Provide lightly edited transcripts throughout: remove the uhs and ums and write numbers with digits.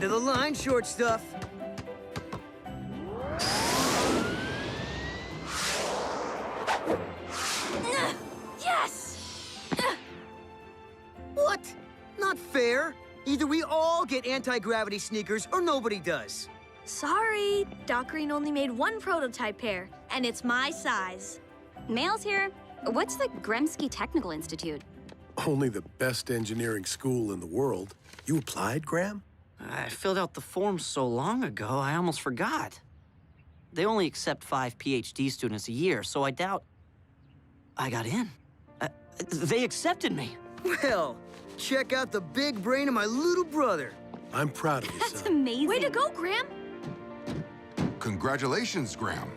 End of the line, short stuff. Yes! What? Not fair. Either we all get anti-gravity sneakers or nobody does. Sorry, Doc Green only made one prototype pair, and it's my size. Mail's here. What's the Gremsky Technical Institute? Only the best engineering school in the world. You applied, Graham? I filled out the form so long ago, I almost forgot. They only accept 5 PhD students a year, so I doubt I got in. They accepted me. Well, check out the big brain of my little brother. I'm proud of you, That's son. amazing. Way to go, Graham! Congratulations, Graham.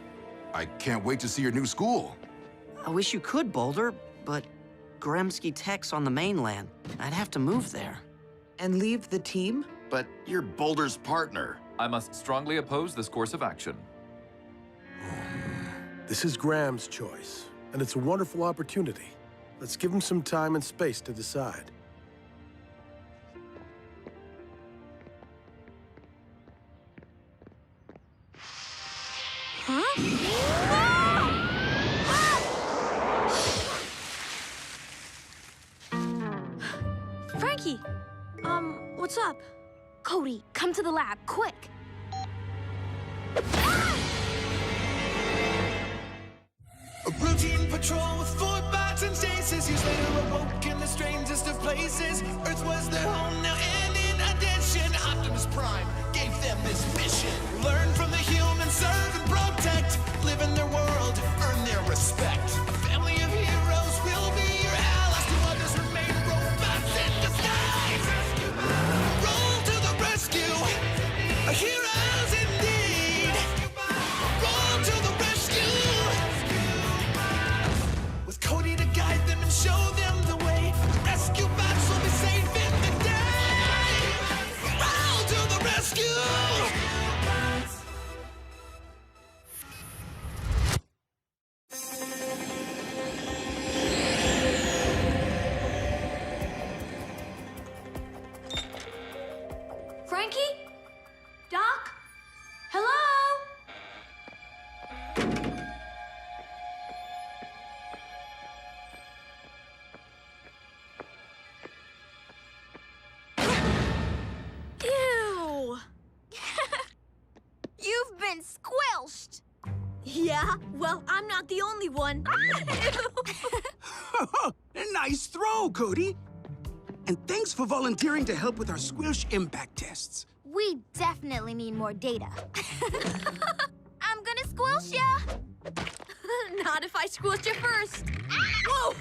I can't wait to see your new school. I wish you could, Boulder, but Gremsky Tech's on the mainland. I'd have to move there. And leave the team? But you're Boulder's partner. I must strongly oppose this course of action. This is Graham's choice, and it's a wonderful opportunity. Let's give him some time and space to decide. Frankie! What's up? Cody, come to the lab, quick. A routine patrol with 4 bots and stasis. Years later awoke in the strangest of places. Earth was their home now, and in addition, Optimus Prime gave them this mission. Learn from the humans, serve and protect. Live in their world, earn their respect. A family of heroes will be your allies. To others remain robots in disguise. Roll to the rescue, heroes indeed. Roll to the rescue. With Cody to guide them and show them the way. Rescue bots will be safe in the day. Roll to the rescue. Frankie? Doc? Hello? Ew! You've been squilshed. Yeah, well, I'm not the only one. Nice throw, Cody. And thanks for volunteering to help with our squilsh impact tests. We definitely need more data. I'm gonna squilsh ya. Not if I squished you first. Whoa!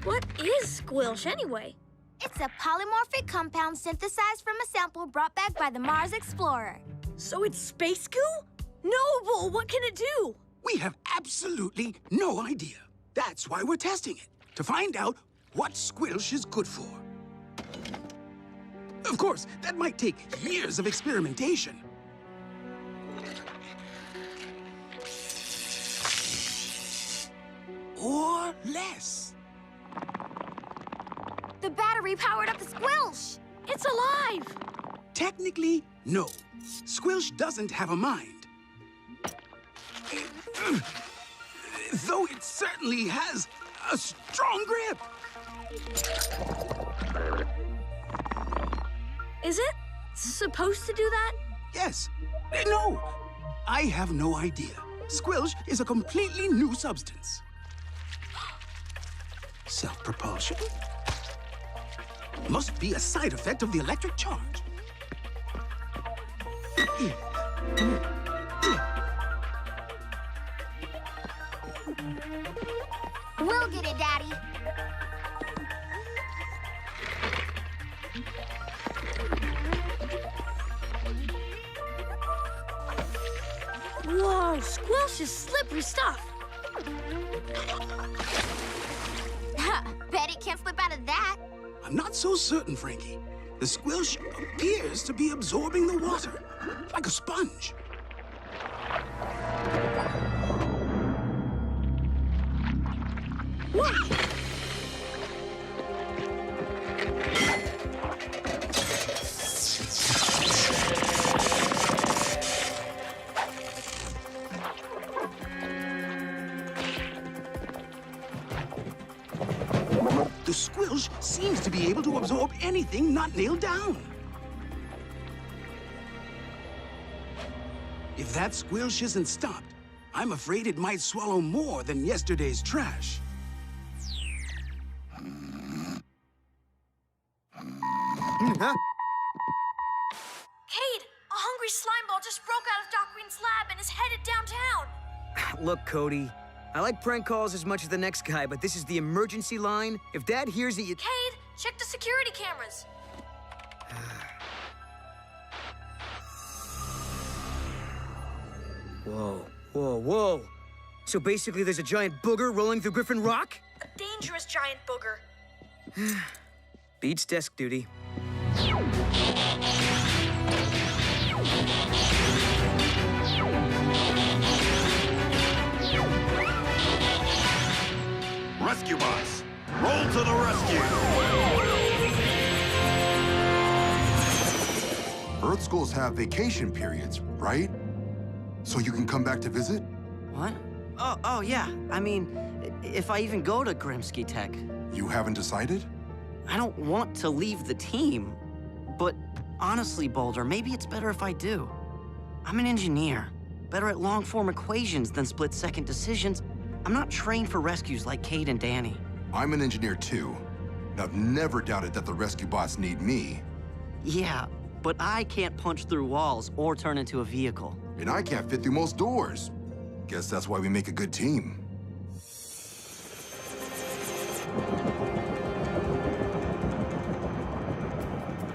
What is squilsh anyway? It's a polymorphic compound synthesized from a sample brought back by the Mars Explorer. So it's space goo? Noble, what can it do? We have absolutely no idea. That's why we're testing it, to find out what squilsh is good for. Of course, that might take years of experimentation. Or less. The battery powered up the squilsh. It's alive! Technically, no. Squilsh doesn't have a mind. Though it certainly has a strong grip. Is it supposed to do that? Yes. No. I have no idea. Squilsh is a completely new substance. Self-propulsion? Must be a side effect of the electric charge. We'll get it, Daddy. Whoa, squilsh is slippery stuff. Bet it can't slip out of that. I'm not so certain, Frankie. The squilsh appears to be absorbing the water, like a sponge. seems to be able to absorb anything not nailed down. If that squilsh isn't stopped, I'm afraid it might swallow more than yesterday's trash. Huh? Cade, a hungry slime ball just broke out of Doc Green's lab and is headed downtown. Look, Cody, I like prank calls as much as the next guy, but this is the emergency line. If Dad hears it, you... Cade, check the security cameras. Whoa, whoa, whoa. So basically there's a giant booger rolling through Griffin Rock? A dangerous giant booger. Beats desk duty. Rescue bots, roll to the rescue! Earth schools have vacation periods, right? So you can come back to visit? What? Oh, yeah. I mean, if I even go to Grimsky Tech. You haven't decided? I don't want to leave the team. But honestly, Boulder, maybe it's better if I do. I'm an engineer. Better at long-form equations than split-second decisions. I'm not trained for rescues like Cade and Danny. I'm an engineer too. And I've never doubted that the rescue bots need me. Yeah, but I can't punch through walls or turn into a vehicle. And I can't fit through most doors. Guess that's why we make a good team.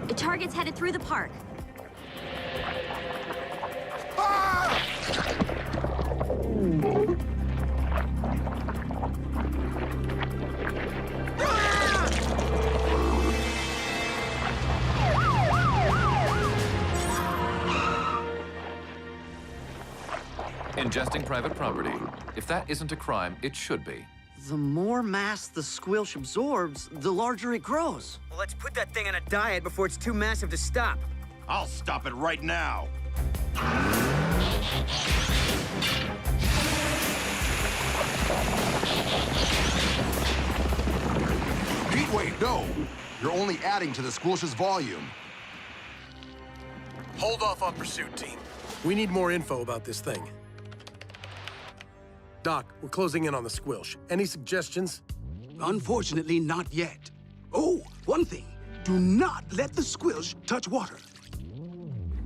The target's headed through the park. Ingesting private property. If that isn't a crime, it should be. The more mass the squilsh absorbs, the larger it grows. Well, let's put that thing on a diet before it's too massive to stop. I'll stop it right now. Heatwave, no! You're only adding to the squilsh's volume. Hold off on pursuit, team. We need more info about this thing. Doc, we're closing in on the squilsh. Any suggestions? Unfortunately, not yet. Oh, one thing. Do not let the squilsh touch water.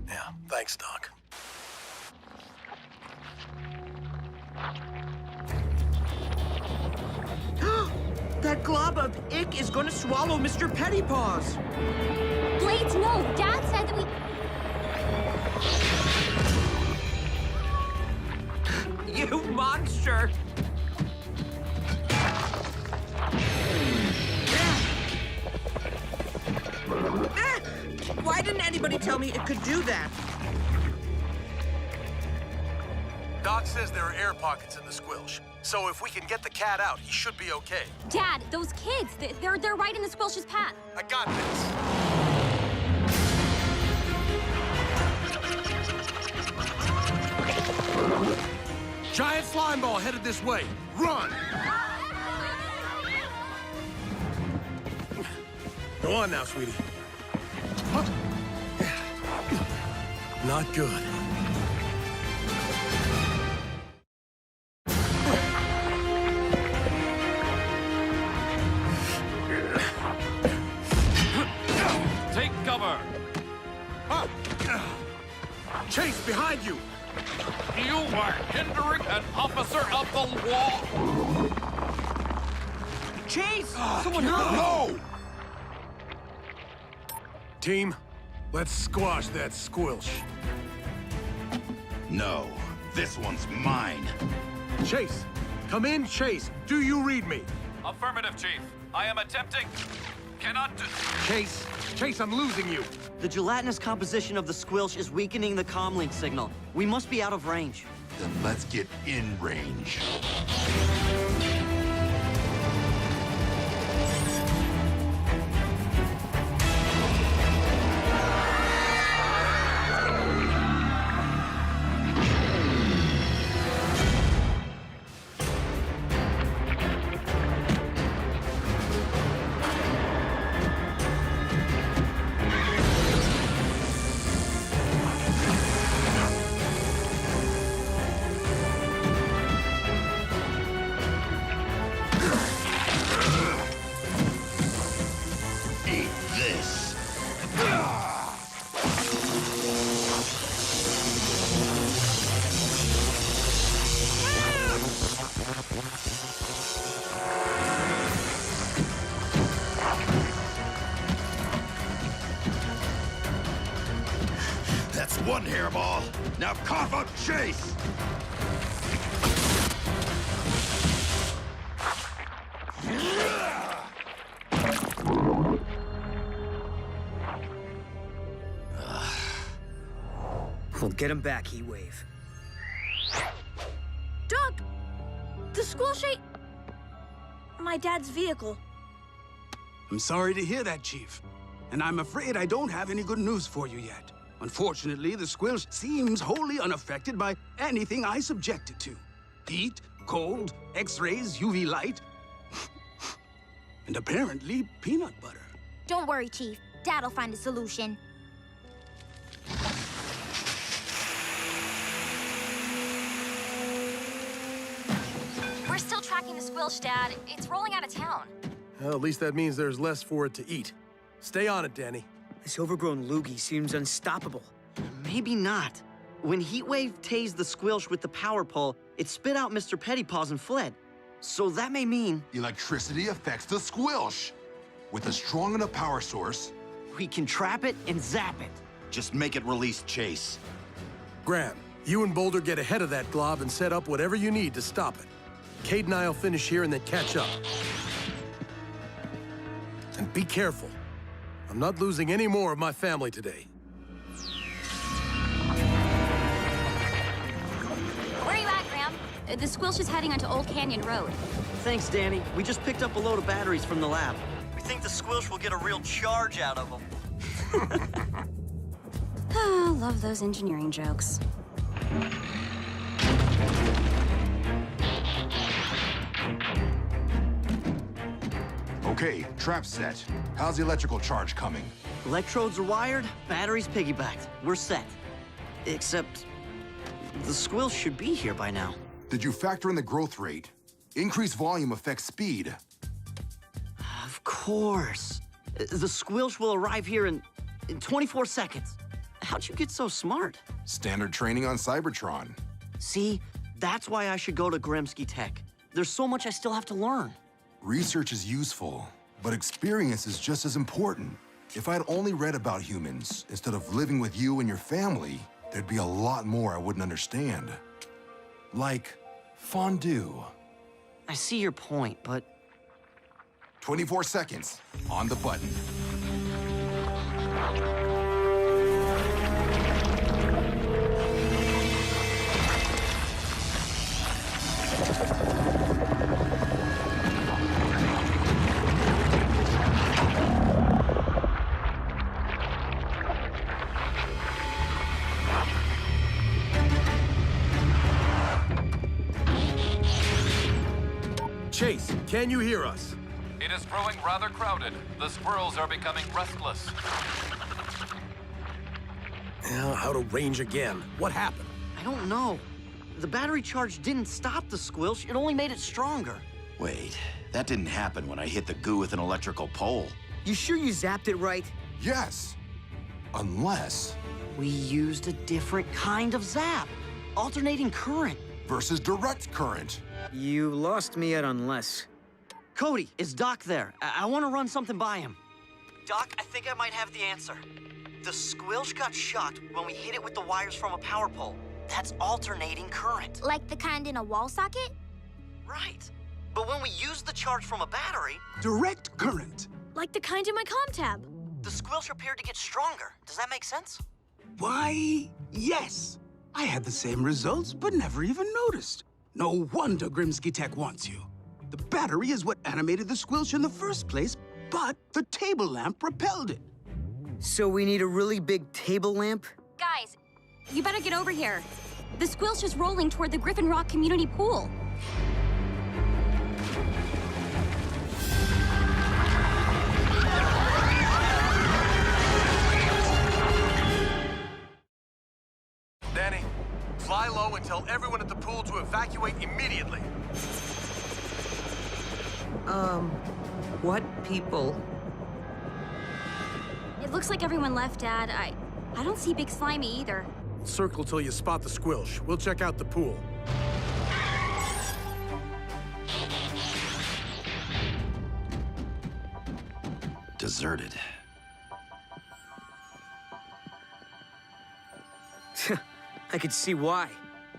Yeah, thanks, Doc. That glob of ick is gonna swallow Mr. Pettypaws. Blades, no! Dad said that we... You monster! Why didn't anybody tell me it could do that? Doc says there are air pockets in the squilsh. So if we can get the cat out, he should be okay. Dad, those kids, they're right in the squilsh's path. I got this. Giant slime ball headed this way. Run! Go on now, sweetie. Not good. Take cover! Chase, behind you! You are hindering an officer of the law! Chase! Someone help! No! Team, let's squash that squilsh. No, this one's mine. Chase, come in, Chase. Do you read me? Affirmative, Chief. I am attempting. Cannot do... Chase, I'm losing you. The gelatinous composition of the squilsh is weakening the comlink signal. We must be out of range. Then let's get in range. That's one hairball. Now cough up Chase! We'll get him back, Heatwave. Doc! The squilsh ate my dad's vehicle. I'm sorry to hear that, Chief. And I'm afraid I don't have any good news for you yet. Unfortunately, the squilsh seems wholly unaffected by anything I subject it to. Heat, cold, X-rays, UV light, and apparently peanut butter. Don't worry, Chief. Dad'll find a solution. We're still tracking the squilsh, Dad. It's rolling out of town. Well, at least that means there's less for it to eat. Stay on it, Danny. This overgrown loogie seems unstoppable. Maybe not. When Heatwave tased the squilsh with the power pole, it spit out Mr. Pettypaws and fled. So that may mean... Electricity affects the squilsh. With a strong enough power source... we can trap it and zap it. Just make it release Chase. Graham, you and Boulder get ahead of that glob and set up whatever you need to stop it. Cade and I'll finish here and then catch up. And be careful. I'm not losing any more of my family today. Where are you at, Graham? The squilsh is heading onto Old Canyon Road. Thanks, Danny. We just picked up a load of batteries from the lab. We think the squilsh will get a real charge out of them. Oh, love those engineering jokes. Okay, trap set. How's the electrical charge coming? Electrodes are wired, batteries piggybacked. We're set. Except, the squilsh should be here by now. Did you factor in the growth rate? Increased volume affects speed. Of course. The squilsh will arrive here in 24 seconds. How'd you get so smart? Standard training on Cybertron. See, that's why I should go to Gremsky Tech. There's so much I still have to learn. Research is useful, but experience is just as important. If I'd only read about humans instead of living with you and your family, there'd be a lot more I wouldn't understand. Like fondue. I see your point, but... 24 seconds on the button. Chase, can you hear us? It is growing rather crowded. The squirrels are becoming restless. Out of range again. What happened? I don't know. The battery charge didn't stop the squilsh, it only made it stronger. Wait, that didn't happen when I hit the goo with an electrical pole. You sure you zapped it right? Yes. Unless... We used a different kind of zap. Alternating current. versus direct current. You lost me at unless. Cody, is Doc there? I want to run something by him. Doc, I think I might have the answer. The squilsh got shocked when we hit it with the wires from a power pole. That's alternating current. Like the kind in a wall socket? Right. But when we use the charge from a battery... Direct current. Like the kind in my comm tab. The squilsh appeared to get stronger. Does that make sense? Why, yes. I had the same results, but never even noticed. No wonder Grimsky Tech wants you. The battery is what animated the squilsh in the first place, but the table lamp repelled it. So we need a really big table lamp? Guys, you better get over here. The squilsh is rolling toward the Griffin Rock Community Pool. Danny, fly low and tell everyone at the pool to evacuate immediately. What people? It looks like everyone left, Dad. I don't see Big Slimy either. Circle till you spot the squilsh. We'll check out the pool. Deserted. I could see why.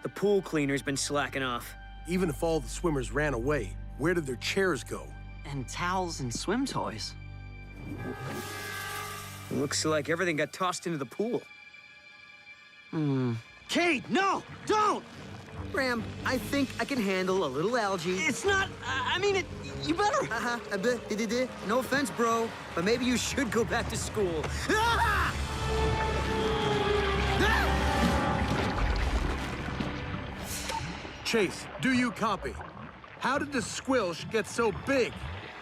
The pool cleaner's been slacking off. Even if all the swimmers ran away, where did their chairs go? And towels and swim toys. Looks like everything got tossed into the pool. Cade, no! Don't! Graham, I think I can handle a little algae. It's not... I mean, you better... No offense, bro, but maybe you should go back to school. Ah! Chase, do you copy? How did the squilsh get so big?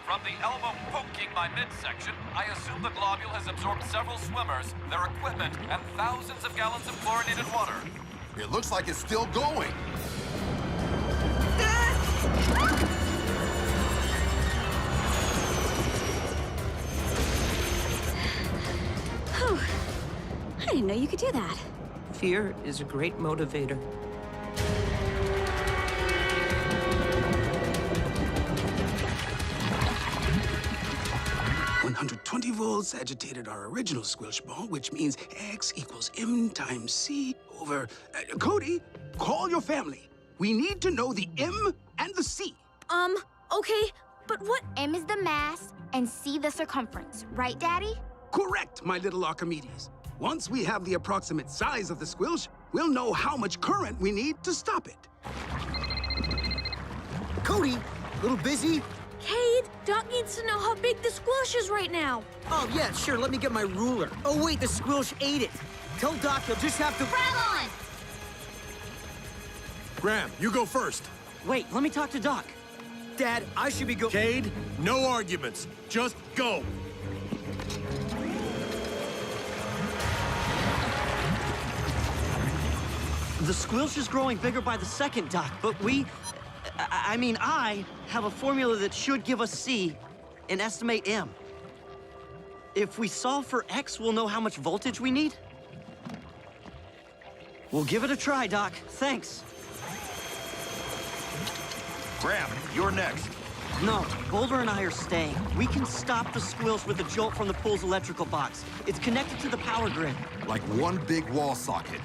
From the elbow poking my midsection, I assume the globule has absorbed several swimmers, their equipment, and thousands of gallons of chlorinated water. It looks like it's still going. Whew. I didn't know you could do that. Fear is a great motivator. "120 volts agitated our original squilch ball, which means X equals M times C over... Cody, call your family. We need to know the M and the C. Okay, but what? M is the mass and C the circumference, right, Daddy? Correct, my little Archimedes. Once we have the approximate size of the squilch, we'll know how much current we need to stop it. Cody, a little busy? Cade, Doc needs to know how big the squilch is right now. Oh, yeah, sure, let me get my ruler. Oh, wait, the squilch ate it. Tell Doc he'll just have to... Grab Graham, you go first. Wait, let me talk to Doc. Dad, I should be go... Cade, no arguments. Just go. The squilch is growing bigger by the second, Doc, but I have a formula that should give us C and estimate M. If we solve for X, we'll know how much voltage we need. We'll give it a try, Doc. Thanks. Graham, you're next. No, Boulder and I are staying. We can stop the squilch with a jolt from the pool's electrical box. It's connected to the power grid. Like one big wall socket.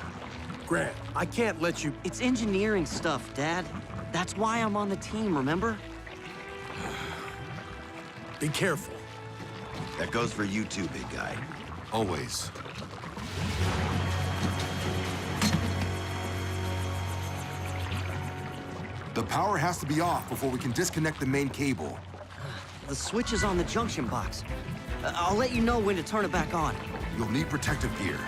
Graham, I can't let you... It's engineering stuff, Dad. That's why I'm on the team, remember? Be careful. That goes for you too, big guy. Always. The power has to be off before we can disconnect the main cable. The switch is on the junction box. I'll let you know when to turn it back on. You'll need protective gear.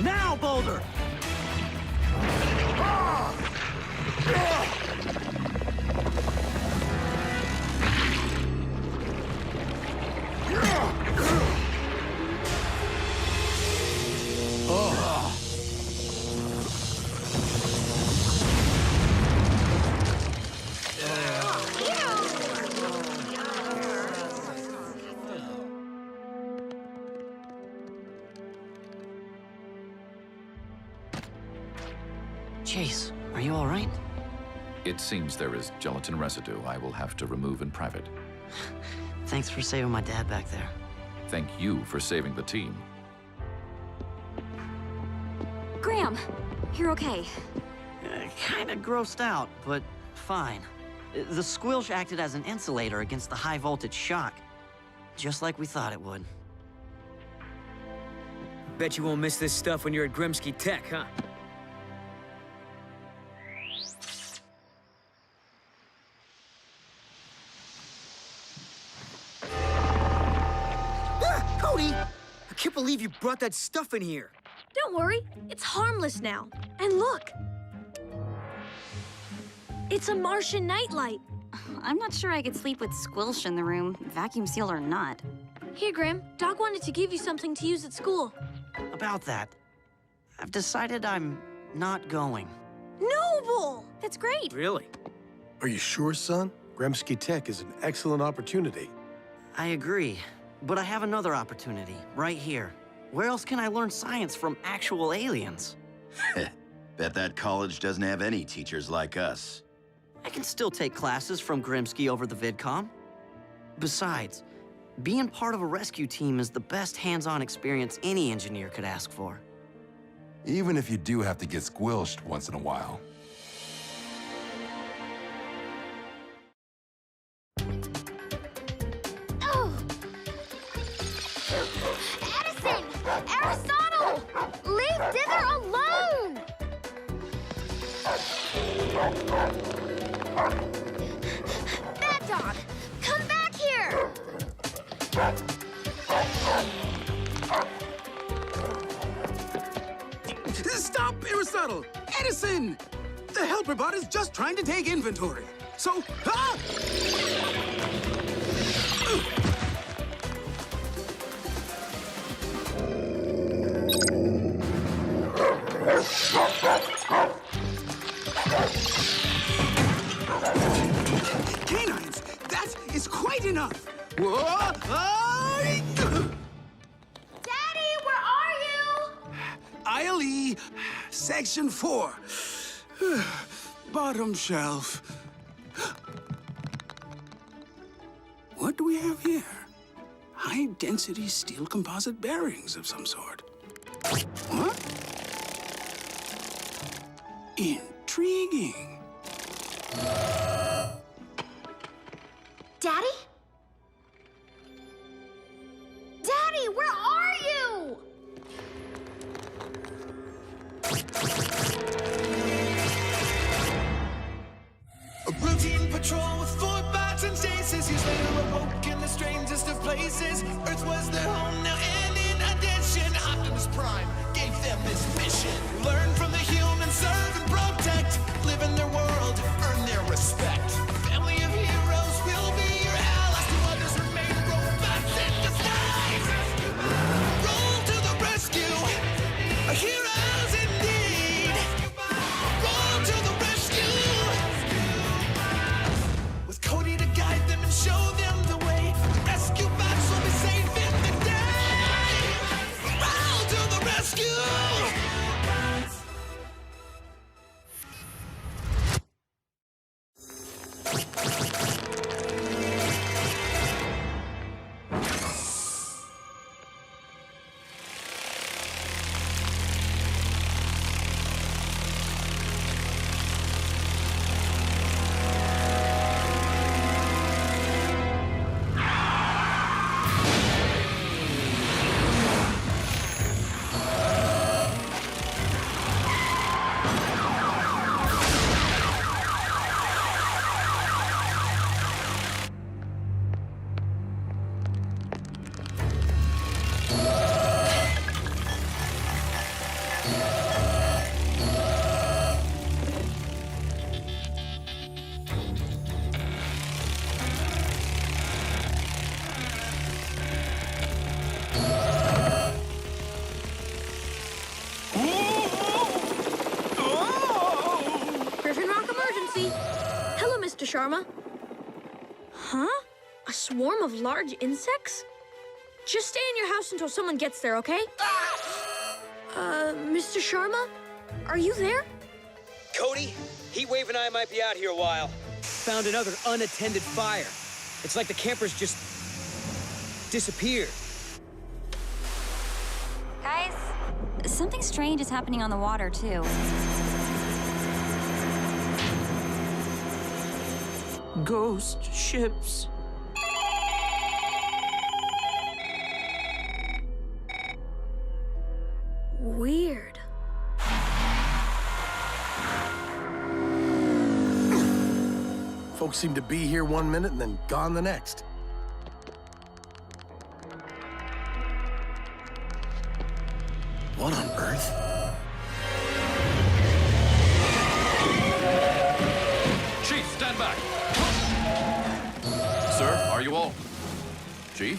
Now, Boulder! Chase, are you all right? It seems there is gelatin residue I will have to remove in private. Thanks for saving my dad back there. Thank you for saving the team. Graham, you're okay. Kinda grossed out, but fine. The squilch acted as an insulator against the high voltage shock, just like we thought it would. Bet you won't miss this stuff when you're at Grimsky Tech, huh? Cody! I can't believe you brought that stuff in here. Don't worry, it's harmless now. And look! It's a Martian nightlight. I'm not sure I could sleep with squilch in the room, vacuum sealed or not. Here, Grim. Doc wanted to give you something to use at school. About that, I've decided I'm not going. Noble! That's great. Really? Are you sure, son? Gremsky Tech is an excellent opportunity. I agree, but I have another opportunity right here. Where else can I learn science from actual aliens? Bet that college doesn't have any teachers like us. I can still take classes from Grimsky over the VidCom. Besides, being part of a rescue team is the best hands-on experience any engineer could ask for. Even if you do have to get squilshed once in a while. Oh! Edison! Aristotle! Leave Dither alone! Bad Dog! Come back here! Stop, Aristotle! Edison! The helper bot is just trying to take inventory. So, Canines, that is quite enough. Daddy, where are you? Aisle E, Section 4. Bottom shelf. What do we have here? High-density steel composite bearings of some sort. What? Intriguing. Daddy? Daddy, where are you? A routine patrol with 4 bots and stasis. Years later awoke in the strangest of places. Earth was their home now, and in addition, Optimus Prime gave them this mission. Learn from the humans, serve and protect. Live in their world, earn their respect. A family of heroes will be your allies. To others remain robots in disguise. Roll to the rescue. Heroes indeed. Roll to the rescue. With Cody to guide them and show them the way. Rescue bots will be safe in the day. Roll to the rescue. Griffin Rock emergency. Hello, Mr. Sharma. Huh? A swarm of large insects? Just stay in your house until someone gets there, okay? Mr. Sharma? Are you there? Cody, Heatwave and I might be out here a while. Found another unattended fire. It's like the campers just disappeared. Guys, something strange is happening on the water, too. Ghost ships. Weird. Folks seem to be here one minute and then gone the next. What on earth? Chief, stand back. Sir, are you all? Chief?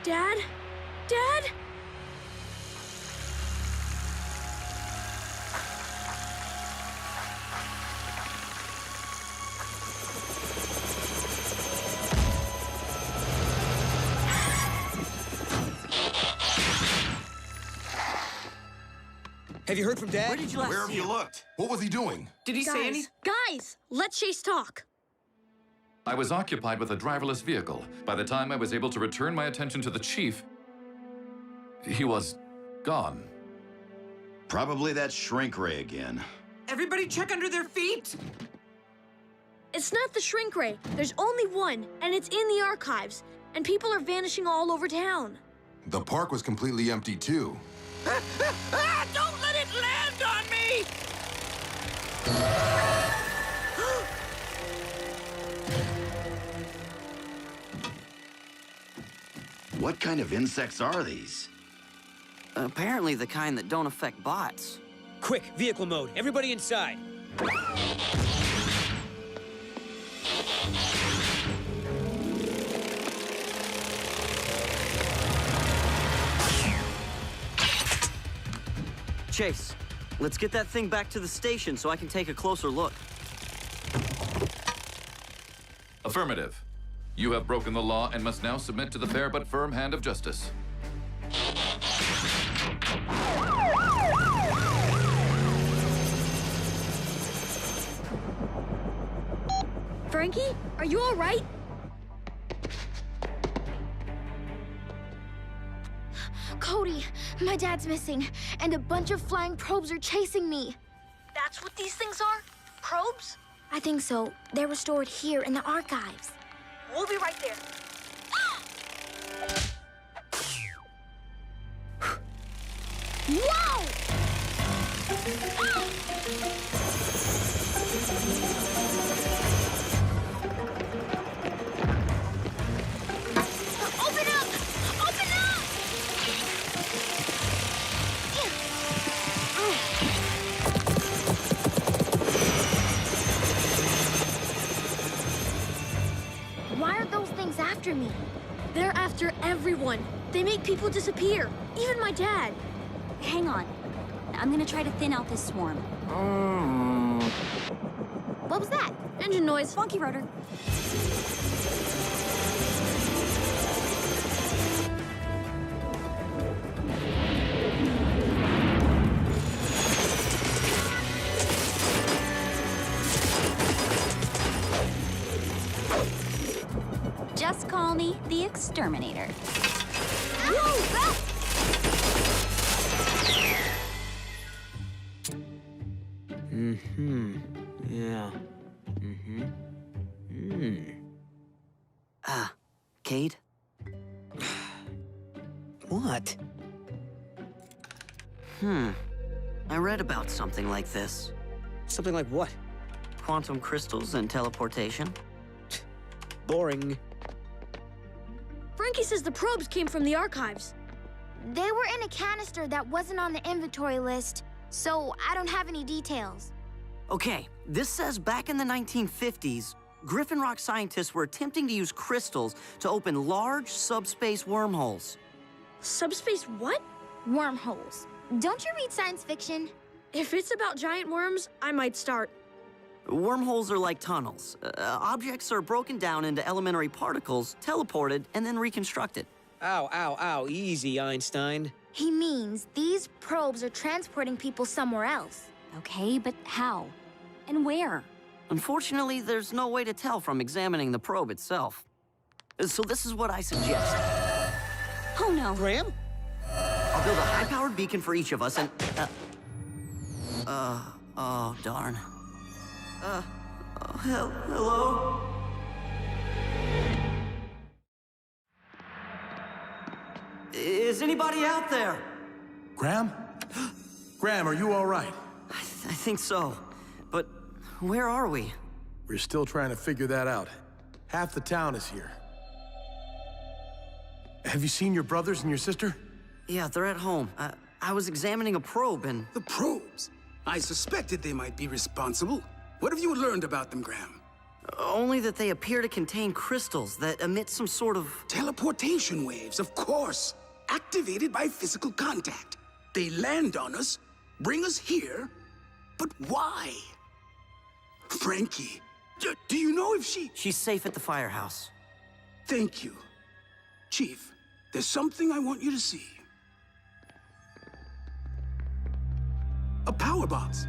Dad? Dad? Have you heard from Dad? Where did you last Where have see you him? looked? What was he doing? Did he say any? Guys, let Chase talk. I was occupied with a driverless vehicle. By the time I was able to return my attention to the chief, he was gone. Probably that shrink ray again. Everybody check under their feet! It's not the shrink ray. There's only one, and it's in the archives. And people are vanishing all over town. The park was completely empty, too. Don't let it land on me! What kind of insects are these? Apparently the kind that don't affect bots. Quick, vehicle mode. Everybody inside. Chase, let's get that thing back to the station so I can take a closer look. Affirmative. You have broken the law and must now submit to the fair but firm hand of justice. Frankie, are you all right? Cody, my dad's missing, and a bunch of flying probes are chasing me. That's what these things are? Probes? I think so. They were stored here in the archives. We'll be right there. Whoa! Open up! Open up! Why are those things after me? They're after everyone. They make people disappear. Even my dad. Hang on. I'm gonna try to thin out this swarm. What was that? Engine noise. Funky rotor. Just call me the Exterminator. Yeah. Ah, Cade? What? I read about something like this. Something like what? Quantum crystals and teleportation. Boring. Frankie says the probes came from the archives. They were in a canister that wasn't on the inventory list, so I don't have any details. Okay, this says back in the 1950s, Griffin Rock scientists were attempting to use crystals to open large subspace wormholes. Subspace what? Wormholes. Don't you read science fiction? If it's about giant worms, I might start. Wormholes are like tunnels. Objects are broken down into elementary particles, teleported, and then reconstructed. Ow, ow, ow. Easy, Einstein. He means these probes are transporting people somewhere else. Okay, but how? And where? Unfortunately, there's no way to tell from examining the probe itself. So this is what I suggest. Oh no. Graham? I'll build a high-powered beacon for each of us and... oh, darn. Hello? Is anybody out there? Graham? Graham, are you all right? I think so. But where are we? We're still trying to figure that out. Half the town is here. Have you seen your brothers and your sister? Yeah, they're at home. I was examining a probe and... The probes? I suspected they might be responsible. What have you learned about them, Graham? Only that they appear to contain crystals that emit some sort of... Teleportation waves, of course. Activated by physical contact. They land on us, bring us here, but why? Frankie, do you know if she... She's safe at the firehouse. Thank you. Chief, there's something I want you to see. a power box.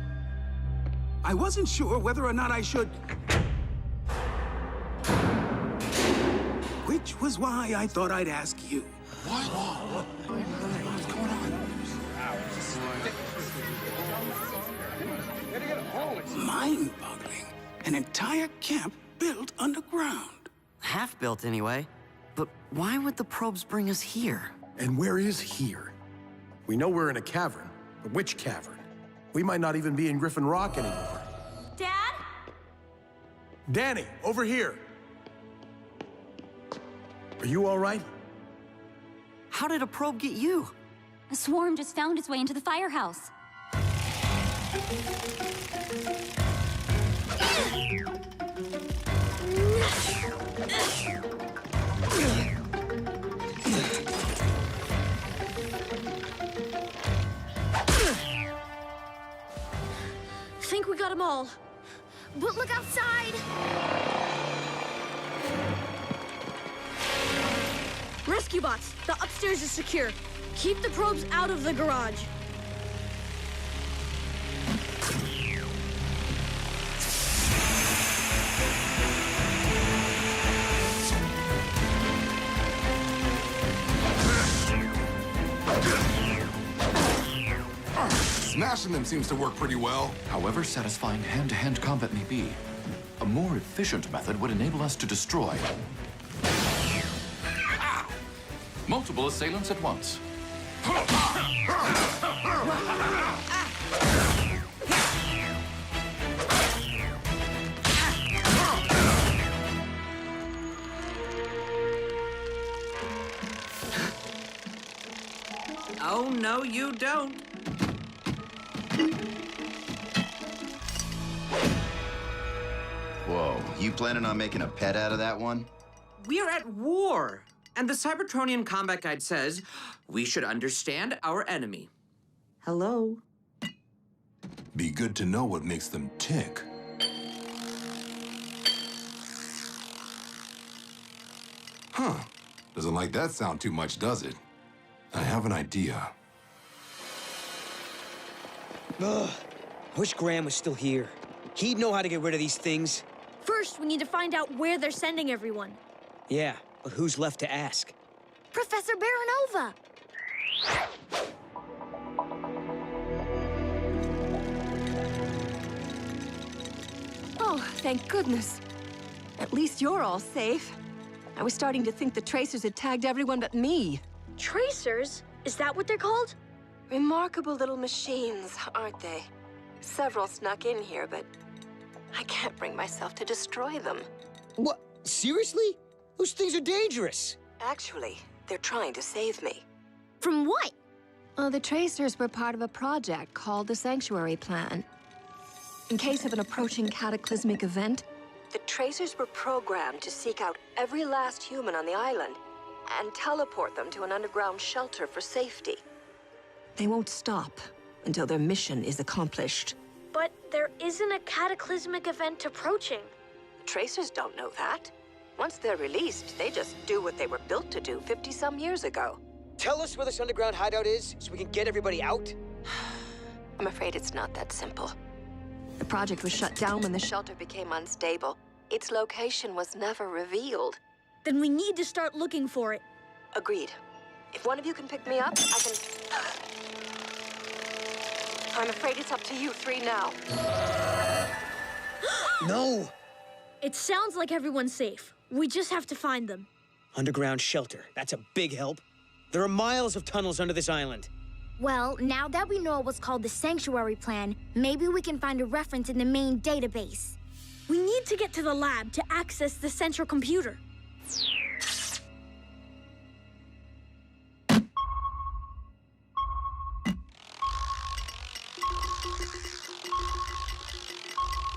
I wasn't sure whether or not I should... Which was why I thought I'd ask you. What? What's going on? Mind-boggling. An entire camp built underground. Half built anyway. But why would the probes bring us here? And where is here? We know we're in a cavern, but which cavern? We might not even be in Griffin Rock anymore. Dad? Danny, over here. Are you all right? How did a probe get you? A swarm just found its way into the firehouse. Think we got them all. But look outside! Rescue bots, the upstairs is secure. Keep the probes out of the garage. Smashing them seems to work pretty well. However satisfying hand-to-hand combat may be, a more efficient method would enable us to destroy multiple assailants at once. Oh, no, you don't. Whoa, you planning on making a pet out of that one? We're at war. And the Cybertronian combat guide says we should understand our enemy. Hello? Be good to know what makes them tick. Huh. Doesn't like that sound too much, does it? I have an idea. Ugh. I wish Graham was still here. He'd know how to get rid of these things. First, we need to find out where they're sending everyone. Yeah, but who's left to ask? Professor Baronova! Oh, thank goodness. At least you're all safe. I was starting to think the tracers had tagged everyone but me. Tracers? Is that what they're called? Remarkable little machines, aren't they? Several snuck in here, but I can't bring myself to destroy them. What? Seriously? Those things are dangerous. Actually, they're trying to save me. From what? The tracers were part of a project called the Sanctuary Plan. In case of an approaching cataclysmic event, the tracers were programmed to seek out every last human on the island and teleport them to an underground shelter for safety. They won't stop until their mission is accomplished. But there isn't a cataclysmic event approaching. The tracers don't know that. Once they're released, they just do what they were built to do 50-some years ago. Tell us where this underground hideout is so we can get everybody out. I'm afraid it's not that simple. The project was shut down when the shelter became unstable. Its location was never revealed. Then we need to start looking for it. Agreed. If one of you can pick me up, I can... I'm afraid it's up to you three now. No! It sounds like everyone's safe. We just have to find them. Underground shelter. That's a big help. There are miles of tunnels under this island. Well, now that we know what's called the Sanctuary Plan, maybe we can find a reference in the main database. We need to get to the lab to access the central computer.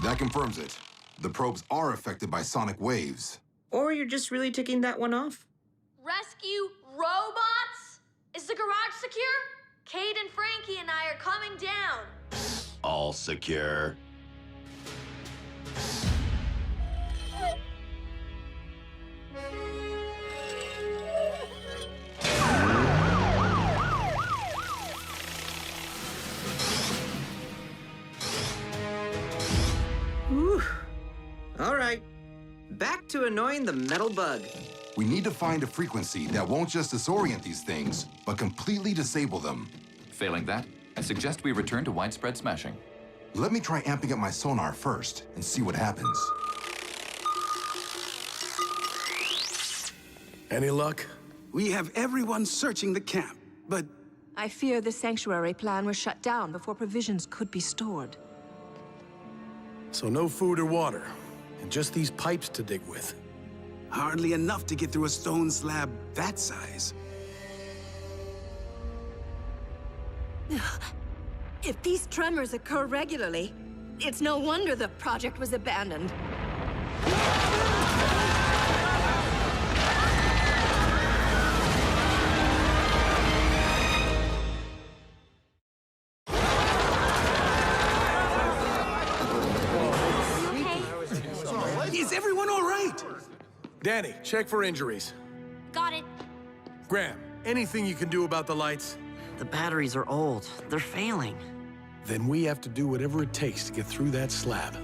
That confirms it. The probes are affected by sonic waves. Or you're just really ticking that one off. Rescue robots? Is the garage secure? Cade and Frankie and I are coming down. All secure. All right. Back to annoying the metal bug. We need to find a frequency that won't just disorient these things, but completely disable them. Failing that, I suggest we return to widespread smashing. Let me try amping up my sonar first and see what happens. Any luck? We have everyone searching the camp, but... I fear the sanctuary plan was shut down before provisions could be stored. So no food or water, and just these pipes to dig with. Hardly enough to get through a stone slab that size. If these tremors occur regularly, it's no wonder the project was abandoned. Is everyone all right? Danny, check for injuries. Got it. Graham, anything you can do about the lights? The batteries are old. They're failing. Then we have to do whatever it takes to get through that slab.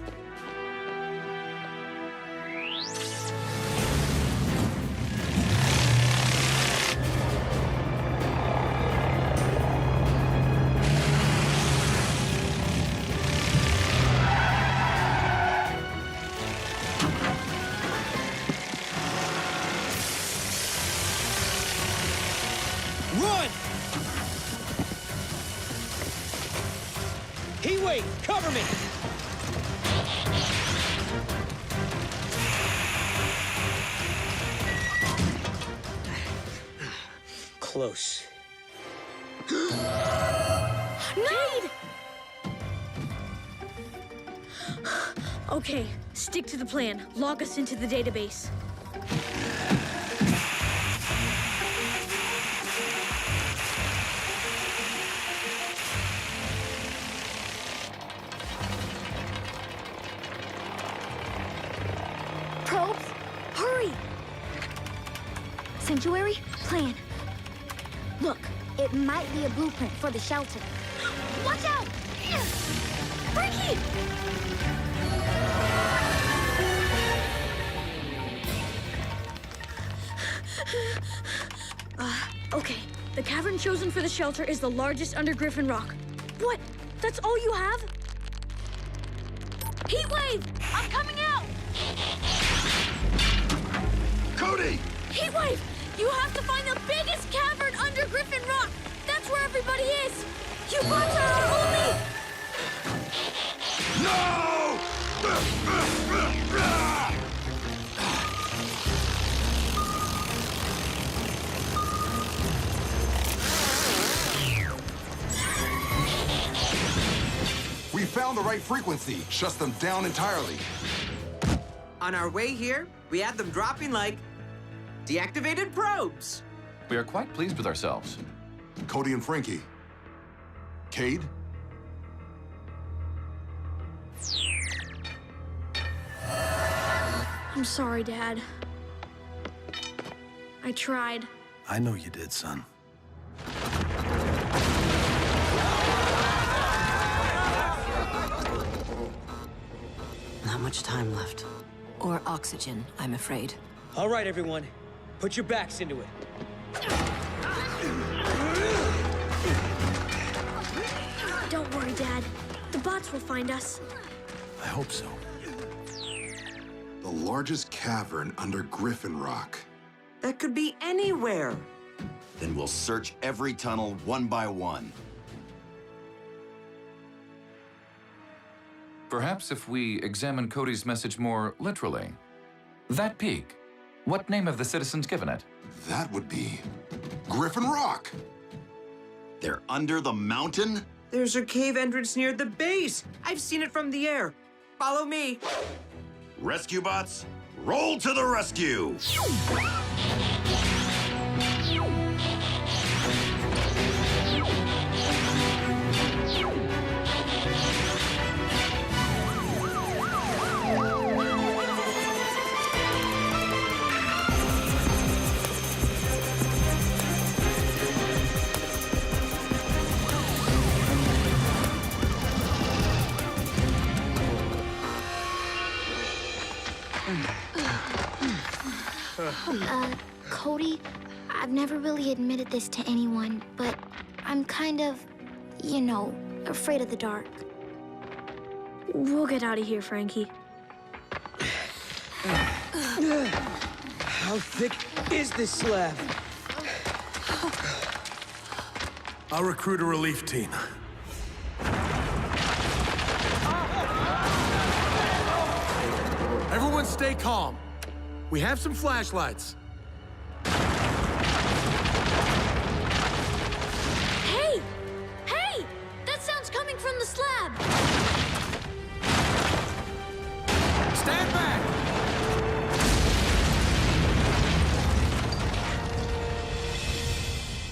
Run! Heatwave, cover me! Close. Need! Okay, stick to the plan. Log us into the database. Probes, hurry! Sanctuary, plan. Look, it might be a blueprint for the shelter. Watch out! Frankie! Okay. The cavern chosen for the shelter is the largest under Griffin Rock. What? That's all you have? Heatwave! I'm coming out! Cody! Heatwave! You have to find the biggest cavern under Griffin Rock! That's where everybody is! You bots are our only... No! We found the right frequency. Shuts them down entirely. On our way here, we had them dropping like deactivated probes. We are quite pleased with ourselves. Cody and Frankie. Cade? I'm sorry, Dad. I tried. I know you did, son. Not much time left. Or oxygen, I'm afraid. All right, everyone. Put your backs into it. Don't worry, Dad. The bots will find us. I hope so. The largest cavern under Griffin Rock. That could be anywhere. Then we'll search every tunnel one by one. Perhaps if we examine Cody's message more literally. That peak, what name have the citizens given it? That would be Griffin Rock. They're under the mountain? There's a cave entrance near the base. I've seen it from the air. Follow me. Rescue bots, roll to the rescue! Cody, I've never really admitted this to anyone, but I'm kind of, you know, afraid of the dark. We'll get out of here, Frankie. How thick is this slab? I'll recruit a relief team. Everyone stay calm. We have some flashlights. Hey! Hey! That sound's coming from the slab! Stand back!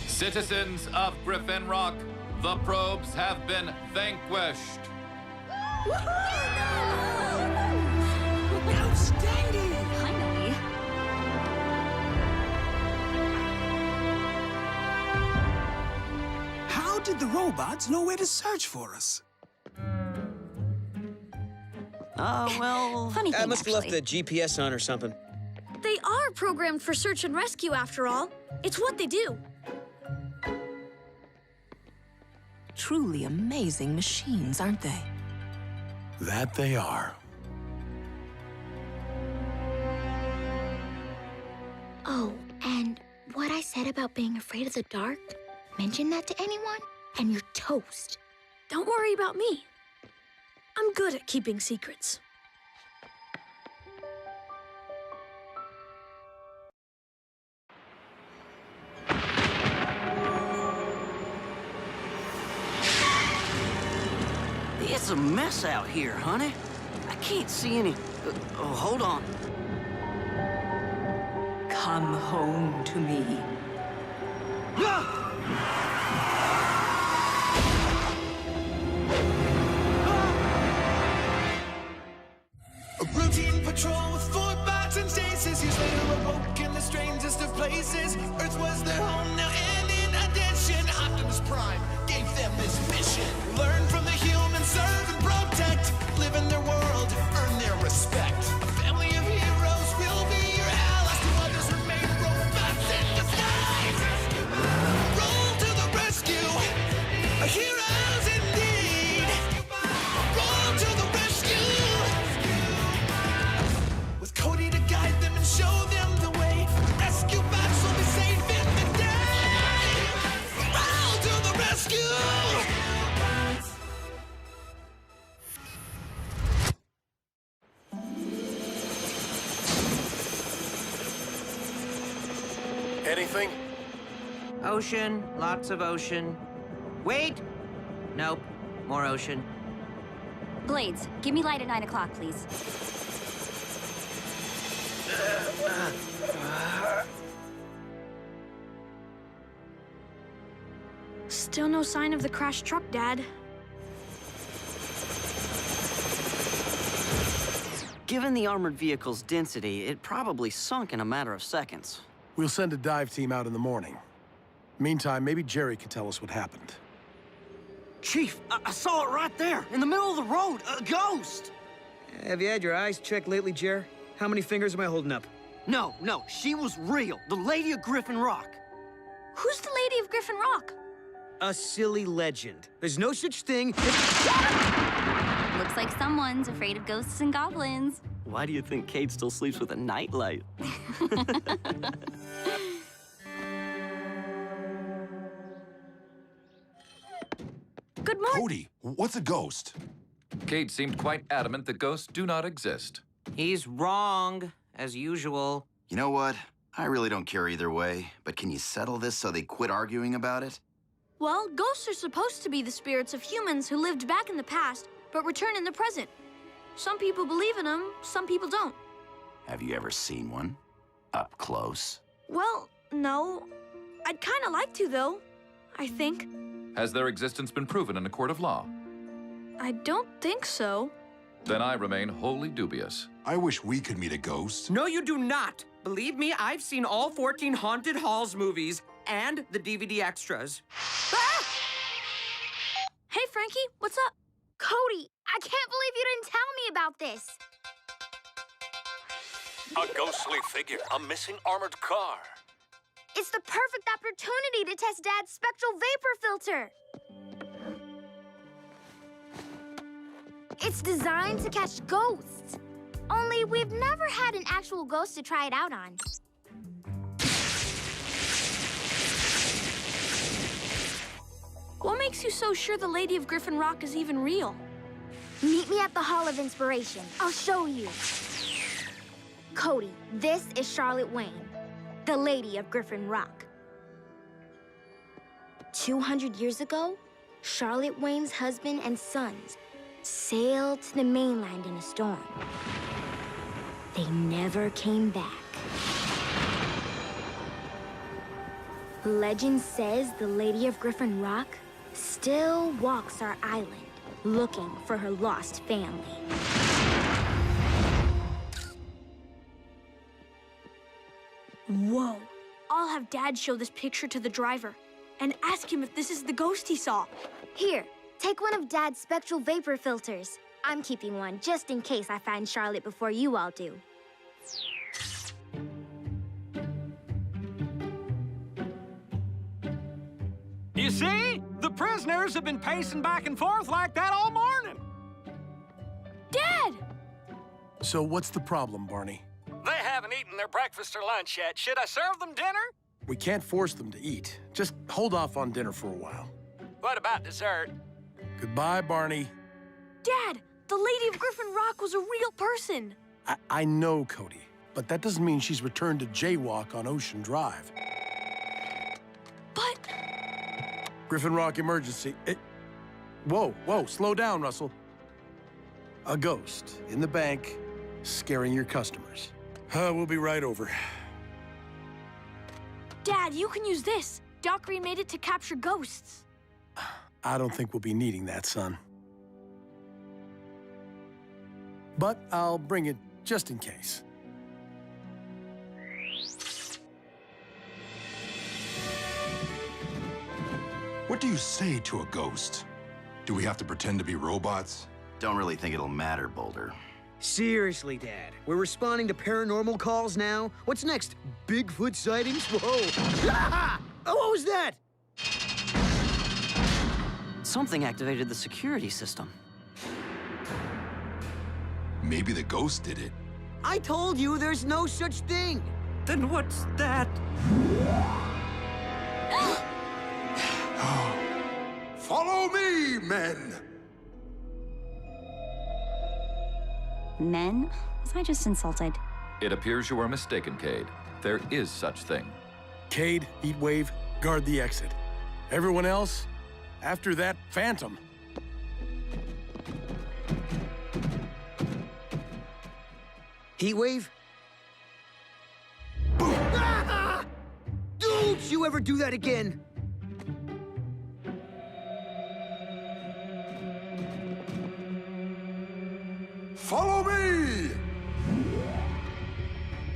Citizens of Griffin Rock, the probes have been vanquished. Outstanding! Finally. How did the robots know where to search for us? Well... Funny thing, I must have left actually. the GPS on or something. They are programmed for search and rescue, after all. It's what they do. Truly amazing machines, aren't they? That they are. Oh, and what I said about being afraid of the dark, mention that to anyone, and you're toast. Don't worry about me. I'm good at keeping secrets. It's a mess out here, honey. I can't see any... oh, hold on. Come home to me. A routine patrol with 4 bots and stasis. Years later awoke in the strangest of places. Earth was their home now, and in addition, Optimus Prime gave them this mission. Learn from the humans, serve and protect. Live in their world, earn their respect. A family of heroes will be your allies. To others remain robots in disguise. Roll to the rescue, heroes indeed. Roll to the rescue. With Cody to guide them and show them the way. Rescue bots will be safe in the day. Roll to the rescue. Anything? Ocean, lots of ocean. Wait! Nope, more ocean. Blades, give me light at 9 o'clock, please. Still no sign of the crashed truck, Dad. Given the armored vehicle's density, it probably sunk in a matter of seconds. We'll send a dive team out in the morning. Meantime, maybe Jerry can tell us what happened. Chief, I saw it right there, in the middle of the road, a ghost! Have you had your eyes checked lately, Jer? How many fingers am I holding up? No, she was real. The Lady of Griffin Rock. Who's the Lady of Griffin Rock? A silly legend. There's no such thing Looks like someone's afraid of ghosts and goblins. Why do you think Kate still sleeps with a nightlight? Good morning. Cody, what's a ghost? Cade seemed quite adamant that ghosts do not exist. He's wrong, as usual. You know what? I really don't care either way, but can you settle this so they quit arguing about it? Well, ghosts are supposed to be the spirits of humans who lived back in the past, but return in the present. Some people believe in them, some people don't. Have you ever seen one? Up close? Well, no. I'd kind of like to, though. I think. Has their existence been proven in a court of law? I don't think so. Then I remain wholly dubious. I wish we could meet a ghost. No, you do not. Believe me, I've seen all 14 Haunted Halls movies and the DVD extras. Ah! Hey, Frankie, what's up? Cody, I can't believe you didn't tell me about this. A ghostly figure, a missing armored car. It's the perfect opportunity to test Dad's spectral vapor filter. It's designed to catch ghosts. Only we've never had an actual ghost to try it out on. What makes you so sure the Lady of Griffin Rock is even real? Meet me at the Hall of Inspiration. I'll show you. Cody, this is Charlotte Wayne, the Lady of Griffin Rock. 200 years ago, Charlotte Wayne's husband and sons sailed to the mainland in a storm. They never came back. Legend says the Lady of Griffin Rock still walks our island looking for her lost family. Whoa. I'll have Dad show this picture to the driver and ask him if this is the ghost he saw. Here, take one of Dad's spectral vapor filters. I'm keeping one just in case I find Charlotte before you all do. You see? The prisoners have been pacing back and forth like that all morning. Dad! So what's the problem, Barney? They haven't eaten their breakfast or lunch yet. Should I serve them dinner? We can't force them to eat. Just hold off on dinner for a while. What about dessert? Goodbye, Barney. Dad, the Lady of Griffin Rock was a real person. I know, Cody, but that doesn't mean she's returned to jaywalk on Ocean Drive. But... Griffin Rock emergency. Whoa, slow down, Russell. A ghost in the bank, scaring your customers. We'll be right over. Dad, you can use this. Doc remade it to capture ghosts. I don't think we'll be needing that, son. But I'll bring it just in case. What do you say to a ghost? Do we have to pretend to be robots? Don't really think it'll matter, Boulder. Seriously, Dad. We're responding to paranormal calls now? What's next? Bigfoot sightings? Whoa! Ah! Oh, what was that? Something activated the security system. Maybe the ghost did it. I told you there's no such thing. Then what's that? Follow me, men! Men? Was I just insulted? It appears you are mistaken, Cade. There is such thing. Cade, Heatwave, guard the exit. Everyone else, after that phantom. Heatwave? Ah! Don't you ever do that again! Follow me!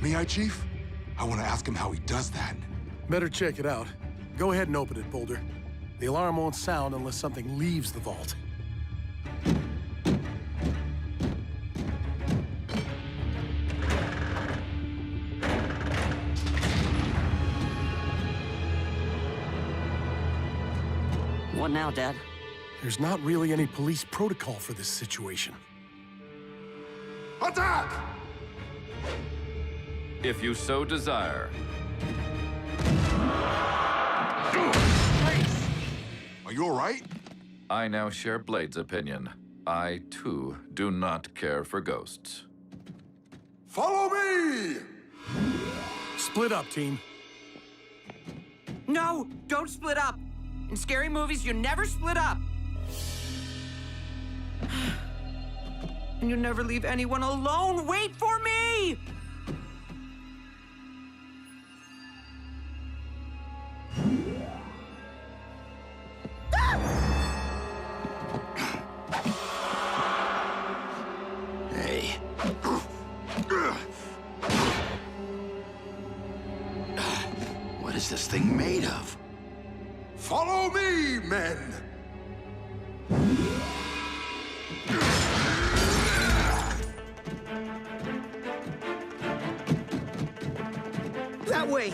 May I, Chief? I want to ask him how he does that. Better check it out. Go ahead and open it, Boulder. The alarm won't sound unless something leaves the vault. What now, Dad? There's not really any police protocol for this situation. Attack! If you so desire. Are you all right? I now share Blade's opinion. I, too, do not care for ghosts. Follow me! Split up, team. No, don't split up. In scary movies, you never split up. And you never leave anyone alone. Wait for me! Hey. What is this thing made of? Follow me, men! way.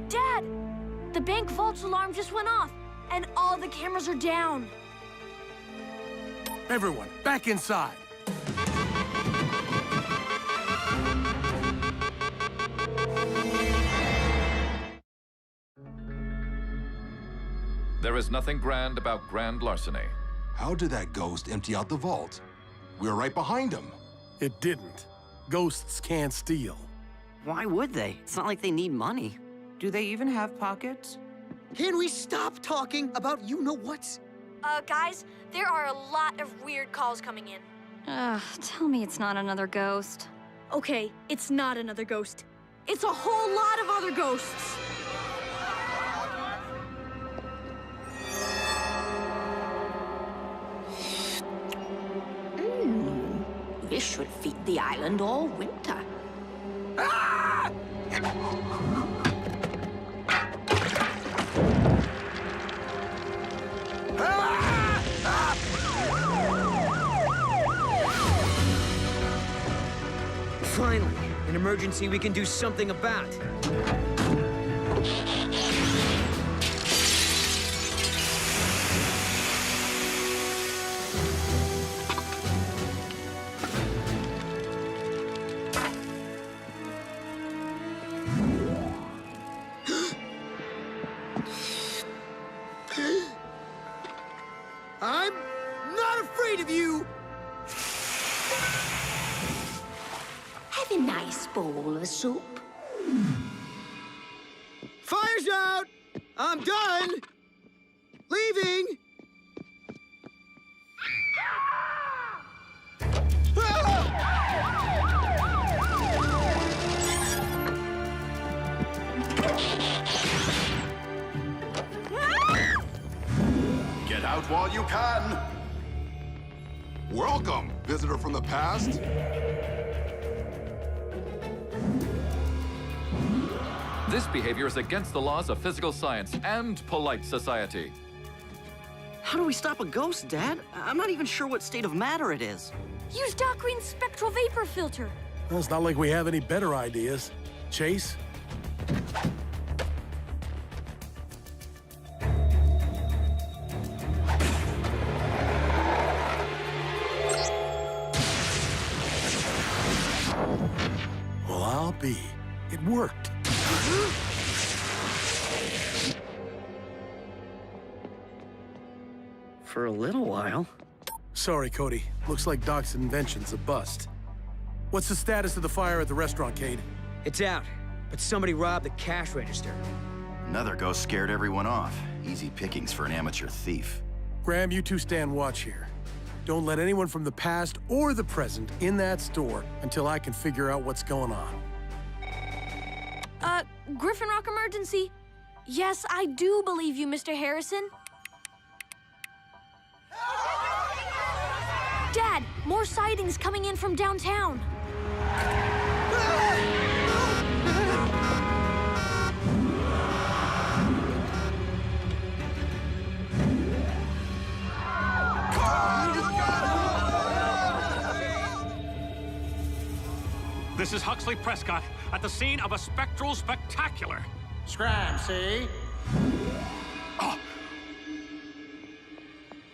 Dad! The bank vault's alarm just went off, and all the cameras are down. Everyone, back inside. There is nothing grand about grand larceny. How did that ghost empty out the vault? We were right behind him. It didn't. Ghosts can't steal. Why would they? It's not like they need money. Do they even have pockets? Can we stop talking about you-know-whats? Guys, there are a lot of weird calls coming in. Tell me it's not another ghost. Okay, it's not another ghost. It's a whole lot of other ghosts. This should feed the island all winter. Finally, an emergency we can do something about. I'm not afraid of you! Have a nice bowl of soup. Fire's out! I'm done! Leaving! Get out while you can. Welcome, visitor from the past. This behavior is against the laws of physical science and polite society. How do we stop a ghost, Dad? I'm not even sure what state of matter it is. Use Doc Green's spectral vapor filter. Well, it's not like we have any better ideas. Chase? Well, I'll be. It worked. For a little while. Sorry, Cody. Looks like Doc's invention's a bust. What's the status of the fire at the restaurant, Cade? It's out, but somebody robbed the cash register. Another ghost scared everyone off. Easy pickings for an amateur thief. Graham, you two stand watch here. Don't let anyone from the past or the present in that store until I can figure out what's going on. Griffin Rock emergency. Yes, I do believe you, Mr. Harrison. Dad, more sightings coming in from downtown. This is Huxley Prescott at the scene of a spectral spectacular. Scram, see? Oh.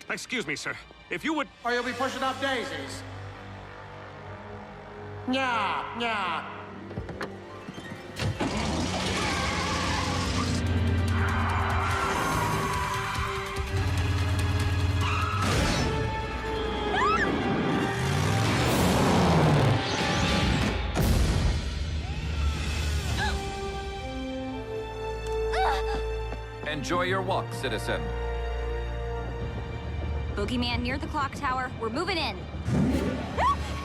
Excuse me, sir. If you would... Or you'll be pushing up daisies. Nya, nya. Enjoy your walk, citizen. Boogeyman near the clock tower. We're moving in.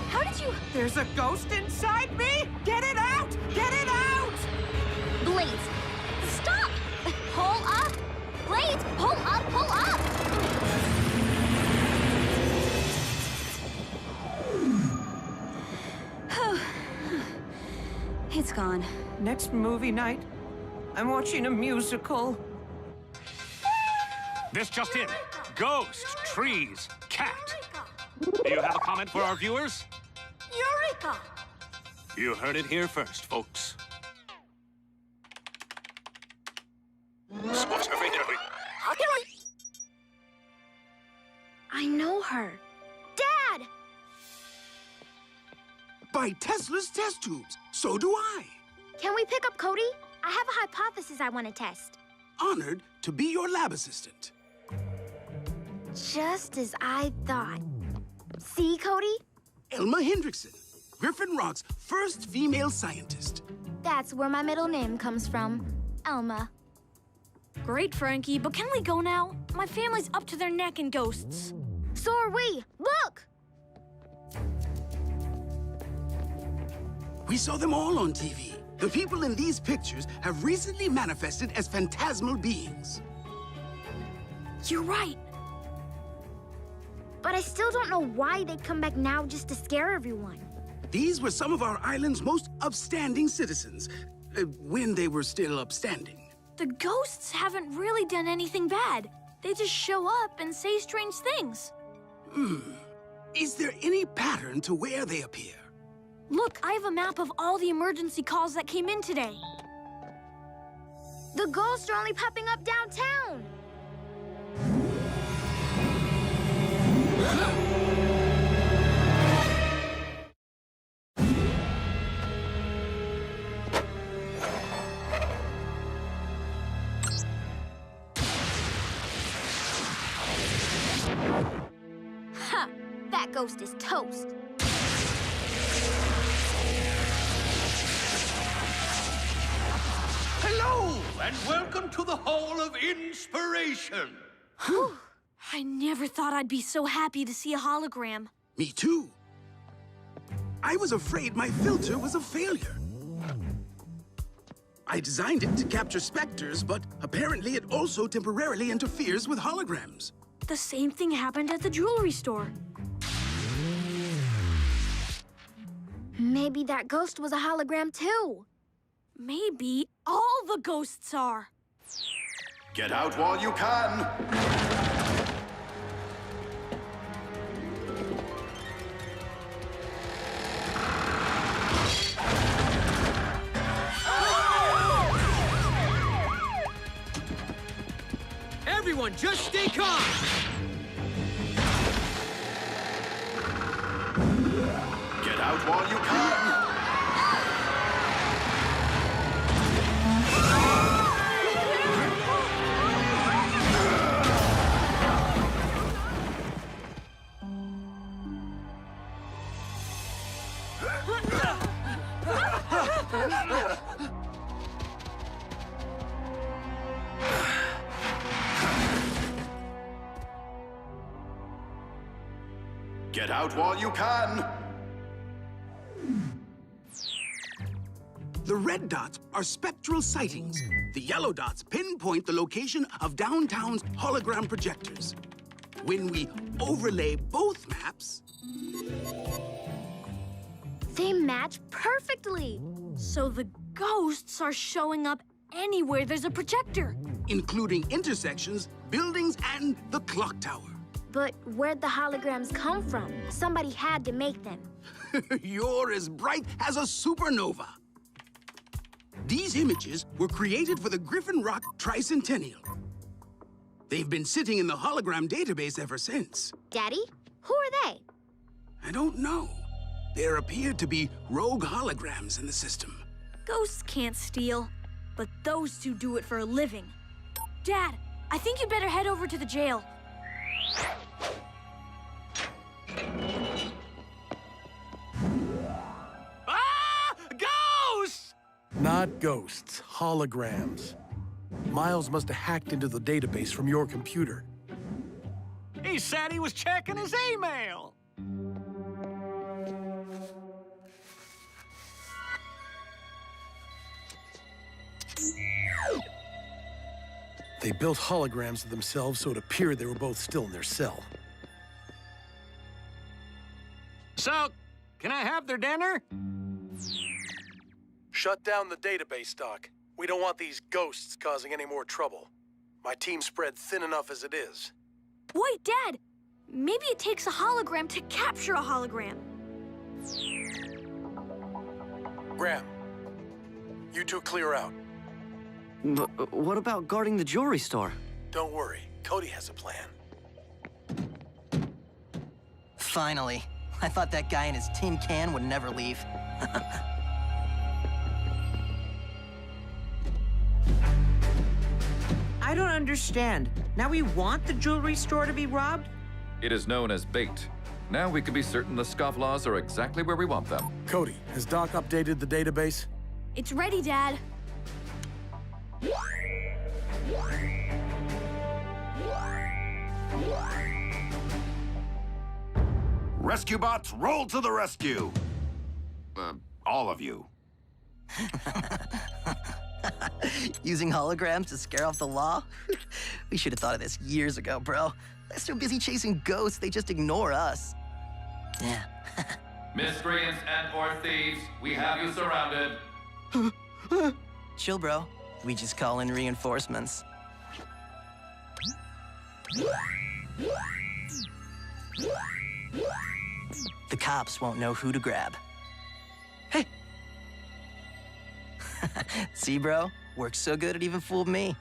How did you... There's a ghost inside me? Get it out! Get it out! Blades, stop! Pull up! Blades, pull up, pull up! It's gone. Next movie night, I'm watching a musical. This just in. Ghost, trees, cat. Do you have a comment for our viewers? Eureka! You heard it here first, folks. I know her. Dad! By Tesla's test tubes. So do I. Can we pick up Cody? I have a hypothesis I want to test. Honored to be your lab assistant. Just as I thought. See, Cody? Elma Hendrickson, Griffin Rock's first female scientist. That's where my middle name comes from. Elma. Great, Frankie, but can we go now? My family's up to their neck in ghosts. So are we. Look! We saw them all on TV. The people in these pictures have recently manifested as phantasmal beings. You're right. But I still don't know why they'd come back now just to scare everyone. These were some of our island's most upstanding citizens, when they were still upstanding. The ghosts haven't really done anything bad. They just show up and say strange things. Is there any pattern to where they appear? Look, I have a map of all the emergency calls that came in today. The ghosts are only popping up downtown. Ha! That ghost is toast. Hello, and welcome to the Hall of Inspiration. Whew. I never thought I'd be so happy to see a hologram. Me too. I was afraid my filter was a failure. I designed it to capture specters, but apparently it also temporarily interferes with holograms. The same thing happened at the jewelry store. Maybe that ghost was a hologram too. Maybe all the ghosts are. Get out while you can! Everyone, just stay calm! Get out while you can! Get out while you can! The red dots are spectral sightings. The yellow dots pinpoint the location of downtown's hologram projectors. When we overlay both maps... They match perfectly. So the ghosts are showing up anywhere there's a projector. Including intersections, buildings, and the clock tower. But where'd the holograms come from? Somebody had to make them. You're as bright as a supernova. These images were created for the Griffin Rock Tricentennial. They've been sitting in the hologram database ever since. Daddy, who are they? I don't know. There appear to be rogue holograms in the system. Ghosts can't steal, but those two do it for a living. Dad, I think you'd better head over to the jail. Ah! Ghosts! Not ghosts, holograms. Miles must have hacked into the database from your computer. He said he was checking his email. They built holograms of themselves so it appeared they were both still in their cell. So, can I have their dinner? Shut down the database, Doc. We don't want these ghosts causing any more trouble. My team's spread thin enough as it is. Wait, Dad! Maybe it takes a hologram to capture a hologram. Graham, you two clear out. But what about guarding the jewelry store? Don't worry, Cody has a plan. Finally. I thought that guy in his tin can would never leave. I don't understand. Now we want the jewelry store to be robbed? It is known as bait. Now we can be certain the scofflaws are exactly where we want them. Cody, has Doc updated the database? It's ready, Dad. Rescue bots, roll to the rescue! All of you. Using holograms to scare off the law? We should have thought of this years ago, bro. They're so busy chasing ghosts, they just ignore us. Yeah. Miscreants and/or thieves, we have you surrounded. Chill, bro. We just call in reinforcements. The cops won't know who to grab. Hey! See, bro? Works so good it even fooled me.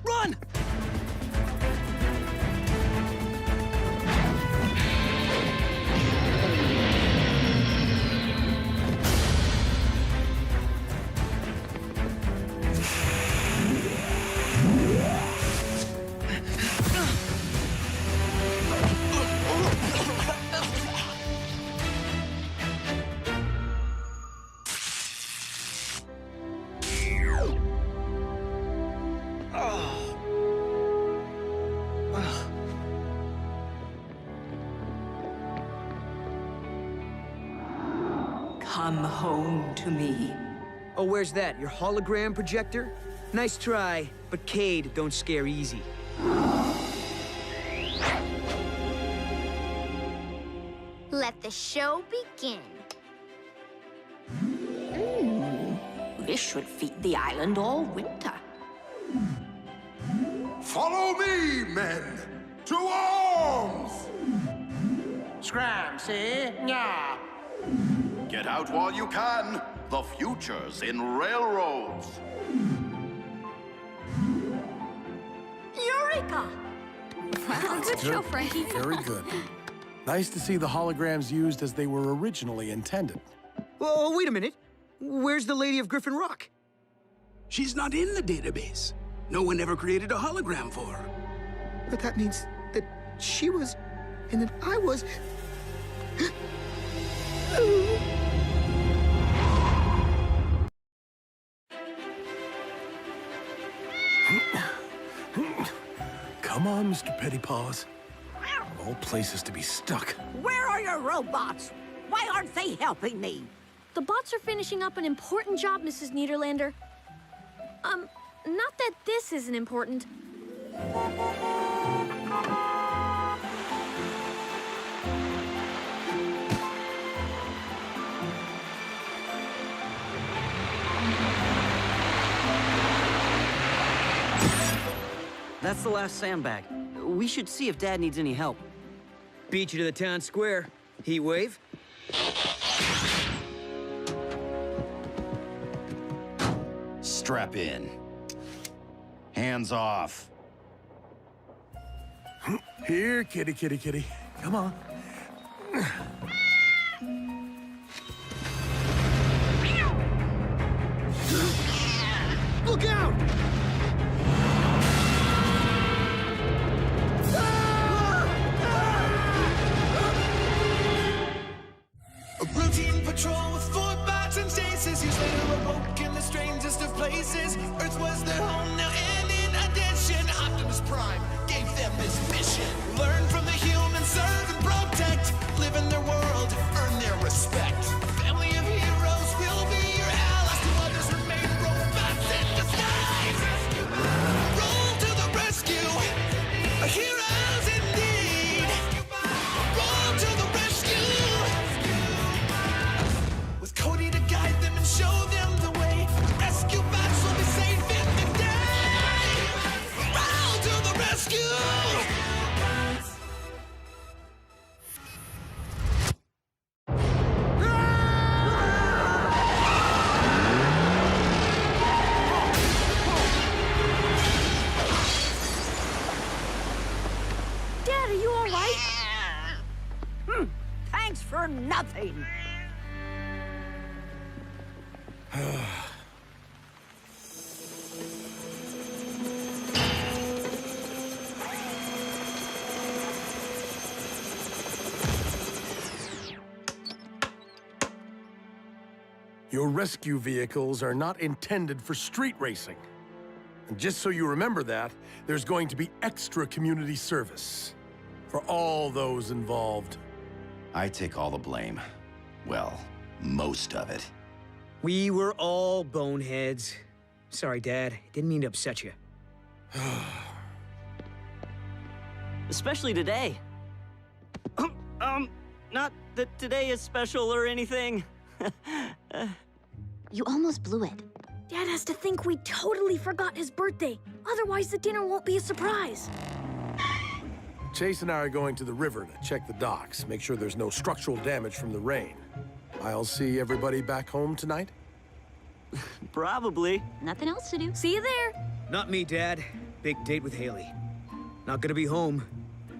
Run! Come home to me. Oh, where's that? Your hologram projector? Nice try, but Cade don't scare easy. Let the show begin. This should feed the island all winter. Follow me, men! To arms! Scram, see? Nya. Get out while you can. The future's in railroads. Eureka! Wow, good show, Frankie. Very good. Nice to see the holograms used as they were originally intended. Whoa, wait a minute. Where's the Lady of Griffin Rock? She's not in the database. No one ever created a hologram for her. But that means that she was, and that I was... Come on, Mr. Pettypaws. Of all places to be stuck. Where are your robots? Why aren't they helping me? The bots are finishing up an important job, Mrs. Niederlander. Not that this isn't important. That's the last sandbag. We should see if Dad needs any help. Beat you to the town square. Heatwave? Strap in. Hands off. Here, kitty, kitty, kitty. Come on. Look out! A routine patrol with 4 bots and stasis. Years later awoke in the strangest of places. Earth was their home now, and in addition, Optimus Prime gave them this mission. Learn from the humans, serve and protect. Live in their world, earn their respect. A family of heroes will be your allies. To others remain robots in disguise. Roll to the rescue. Heroes indeed. Roll to the rescue. for nothing. Your rescue vehicles are not intended for street racing. And just so you remember that, there's going to be extra community service for all those involved. I take all the blame. Well, most of it. We were all boneheads. Sorry, Dad. Didn't mean to upset you. Especially today. Not that today is special or anything. You almost blew it. Dad has to think we totally forgot his birthday. Otherwise, the dinner won't be a surprise. Chase and I are going to the river to check the docks, make sure there's no structural damage from the rain. I'll see everybody back home tonight? Probably. Nothing else to do. See you there. Not me, Dad. Big date with Haley. Not gonna be home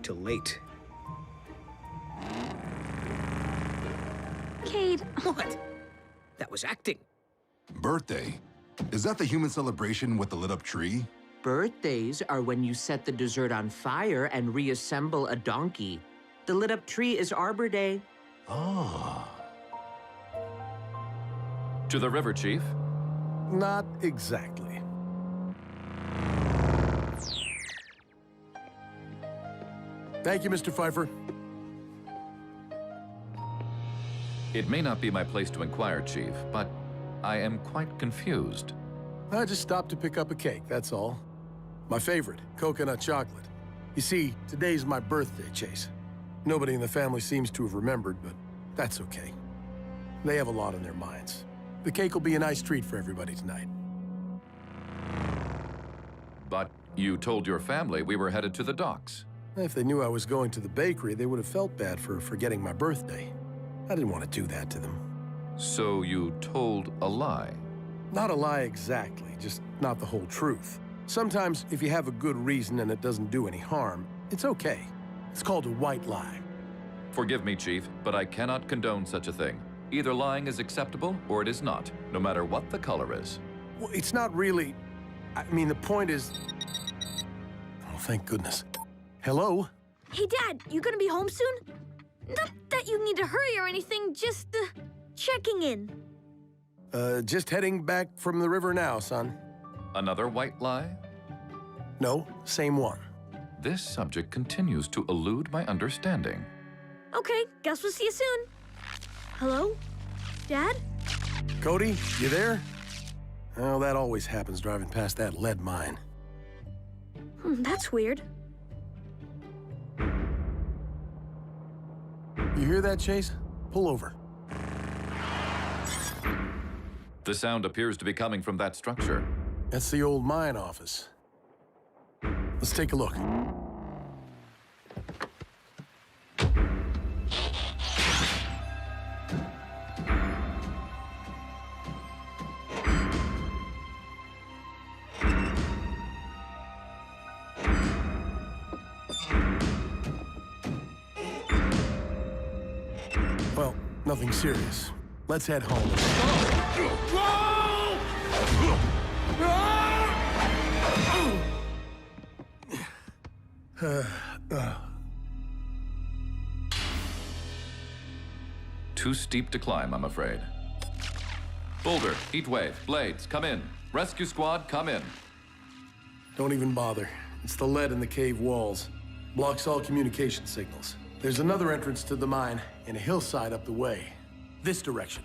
till late. Cade. What? That was acting. Birthday? Is that the human celebration with the lit-up tree? Birthdays are when you set the dessert on fire and reassemble a donkey. The lit-up tree is Arbor Day. Ah. To the river, Chief. Not exactly. Thank you, Mr. Pfeiffer. It may not be my place to inquire, Chief, but I am quite confused. I just stopped to pick up a cake, that's all. My favorite, coconut chocolate. You see, today's my birthday, Chase. Nobody in the family seems to have remembered, but that's okay. They have a lot on their minds. The cake will be a nice treat for everybody tonight. But you told your family we were headed to the docks. If they knew I was going to the bakery, they would have felt bad for forgetting my birthday. I didn't want to do that to them. So you told a lie? Not a lie exactly, just not the whole truth. Sometimes, if you have a good reason and it doesn't do any harm, it's okay. It's called a white lie. Forgive me, Chief, but I cannot condone such a thing. Either lying is acceptable or it is not, no matter what the color is. Well, it's not really... I mean, the point is... Oh, thank goodness. Hello? Hey, Dad, you gonna be home soon? Not that you need to hurry or anything, just checking in. Just heading back from the river now, son. Another white lie? No, same one. This subject continues to elude my understanding. Okay, guess we'll see you soon. Hello? Dad? Cody, you there? Oh, that always happens driving past that lead mine. That's weird. You hear that, Chase? Pull over. The sound appears to be coming from that structure. That's the old mine office. Let's take a look. Well, nothing serious. Let's head home. Too steep to climb, I'm afraid. Boulder, Heatwave, Blades, come in. Rescue squad, come in. Don't even bother. It's the lead in the cave walls. Blocks all communication signals. There's another entrance to the mine in a hillside up the way. This direction.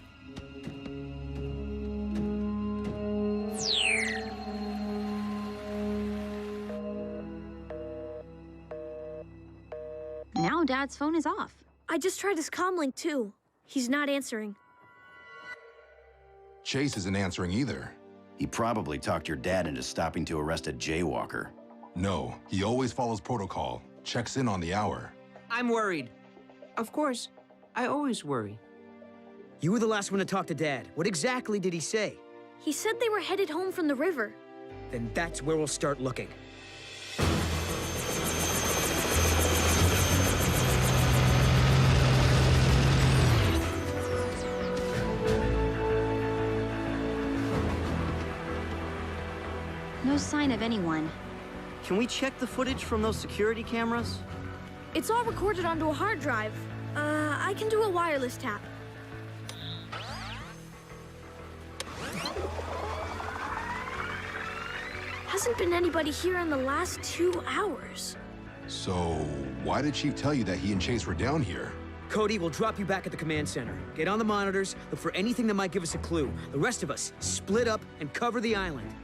Now Dad's phone is off. I just tried his comlink too. He's not answering. Chase isn't answering either. He probably talked your dad into stopping to arrest a jaywalker. No, he always follows protocol. Checks in on the hour. I'm worried. Of course, I always worry. You were the last one to talk to Dad. What exactly did he say? He said they were headed home from the river. Then that's where we'll start looking. No sign of anyone. Can we check the footage from those security cameras? It's all recorded onto a hard drive. I can do a wireless tap. Hasn't been anybody here in the last 2 hours. So, why did Chief tell you that he and Chase were down here? Cody, we'll drop you back at the command center. Get on the monitors, look for anything that might give us a clue. The rest of us, split up and cover the island.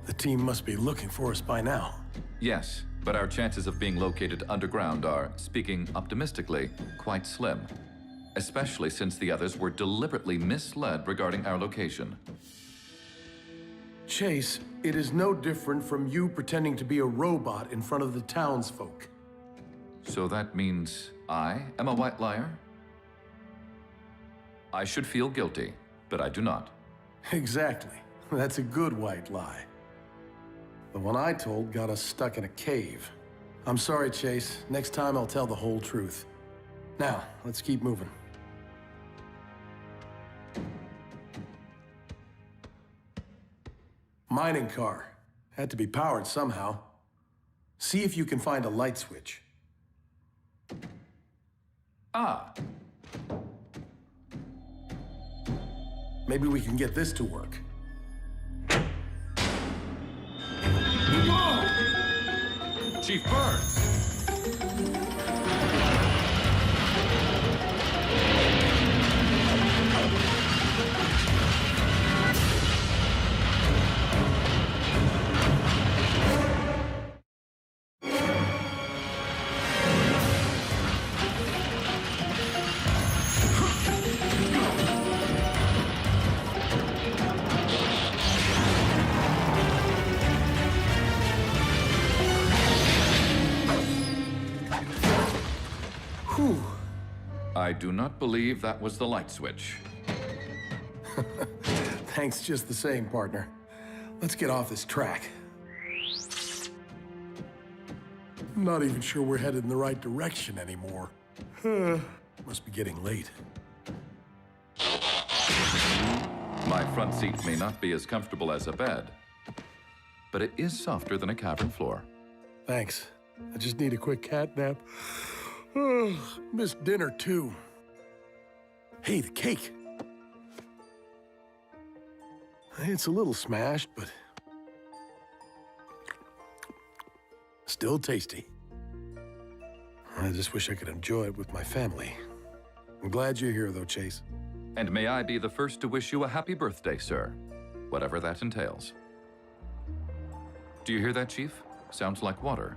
The team must be looking for us by now. Yes, but our chances of being located underground are, speaking optimistically, quite slim. Especially since the others were deliberately misled regarding our location. Chase, it is no different from you pretending to be a robot in front of the townsfolk. So that means I am a white liar? I should feel guilty, but I do not. Exactly. That's a good white lie. The one I told got us stuck in a cave. I'm sorry, Chase. Next time I'll tell the whole truth. Now, let's keep moving. Mining car. Had to be powered somehow. See if you can find a light switch. Ah. Maybe we can get this to work. Whoa! Chief Burns! I do not believe that was the light switch. Thanks just the same, partner. Let's get off this track. I'm not even sure we're headed in the right direction anymore. Must be getting late. My front seat may not be as comfortable as a bed, but it is softer than a cavern floor. Thanks. I just need a quick cat nap. Missed dinner, too. Hey, the cake. It's a little smashed, but still tasty. I just wish I could enjoy it with my family. I'm glad you're here, though, Chase. And may I be the first to wish you a happy birthday, sir, whatever that entails. Do you hear that, Chief? Sounds like water.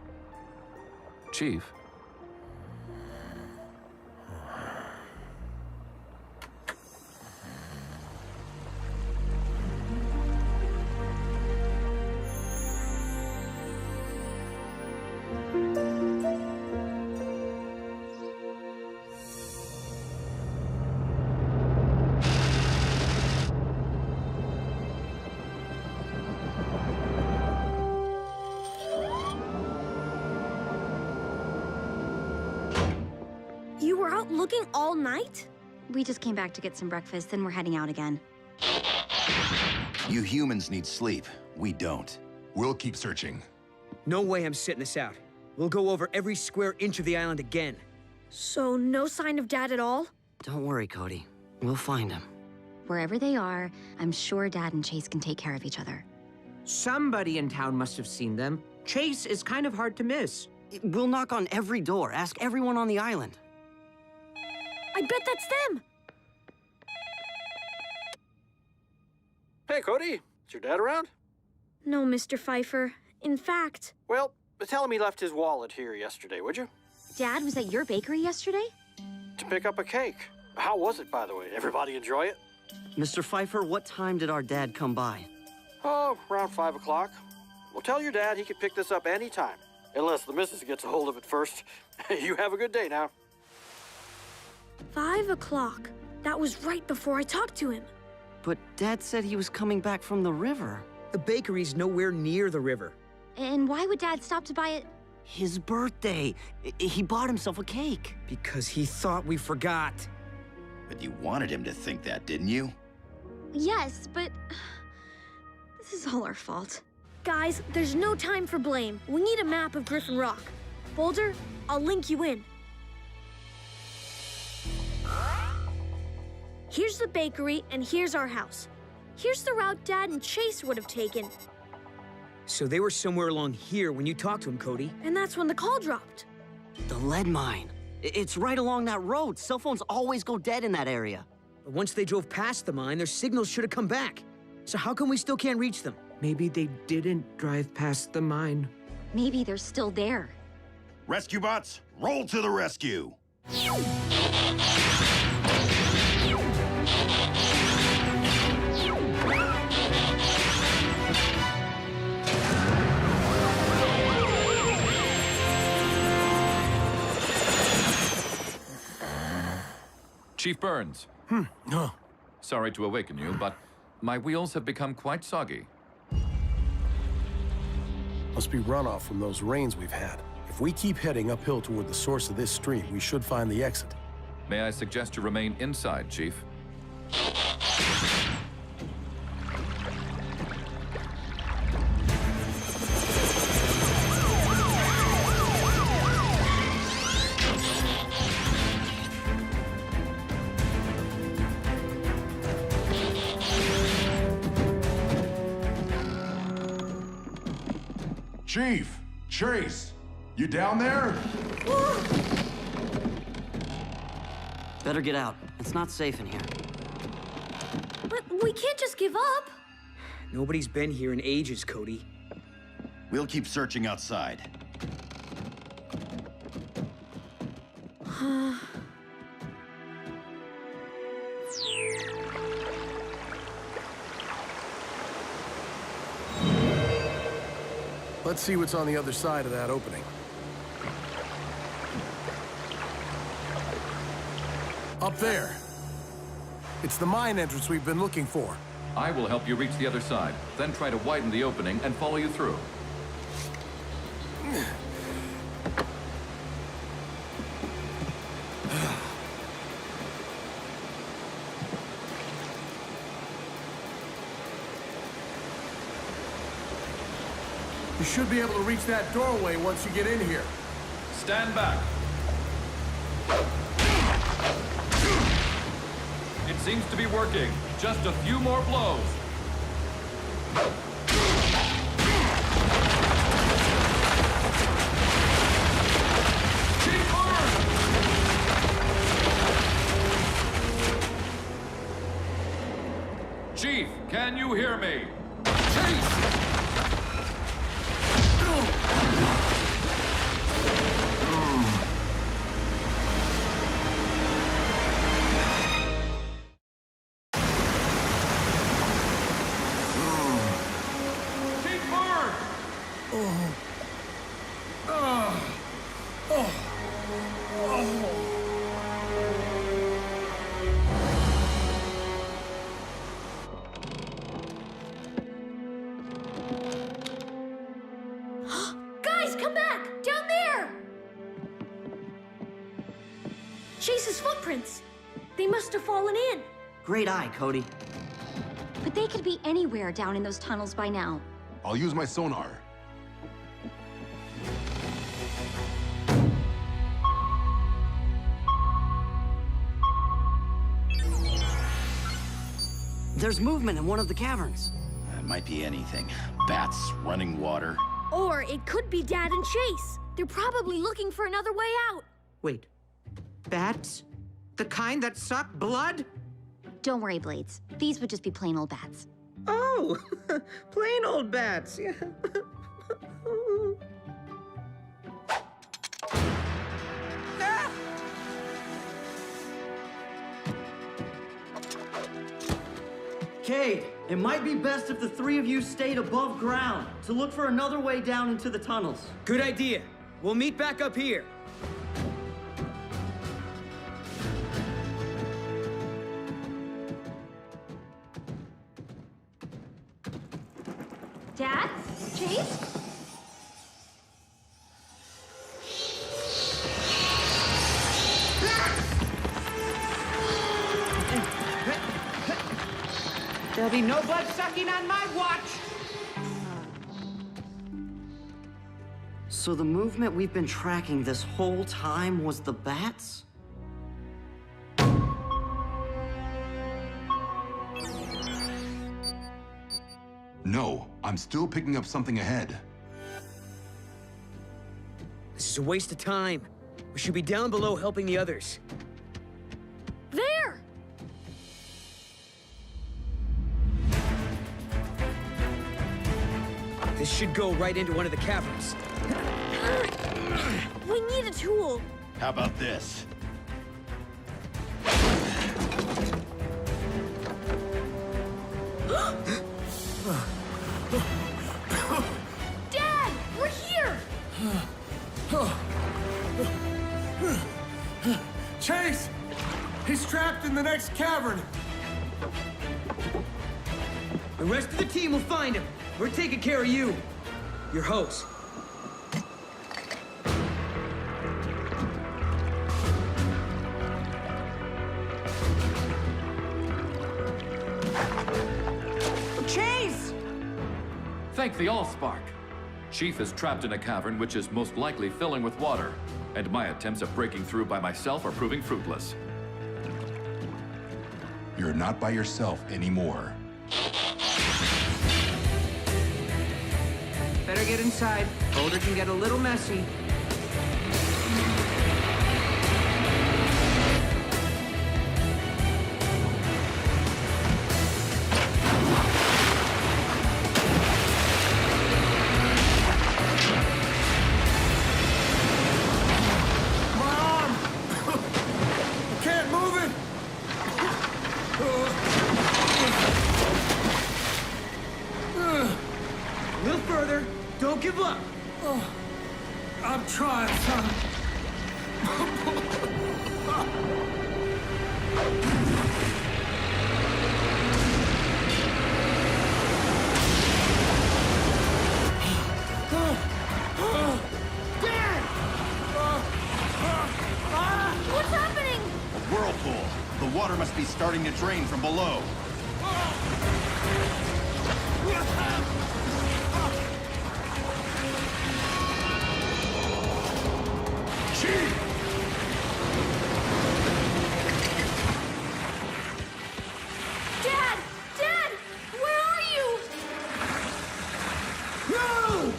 Chief? You were out looking all night? We just came back to get some breakfast, then we're heading out again. You humans need sleep. We don't. We'll keep searching. No way I'm sitting this out. We'll go over every square inch of the island again. So no sign of Dad at all? Don't worry, Cody. We'll find him. Wherever they are, I'm sure Dad and Chase can take care of each other. Somebody in town must have seen them. Chase is kind of hard to miss. We'll knock on every door. Ask everyone on the island. I bet that's them! Hey, Cody. Is your dad around? No, Mr. Pfeiffer. In fact... Well, tell him he left his wallet here yesterday, would you? Dad was at your bakery yesterday? To pick up a cake. How was it, by the way? Everybody enjoy it? Mr. Pfeiffer, what time did our dad come by? Oh, around 5 o'clock. Well, tell your dad he can pick this up any time. Unless the missus gets a hold of it first. You have a good day now. 5 o'clock. That was right before I talked to him. But Dad said he was coming back from the river. The bakery's nowhere near the river. And why would Dad stop to buy it? His birthday. He bought himself a cake. Because he thought we forgot. But you wanted him to think that, didn't you? yes, but this is all our fault. Guys, there's no time for blame. We need a map of Griffin Rock. Boulder, I'll link you in. Here's the bakery, and here's our house. Here's the route Dad and Chase would have taken. So they were somewhere along here when you talked to him, Cody. And that's when the call dropped. The lead mine. It's right along that road. Cell phones always go dead in that area. But once they drove past the mine, their signals should have come back. So how come we still can't reach them? Maybe they didn't drive past the mine. Maybe they're still there. Rescue bots, roll to the rescue! Chief Burns. No. Sorry to awaken you, but my wheels have become quite soggy. Must be runoff from those rains we've had. If we keep heading uphill toward the source of this stream, we should find the exit. May I suggest you remain inside, Chief? Chief! Chase! You down there? Better get out. It's not safe in here. But we can't just give up. Nobody's been here in ages, Cody. We'll keep searching outside. Let's see what's on the other side of that opening. Up there. It's the mine entrance we've been looking for. I will help you reach the other side, then try to widen the opening and follow you through. You should be able to reach that doorway once you get in here. Stand back. It seems to be working. Just a few more blows. Keep on! Chief, can you hear me? Chase! Guys, come back! Down there! Chase's footprints. They must have fallen in. Great eye, Cody. But they could be anywhere down in those tunnels by now. I'll use my sonar. There's movement in one of the caverns. It might be anything. Bats, running water. Or it could be Dad and Chase. They're probably looking for another way out. Wait. Bats? The kind that suck blood? Don't worry, Blades. These would just be plain old bats. Oh, plain old bats. Yeah. Ah! Cade, it might be best if the three of you stayed above ground to look for another way down into the tunnels. Good idea. We'll meet back up here. Dad? Chase? be no blood sucking on my watch. So the movement we've been tracking this whole time was the bats? No, I'm still picking up something ahead. This is a waste of time. We should be down below helping the others. There! This should go right into one of the caverns. We need a tool. How about this? Dad, we're here! Chase! He's trapped in the next cavern! The rest of the team will find him. We're taking care of you. Your host. Chase! Thank the Allspark. Chief is trapped in a cavern which is most likely filling with water, and my attempts at breaking through by myself are proving fruitless. You're not by yourself anymore. Better get inside. Boulder can get a little messy. A little further. Don't give up. Oh, I'm trying, son. Dad! What's happening? Whirlpool. The water must be starting to drain from below. Dad! Dad! Where are you? No!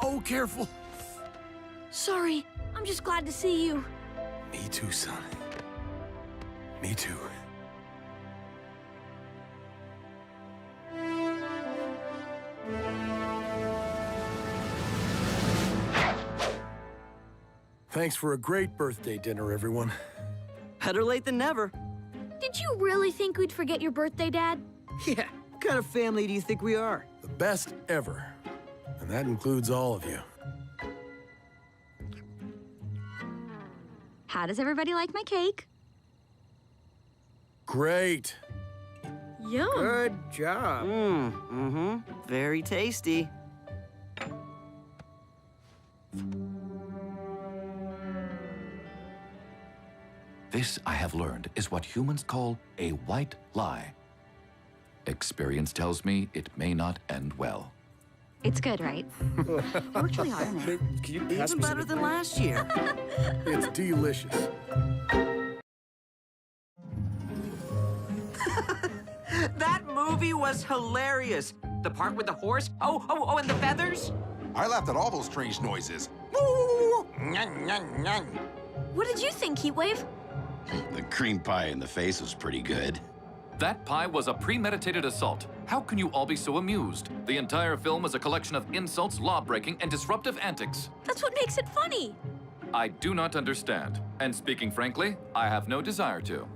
Oh, careful. Sorry, I'm just glad to see you. Me too, son. Me too. Thanks for a great birthday dinner, everyone. Better late than never. Did you really think we'd forget your birthday, Dad? Yeah, what kind of family do you think we are? The best ever. And that includes all of you. How does everybody like my cake? Great. Yum. Good job. Very tasty. This, I have learned, is what humans call a white lie. Experience tells me it may not end well. It's good, right? You worked really hard on it. Can you pass Even me better than last year. It's delicious. That movie was hilarious. The part with the horse. Oh, and the feathers. I laughed at all those strange noises. What did you think, Heatwave? The cream pie in the face was pretty good. That pie was a premeditated assault. How can you all be so amused? The entire film is a collection of insults, law-breaking, and disruptive antics. That's what makes it funny. I do not understand. And speaking frankly, I have no desire to.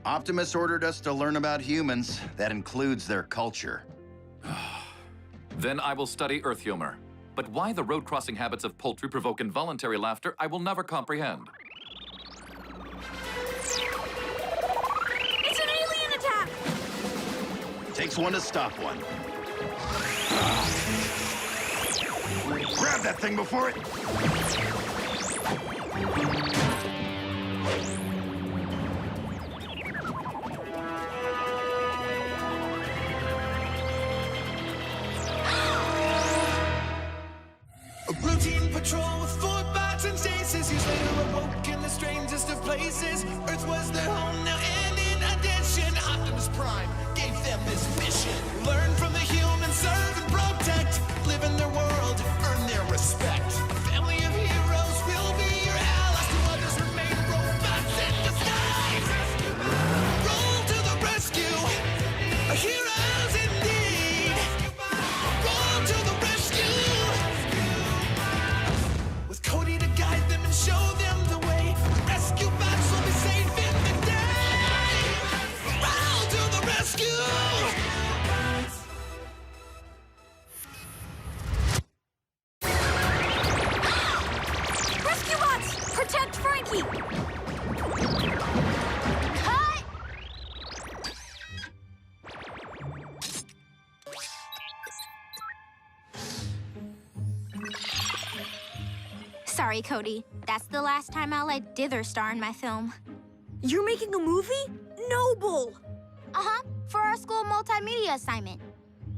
Optimus ordered us to learn about humans. That includes their culture. Then I will study Earth humor. But why the road-crossing habits of poultry provoke involuntary laughter, I will never comprehend. Takes one to stop one. Grab that thing before it... Routine patrol with 4 bots and stasis. Years later awoke in the strangest of places. Earth was their home now, and in addition, Optimus Prime gave them this mission. Learn from the humans, serve and protect. Live in their world, earn their respect. A family of heroes will be your allies. To others remain robots in disguise. Roll to the rescue, heroes indeed. Roll to the rescue. Cody to guide them and show them the way. Rescue bots will be safe in the day. Roll to the rescue! Rescue bots! Protect Frankie! Cut! Sorry, Cody. That's the last time I'll let Dither star in my film. You're making a movie? Noble! Uh-huh, for our school multimedia assignment.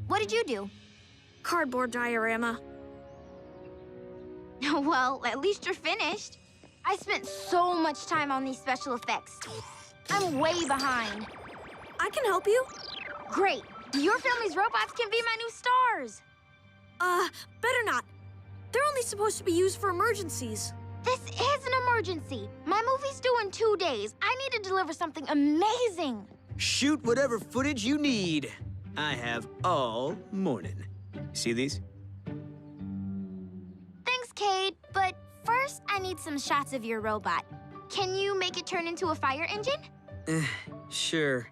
What did you do? Cardboard diorama. Well, at least you're finished. I spent so much time on these special effects. I'm way behind. I can help you. Great. Your family's robots can be my new stars. Better not. They're only supposed to be used for emergencies. This is an emergency. My movie's due in 2 days. I need to deliver something amazing. Shoot whatever footage you need. I have all morning. See these? Thanks, Cade, but first I need some shots of your robot. Can you make it turn into a fire engine? Sure.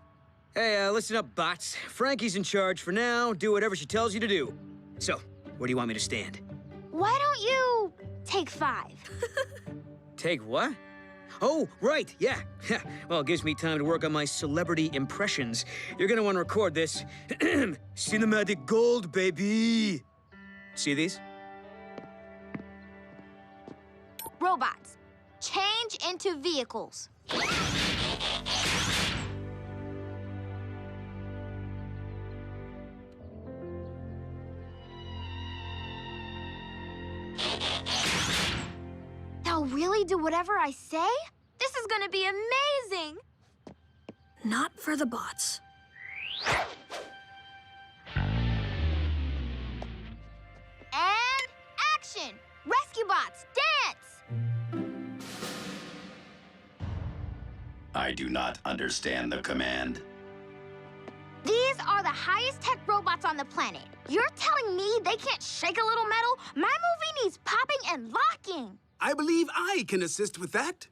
Hey, listen up, bots. Frankie's in charge for now. Do whatever she tells you to do. So, where do you want me to stand? Why don't you take 5? Take what? Oh, right, yeah. Well, it gives me time to work on my celebrity impressions. You're gonna want to record this. Cinematic gold, baby. See these? Robots, change into vehicles. They'll really do whatever I say? This is gonna be amazing! Not for the bots. And action! Rescue bots, dance! I do not understand the command. These are the highest tech robots on the planet. You're telling me they can't shake a little metal? My movie needs popping and locking. I believe I can assist with that.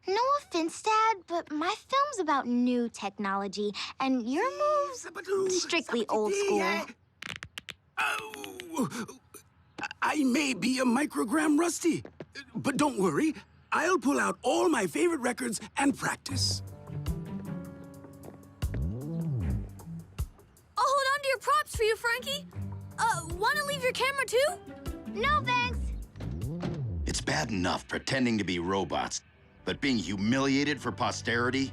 No offense, Dad, but my film's about new technology, and your move's strictly old school. I may be a microgram rusty, but don't worry. I'll pull out all my favorite records and practice. I'll hold on to your props for you, Frankie. Wanna leave your camera too? No, thanks. It's bad enough pretending to be robots, but being humiliated for posterity?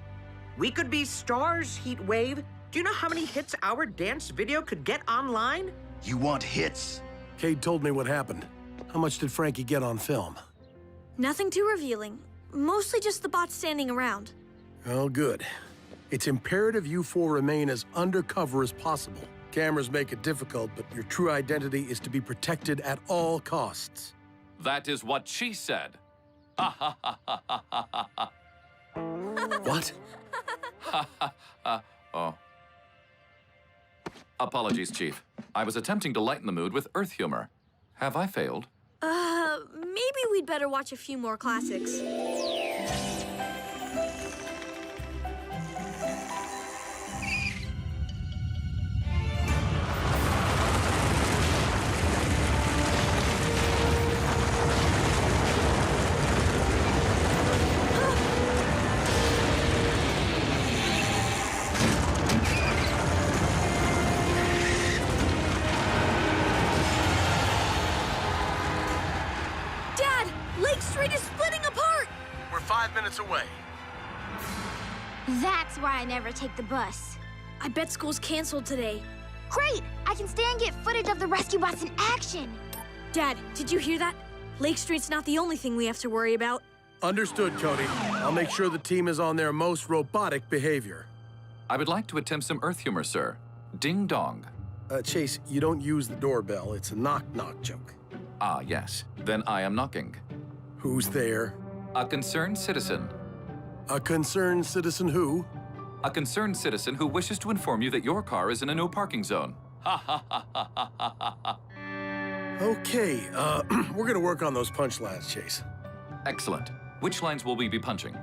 We could be stars, Heatwave. Do you know how many hits our dance video could get online? You want hits? Cade told me what happened. How much did Frankie get on film? Nothing too revealing. Mostly just the bots standing around. Oh, good. It's imperative you four remain as undercover as possible. Cameras make it difficult, but your true identity is to be protected at all costs. That is what she said. What? Oh. Apologies, Chief. I was attempting to lighten the mood with Earth humor. Have I failed? Maybe we'd better watch a few more classics. Lake Street is splitting apart! We're 5 minutes away. That's why I never take the bus. I bet school's canceled today. Great! I can stay and get footage of the rescue bots in action. Dad, did you hear that? Lake Street's not the only thing we have to worry about. Understood, Cody. I'll make sure the team is on their most robotic behavior. I would like to attempt some Earth humor, sir. Ding dong. Chase, you don't use the doorbell. It's a knock-knock joke. Ah, yes. Then I am knocking. Who's there? A concerned citizen. A concerned citizen who? A concerned citizen who wishes to inform you that your car is in a no parking zone. Ha ha ha ha ha ha ha. Okay, we're gonna work on those punchlines, Chase. Excellent. Which lines will we be punching?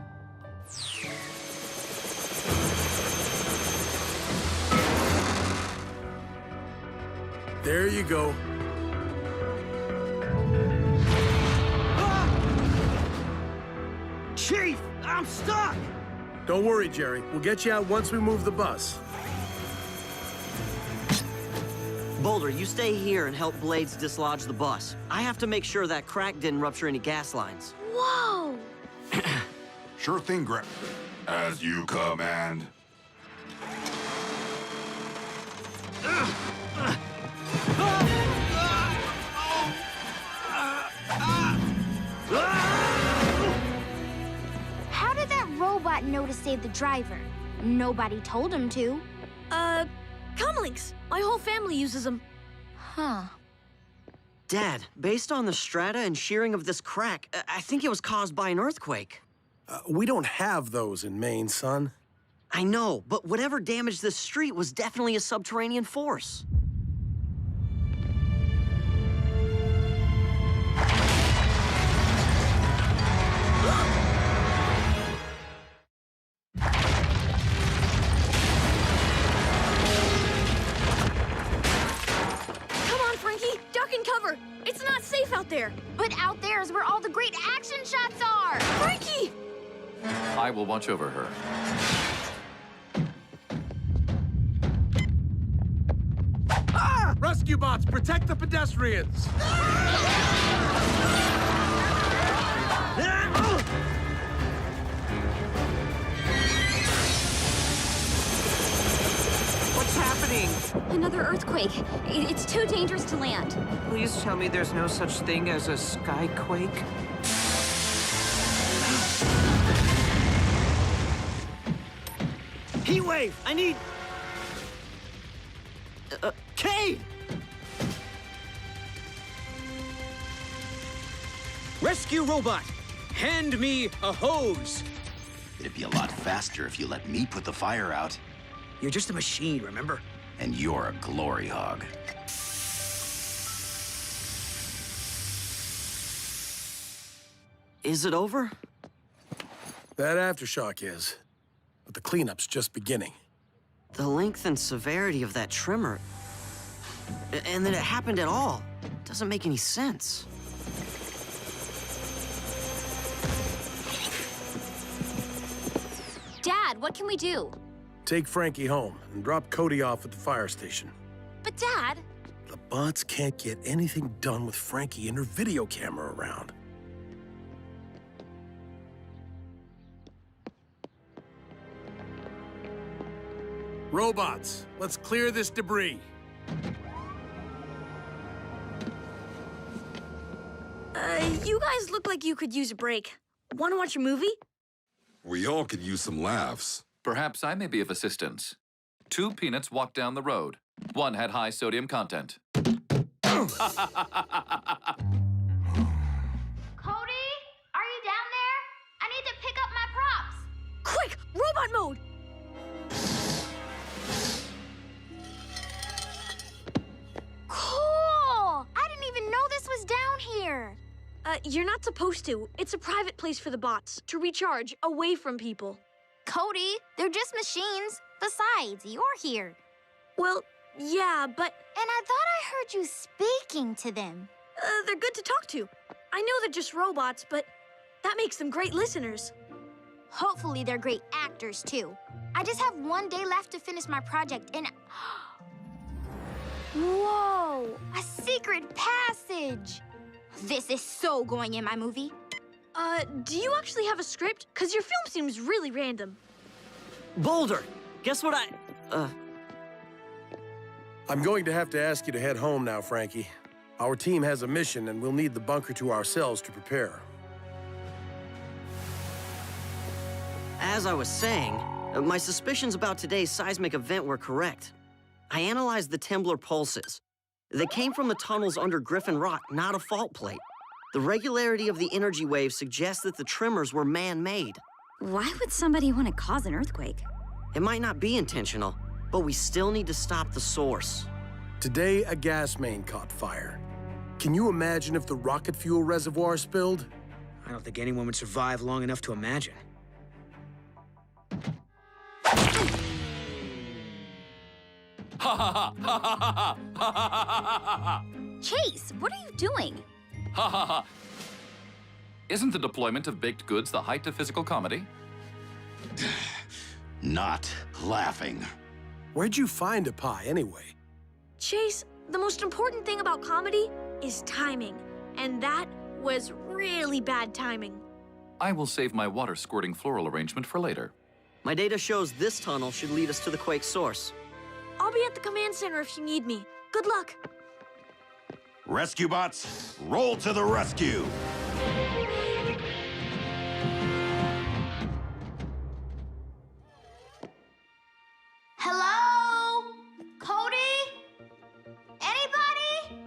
There you go. Chief, I'm stuck! Don't worry, Jerry. We'll get you out once we move the bus. Boulder, you stay here and help Blades dislodge the bus. I have to make sure that crack didn't rupture any gas lines. Whoa! Sure thing, Griffin. As you command. How did that robot know to save the driver? Nobody told him to. Comlinks. My whole family uses them. Huh. Dad, based on the strata and shearing of this crack, I think it was caused by an earthquake. We don't have those in Maine, son. I know, but whatever damaged this street was definitely a subterranean force. Cover! It's not safe out there! But out there is where all the great action shots are! Frankie! I will watch over her. Ah! Rescue bots, protect the pedestrians! What's happening? Another earthquake. It's too dangerous to land. Please tell me there's no such thing as a skyquake. Heatwave! I need... Cade! Rescue robot, hand me a hose. It'd be a lot faster if you let me put the fire out. You're just a machine, remember? And you're a glory hog. Is it over? That aftershock is. But the cleanup's just beginning. The length and severity of that tremor, and that it happened at all, doesn't make any sense. Dad, what can we do? Take Frankie home and drop Cody off at the fire station. But Dad... The bots can't get anything done with Frankie and her video camera around. Robots, let's clear this debris. You guys look like you could use a break. Want to watch a movie? We all could use some laughs. Perhaps I may be of assistance. 2 peanuts walked down the road. 1 had high sodium content. Cody, are you down there? I need to pick up my props. Quick, robot mode! Cool! I didn't even know this was down here. You're not supposed to. It's a private place for the bots, to recharge, away from people. Cody, they're just machines. Besides, you're here. Well, yeah, but... And I thought I heard you speaking to them. They're good to talk to. I know they're just robots, but that makes them great listeners. Hopefully they're great actors, too. I just have 1 day left to finish my project, and... Whoa! A secret passage! This is so going in my movie. Do you actually have a script? Because your film seems really random. Boulder, guess what I'm going to have to ask you to head home now, Frankie. Our team has a mission, and we'll need the bunker to ourselves to prepare. As I was saying, my suspicions about today's seismic event were correct. I analyzed the Temblor pulses. They came from the tunnels under Griffin Rock, not a fault plate. The regularity of the energy waves suggests that the tremors were man-made. Why would somebody want to cause an earthquake? It might not be intentional, but we still need to stop the source. Today, a gas main caught fire. Can you imagine if the rocket fuel reservoir spilled? I don't think anyone would survive long enough to imagine. Chase, what are you doing? Ha ha ha! Isn't the deployment of baked goods the height of physical comedy? Not laughing. Where'd you find a pie, anyway? Chase, the most important thing about comedy is timing. And that was really bad timing. I will save my water-squirting floral arrangement for later. My data shows this tunnel should lead us to the quake source. I'll be at the command center if you need me. Good luck. Rescue bots, roll to the rescue! Hello? Cody? Anybody?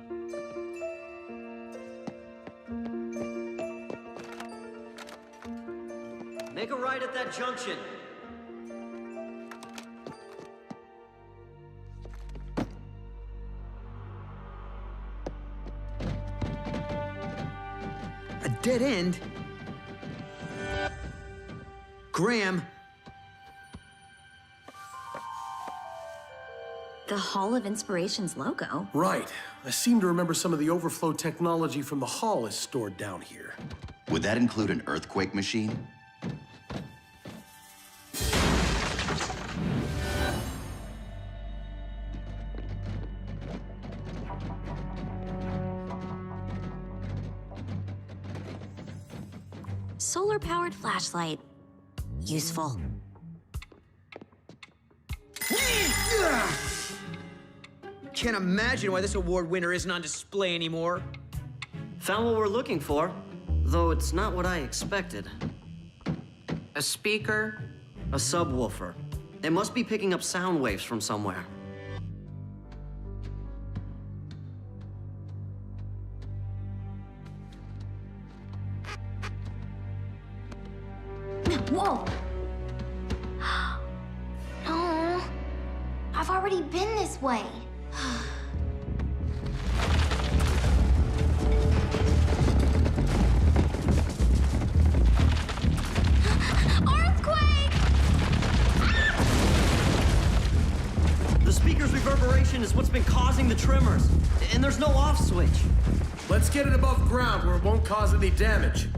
Make a right at that junction. A dead end? Graham. The Hall of Inspiration's logo. Right. I seem to remember some of the overflow technology from the Hall is stored down here. Would that include an earthquake machine? Solar-powered flashlight. Useful. Can't imagine why this award winner isn't on display anymore. Found what we're looking for, though it's not what I expected. A speaker? A subwoofer. It must be picking up sound waves from somewhere. Whoa! No, I've already been this way. Earthquake! The speaker's reverberation is what's been causing the tremors, and there's no off switch. Let's get it above ground where it won't cause any damage.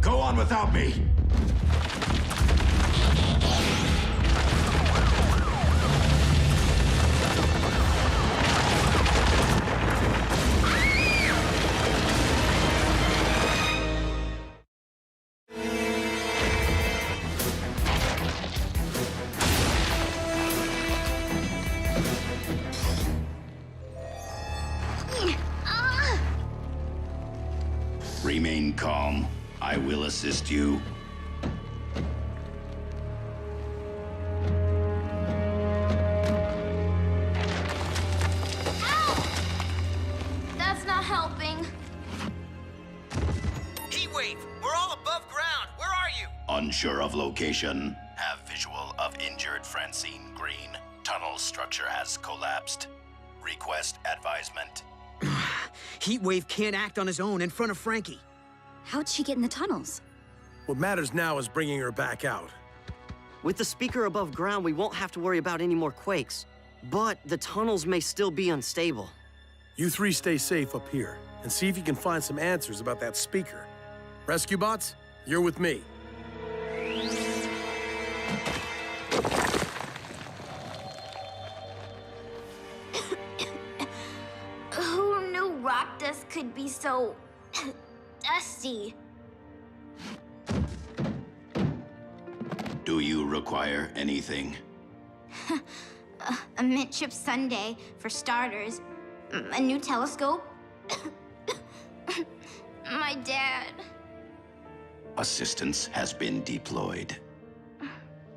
Go on without me! Remain calm. I will assist you. That's not helping. Heatwave, we're all above ground. Where are you? Unsure of location. Have visual of injured Francine Green. Tunnel structure has collapsed. Request advisement. Heatwave can't act on his own in front of Frankie. How'd she get in the tunnels? What matters now is bringing her back out. With the speaker above ground, we won't have to worry about any more quakes. But the tunnels may still be unstable. You three stay safe up here, and see if you can find some answers about that speaker. Rescue bots, you're with me. be so dusty. Do you require anything? A midship sundae, for starters. A new telescope. My dad. Assistance has been deployed.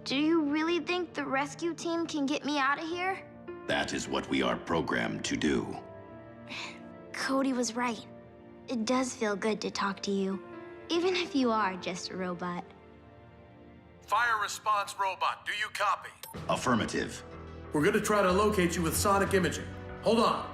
Do you really think the rescue team can get me out of here? That is what we are programmed to do. Cody was right. It does feel good to talk to you, even if you are just a robot. Fire response robot, do you copy? Affirmative. We're gonna try to locate you with sonic imaging. Hold on.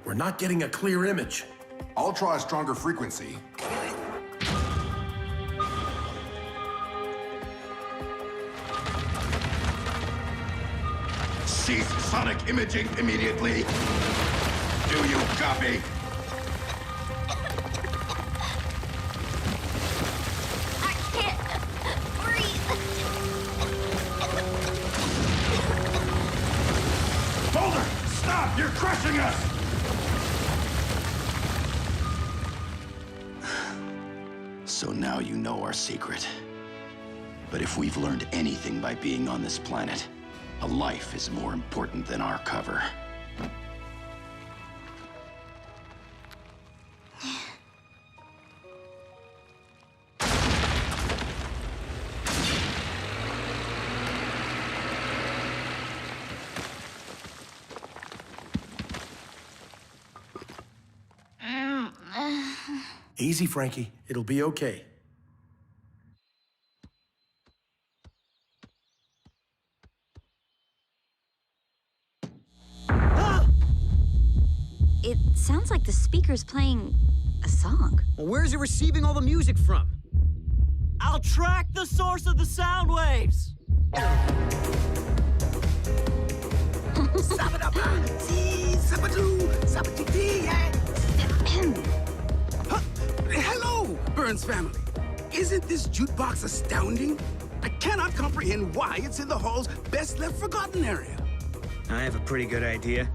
We're not getting a clear image. I'll try a stronger frequency. Cease sonic imaging immediately. Do you copy? I can't breathe. Boulder, stop! You're crushing us! So now you know our secret. But if we've learned anything by being on this planet, a life is more important than our cover. Easy, Frankie. It'll be okay. It sounds like the speaker's playing a song. Well, where's it receiving all the music from? I'll track the source of the sound waves! Hello, Burns family. Isn't this jukebox astounding? I cannot comprehend why it's in the hall's best left forgotten area. I have a pretty good idea.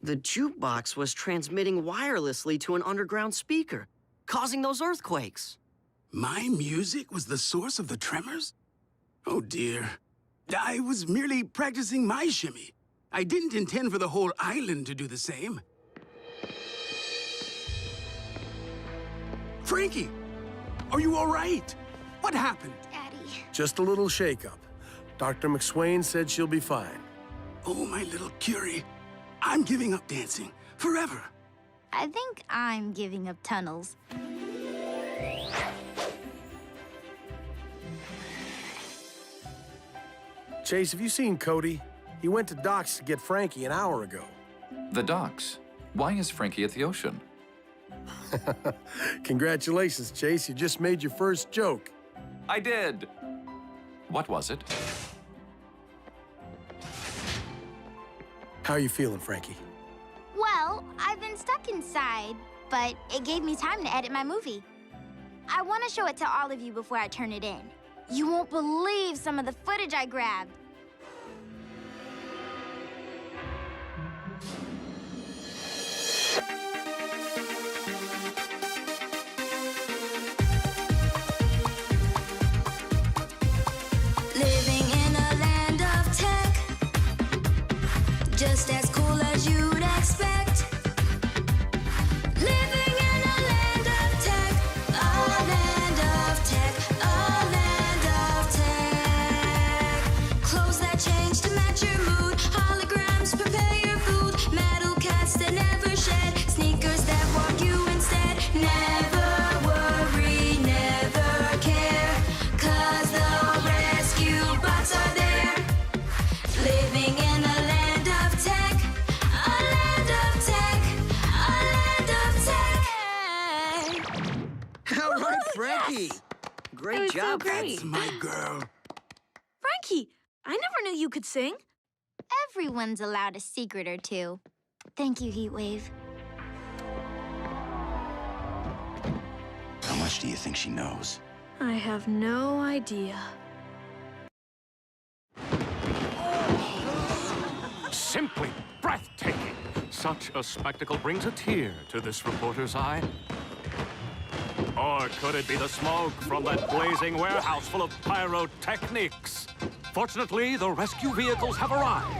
The jukebox was transmitting wirelessly to an underground speaker, causing those earthquakes. My music was the source of the tremors? Oh dear. I was merely practicing my shimmy. I didn't intend for the whole island to do the same. Frankie, are you all right? What happened? Daddy. Just a little shakeup. Dr. McSwain said she'll be fine. Oh, my little Curie. I'm giving up dancing. Forever. I think I'm giving up tunnels. Chase, have you seen Cody? He went to docks to get Frankie an hour ago. The docks? Why is Frankie at the ocean? Congratulations, Chase. You just made your first joke. I did. What was it? How are you feeling, Frankie? Well, I've been stuck inside, but it gave me time to edit my movie. I want to show it to all of you before I turn it in. You won't believe some of the footage I grabbed. Living in a land of tech, just as cool as you'd expect. Living in a land of tech, a land of tech, a land of tech. Clothes that change to match your mood, holograms prepare your food, metal cats that never shed, sneakers that walk you instead. Never worry, never care, 'cause the rescue bots are there. Living in a land of tech, a land of tech, a land of tech. All right, Frankie. Great job. That's my girl. Frankie, I never knew you could sing. Everyone's allowed a secret or two. Thank you, Heatwave. How much do you think she knows? I have no idea. Simply breathtaking. Such a spectacle brings a tear to this reporter's eye. Or could it be the smoke from that blazing warehouse full of pyrotechnics? Fortunately, the rescue vehicles have arrived.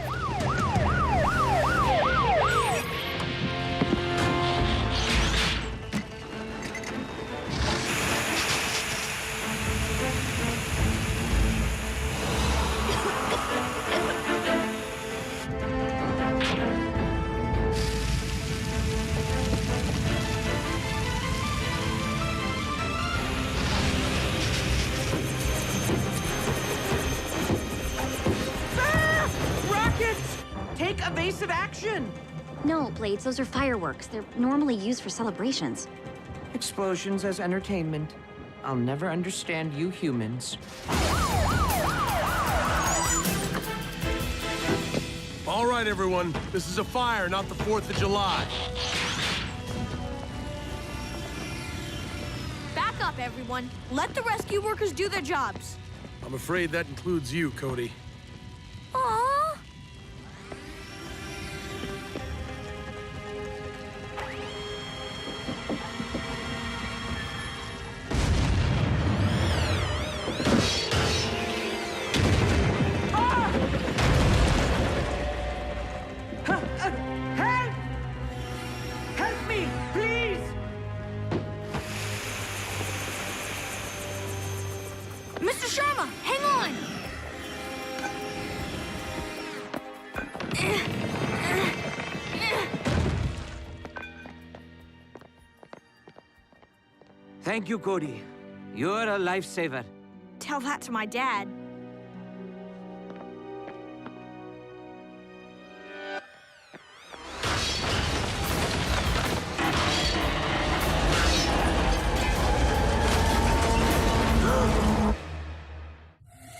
Take evasive action! No, Blades, those are fireworks. They're normally used for celebrations. Explosions as entertainment. I'll never understand you humans. All right, everyone. This is a fire, not the 4th of July. Back up, everyone. Let the rescue workers do their jobs. I'm afraid that includes you, Cody. Aww. Help me, please! Mr. Sharma, hang on! Thank you, Cody. You're a lifesaver. Tell that to my dad.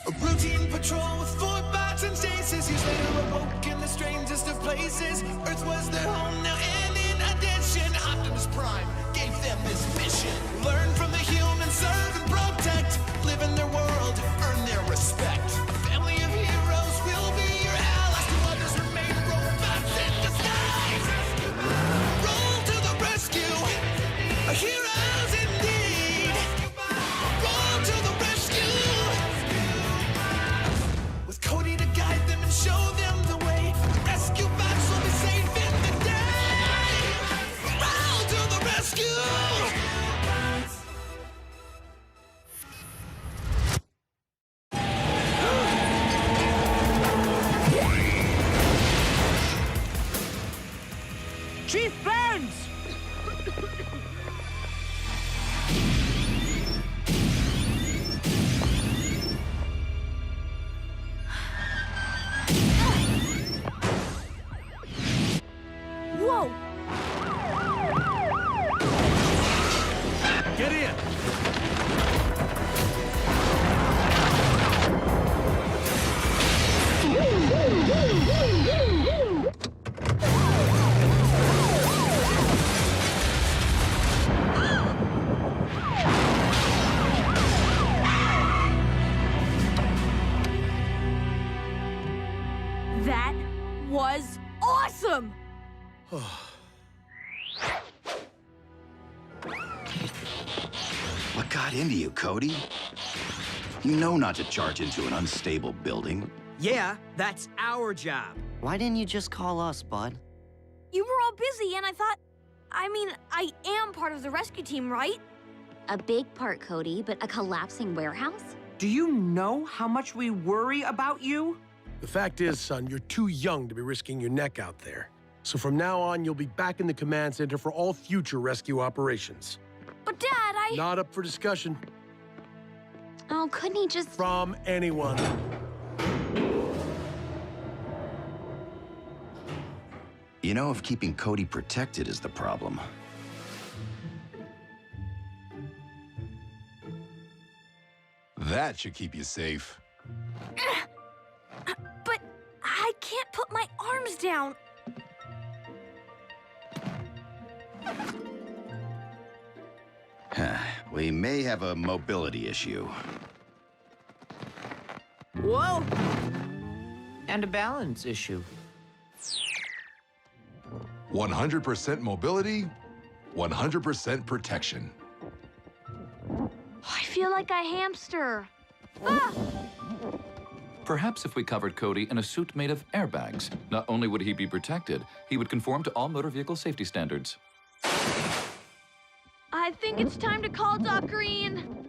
A routine patrol with 4 bots and stasis. Years later awoke in the strangest of places. Earth was their home now, and in addition, Optimus Prime gave them this mission. Learn from the humans, serve and protect. Live in their world, earn their respect. A family of heroes will be your allies. To others remain robots in disguise. Roll to the rescue. Heroes indeed. Roll to the rescue. With Cody to guide them and show them the way. Rescue bots will be saving the day. Roll to the rescue. Chief Burns! Whoa! Get in! That was awesome! What got into you, Cody? You know not to charge into an unstable building. Yeah, that's our job. Why didn't you just call us, bud? You were all busy, and I thought... I am part of the rescue team, right? A big part, Cody, but a collapsing warehouse? Do you know how much we worry about you? The fact is, son, you're too young to be risking your neck out there. So from now on, you'll be back in the command center for all future rescue operations. But Dad, Not up for discussion. Oh, couldn't he just... From anyone. You know, if keeping Cody protected is the problem, That should keep you safe. But I can't put my arms down. We may have a mobility issue. Whoa! And a balance issue. 100% mobility, 100% protection. I feel like a hamster. Perhaps if we covered Cody in a suit made of airbags, not only would he be protected, he would conform to all motor vehicle safety standards. I think it's time to call Doc Green.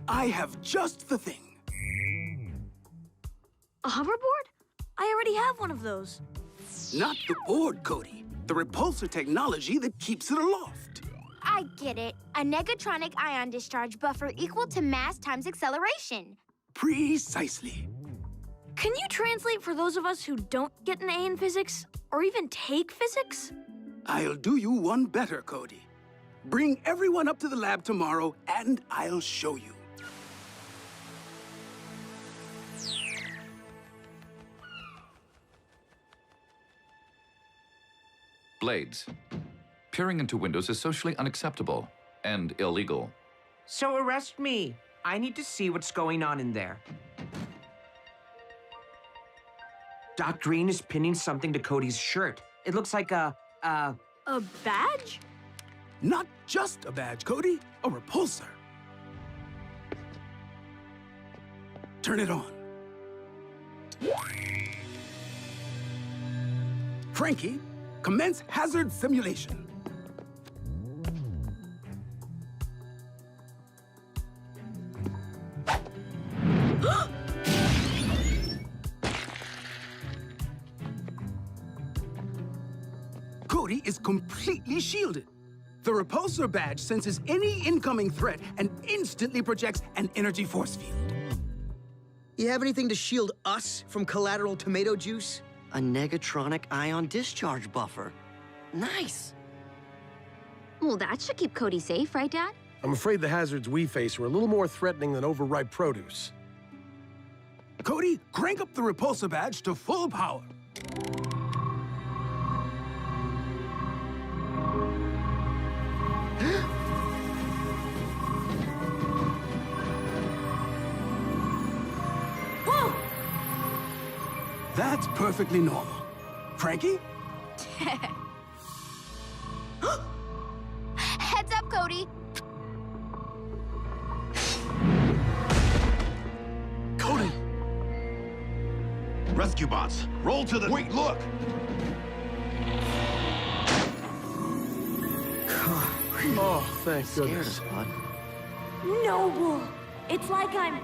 I have just the thing. A hoverboard? I already have one of those. Not the board, Cody. The repulsor technology that keeps it aloft. I get it. A negatronic ion discharge buffer equal to mass times acceleration. Precisely. Can you translate for those of us who don't get an A in physics, or even take physics? I'll do you one better, Cody. Bring everyone up to the lab tomorrow, and I'll show you. Blades. Peering into windows is socially unacceptable and illegal. So arrest me. I need to see what's going on in there. Doc Green is pinning something to Cody's shirt. It looks like a badge? Not just a badge, Cody. A repulsor. Turn it on. Frankie, commence hazard simulation. Cody is completely shielded. The repulsor badge senses any incoming threat and instantly projects an energy force field. You have anything to shield us from collateral tomato juice? A negatronic ion discharge buffer. Nice. Well, that should keep Cody safe, right, Dad? I'm afraid the hazards we face are a little more threatening than overripe produce. Cody, crank up the repulsor badge to full power. Whoa! That's perfectly normal. Frankie? Heads up, Cody. Cody! Rescue bots, roll to the... Wait, look! Oh, thank goodness. Bud. Noble! It's like I'm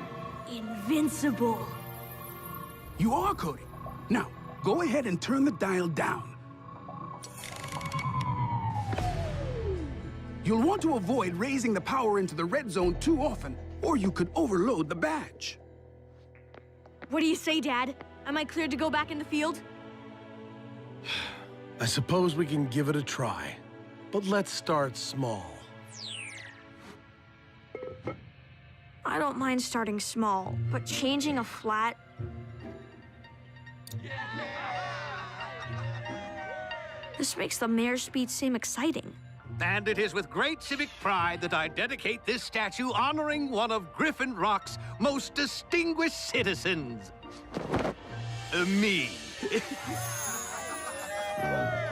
invincible. You are, Cody. Now, go ahead and turn the dial down. You'll want to avoid raising the power into the red zone too often, or you could overload the badge. What do you say, Dad? Am I cleared to go back in the field? I suppose we can give it a try. But let's start small. I don't mind starting small, but changing a flat... This makes the mayor's speech seem exciting. And it is with great civic pride that I dedicate this statue honoring one of Griffin Rock's most distinguished citizens. Me.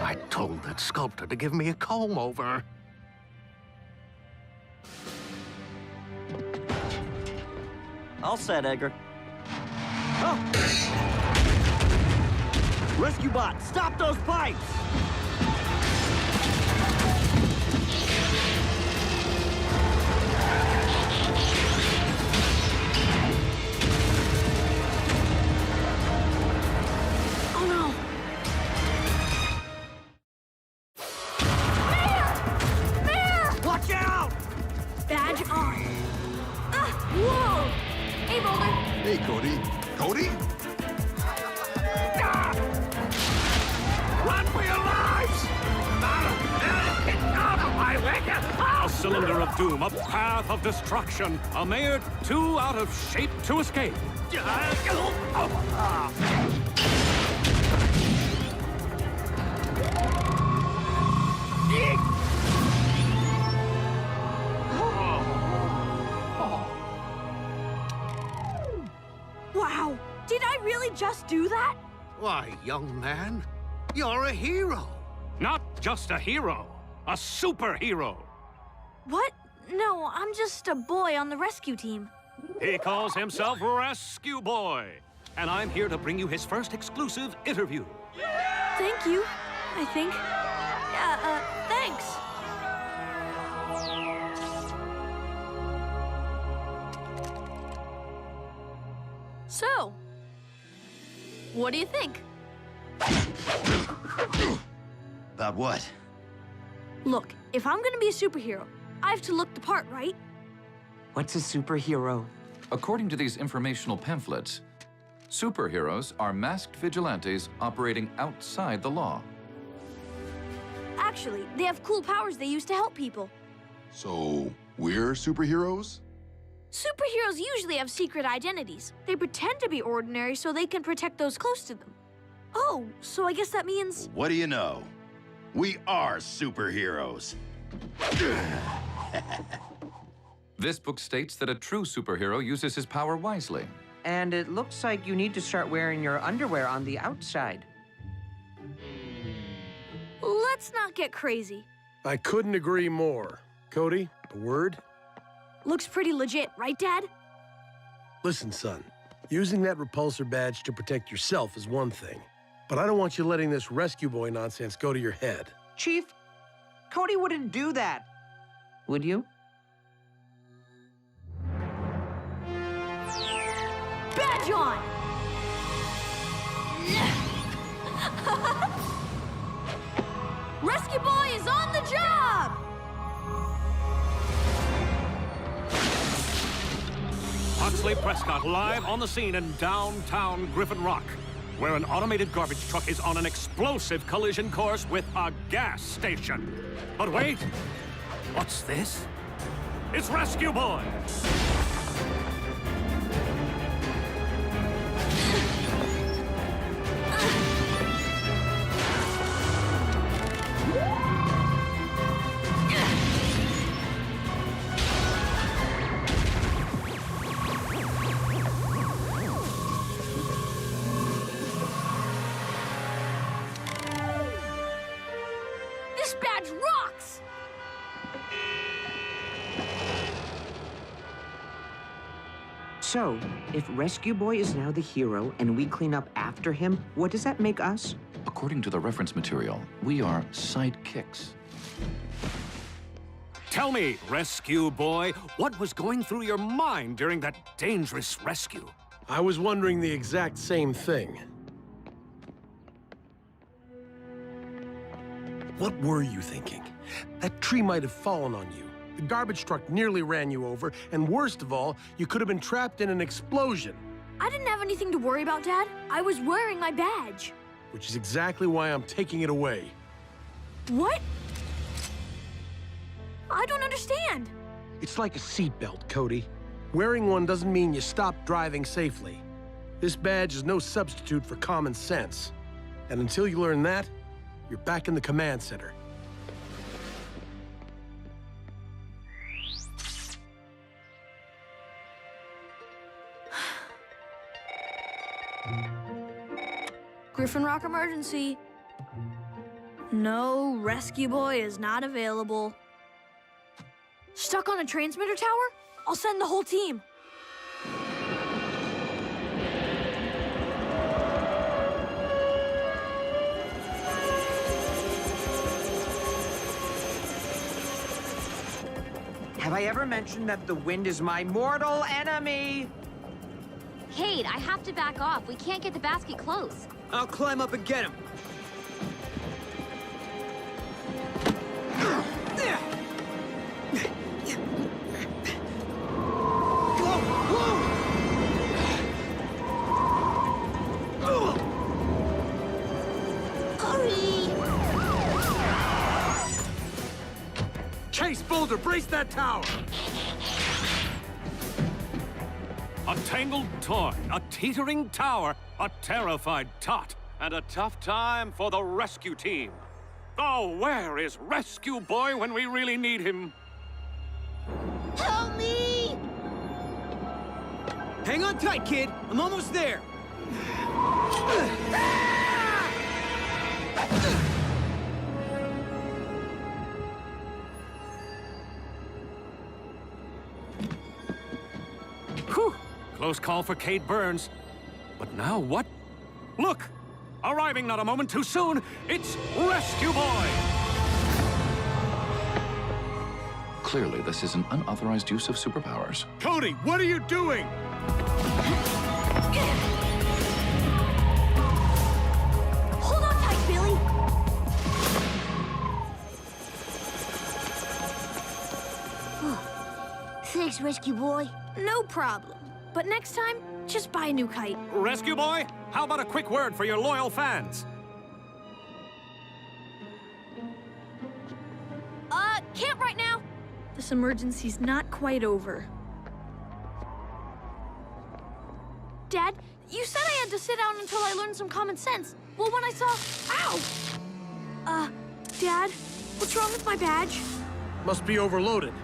I told that sculptor to give me a comb-over. All set, Edgar. Oh! Rescue bot, stop those pipes! Oh no! Mayor! Watch out! Badge on. Whoa! Hey, Boulder. Hey, Cody. Cody? Run for your lives! Get out of my way! A cylinder of doom, a path of destruction, a mere too out of shape to escape. Wow, did I really just do that? Why, young man, you're a hero. Not just a hero, a superhero. What? No, I'm just a boy on the rescue team. He calls himself Rescue Boy, and I'm here to bring you his first exclusive interview. Thank you, I think. Thanks. So, what do you think? About what? Look, if I'm gonna be a superhero, I have to look the part, right? What's a superhero? According to these informational pamphlets, superheroes are masked vigilantes operating outside the law. Actually, they have cool powers they use to help people. So, we're superheroes? Superheroes usually have secret identities. They pretend to be ordinary so they can protect those close to them. Oh, so I guess that means... What do you know? We are superheroes. This book states that a true superhero uses his power wisely. And it looks like you need to start wearing your underwear on the outside. Let's not get crazy. I couldn't agree more. Cody, a word? Looks pretty legit, right, Dad? Listen, son. Using that repulsor badge to protect yourself is one thing. But I don't want you letting this rescue boy nonsense go to your head. Chief, Cody wouldn't do that. Would you? Badge on! Rescue Boy is on the job! Huxley Prescott live on the scene in downtown Griffin Rock, where an automated garbage truck is on an explosive collision course with a gas station. But wait, what's this? It's Rescue Boy! This badge rocks! So, if Rescue Boy is now the hero and we clean up after him, what does that make us? According to the reference material, we are sidekicks. Tell me, Rescue Boy, what was going through your mind during that dangerous rescue? I was wondering the exact same thing. What were you thinking? That tree might have fallen on you. The garbage truck nearly ran you over, and worst of all, you could have been trapped in an explosion. I didn't have anything to worry about, Dad. I was wearing my badge. Which is exactly why I'm taking it away. What? I don't understand. It's like a seatbelt, Cody. Wearing one doesn't mean you stop driving safely. This badge is no substitute for common sense. And until you learn that, you're back in the command center. Griffin Rock emergency. No, Rescue Boy is not available. Stuck on a transmitter tower? I'll send the whole team. Have I ever mentioned that the wind is my mortal enemy? Kate, I have to back off. We can't get the basket close. I'll climb up and get him. Chase, Boulder, brace that tower! A tangled toy, a teetering tower, a terrified tot, and a tough time for the rescue team. Oh, where is Rescue Boy when we really need him? Help me! Hang on tight, kid. I'm almost there. Whew! Close call for Kate Burns. But now what? Look! Arriving not a moment too soon, it's Rescue Boy! Clearly, this is an unauthorized use of superpowers. Cody, what are you doing? Hold on tight, Billy. Thanks, Rescue Boy. No problem. But next time, just buy a new kite. Rescue Boy, how about a quick word for your loyal fans? Can't right now. This emergency's not quite over. Dad, you said I had to sit down until I learned some common sense. Well, when I saw... Ow! Dad, what's wrong with my badge? Must be overloaded.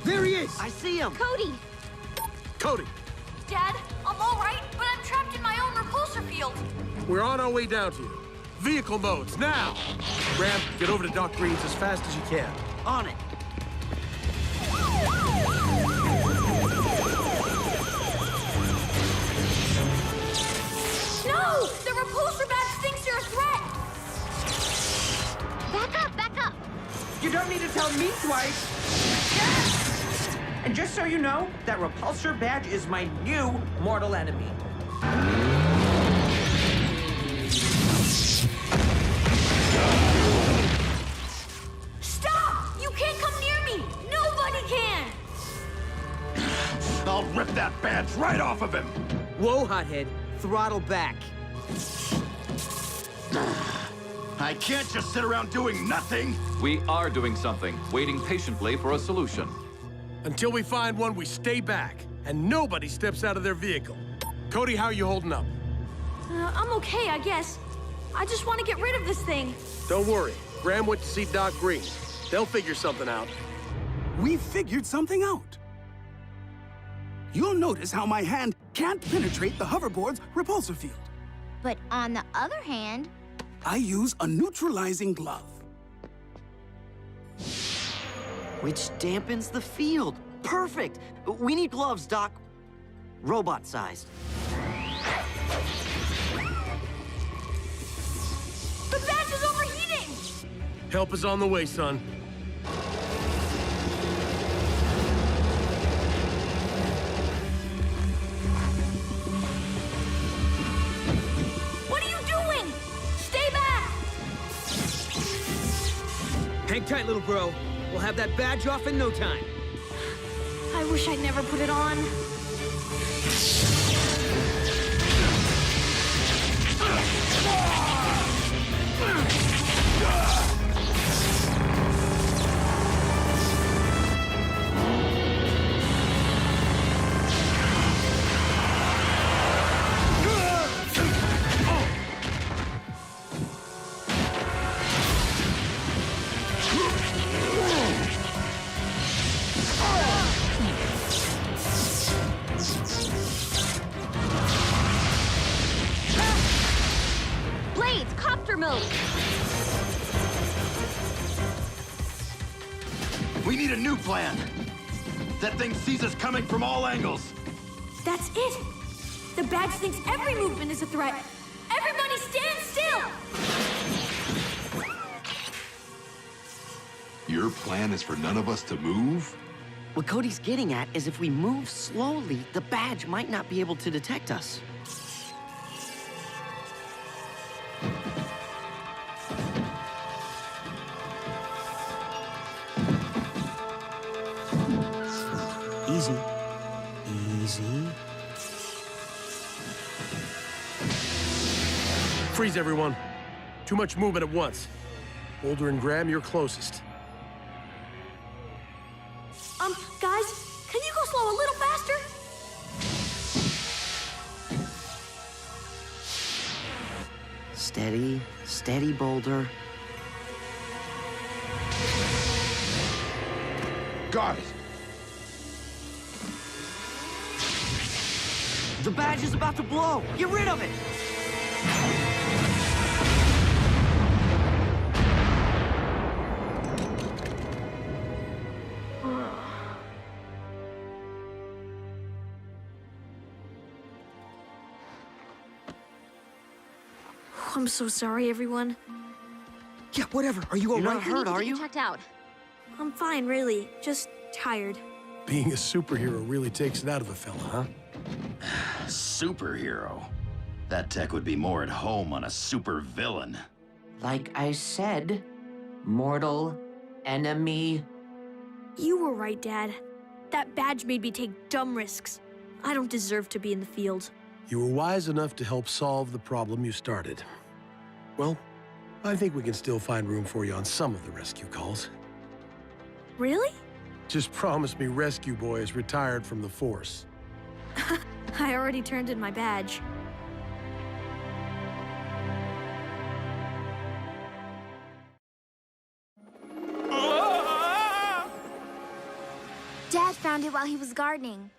There he is! I see him! Cody! Cody, Dad, I'm all right, but I'm trapped in my own repulsor field. we're on our way down to you. Vehicle modes, now! Ram, get over to Doc Green's as fast as you can. On it! No! The repulsor badge thinks you're a threat! Back up, back up! You don't need to tell me twice. And just so you know, that repulsor badge is my new mortal enemy. Stop! You can't come near me! Nobody can! I'll rip that badge right off of him! Whoa, hothead. Throttle back. I can't just sit around doing nothing! We are doing something, waiting patiently for a solution. Until we find one, we stay back, and nobody steps out of their vehicle. Cody, how you holding up? I'm okay, I guess. I just want to get rid of this thing. Don't worry. Graham went to see Doc Green. They'll figure something out. We figured something out. You'll notice how my hand can't penetrate the hoverboard's repulsor field. But on the other hand... I use a neutralizing glove. Which dampens the field. Perfect! We need gloves, Doc. Robot-sized. The badge is overheating! Help is on the way, son. What are you doing? Stay back! Hang tight, little bro. We'll have that badge off in no time. I wish I'd never put it on. Blades, copter mode! We need a new plan. That thing sees us coming from all angles. That's it! The badge thinks every movement is a threat. Everybody stand still! Your plan is for none of us to move? What Cody's getting at is if we move slowly, the badge might not be able to detect us. Easy. Easy. Freeze, everyone. Too much movement at once. Boulder and Graham, you're closest. Guys, can you go slow a little faster? Steady, steady, Boulder. Got it. The badge is about to blow. Get rid of it. I'm so sorry, everyone. Yeah, whatever. Are you all You're right? not hurt, are you? Checked out. I'm fine, really. Just tired. Being a superhero really takes it out of a fella, huh? Superhero? That tech would be more at home on a super villain. Like I said, mortal enemy. You were right, Dad. That badge made me take dumb risks. I don't deserve to be in the field. You were wise enough to help solve the problem you started. Well, I think we can still find room for you on some of the rescue calls. Really? Just promise me Rescue Boy is retired from the force. I already turned in my badge. Dad found it while he was gardening.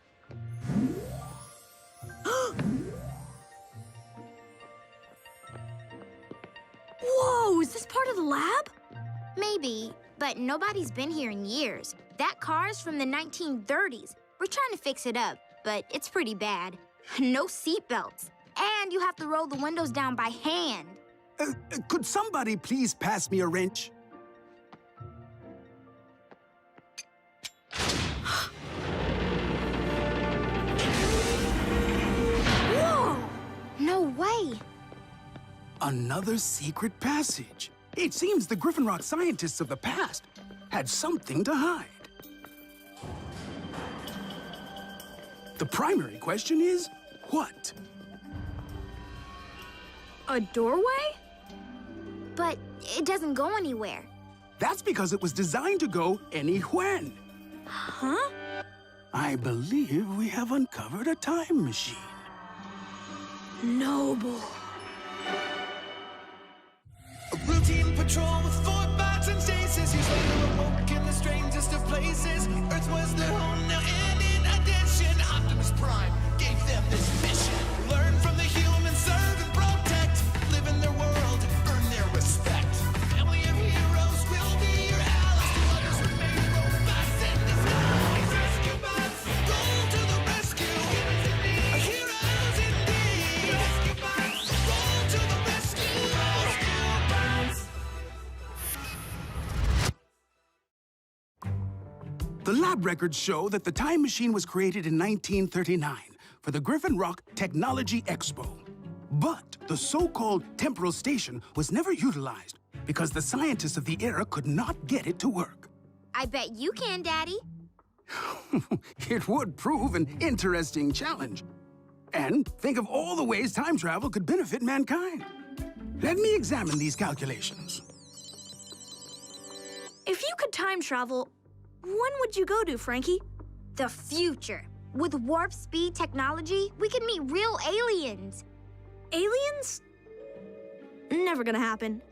Whoa, is this part of the lab? Maybe, but nobody's been here in years. That car's from the 1930s. We're trying to fix it up, but it's pretty bad. No seatbelts. And you have to roll the windows down by hand. Could somebody please pass me a wrench? Whoa! No way! Another secret passage. It seems the Griffin Rock scientists of the past had something to hide. The primary question is, what? A doorway? But it doesn't go anywhere. That's because it was designed to go anywhen. Huh? I believe we have uncovered a time machine. Noble. A routine patrol with 4 bots and stasis. Years later awoke in the strangest of places. Earth was their home now, and in addition, Optimus Prime gave them this mission. Learn from the humans, serve and protect. Live in their world, earn their respect. Family of heroes will be your allies. To others remain robots in disguise. Rescue bots, go to the rescue. Heroes indeed. Rescue bots, roll to the rescue. Rescue bots. The lab records show that the time machine was created in 1939 for the Griffin Rock Technology Expo. But the so-called temporal station was never utilized because the scientists of the era could not get it to work. I bet you can, Daddy. It would prove an interesting challenge. And think of all the ways time travel could benefit mankind. Let me examine these calculations. If you could time travel, when would you go to, Frankie? The future. With warp speed technology, we could meet real aliens. Aliens? Never gonna happen.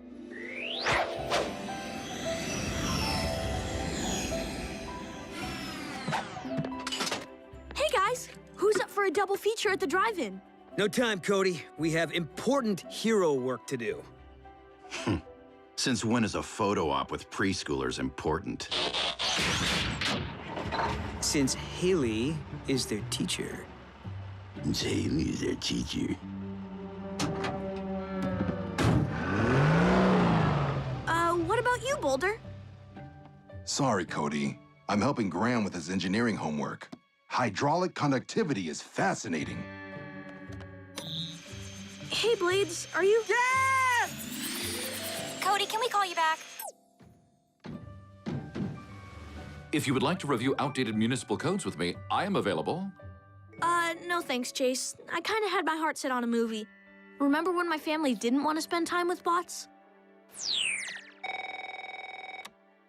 Hey guys, who's up for a double feature at the drive-in? No time, Cody. We have important hero work to do. Since when is a photo op with preschoolers important? Since Haley is their teacher. Since Haley is their teacher. What about you, Boulder? Sorry, Cody. I'm helping Graham with his engineering homework. Hydraulic conductivity is fascinating. Hey, Blades, are you... Yes! Cody, can we call you back? If you would like to review outdated municipal codes with me, I am available. No thanks, Chase. I kind of had my heart set on a movie. Remember when my family didn't want to spend time with bots?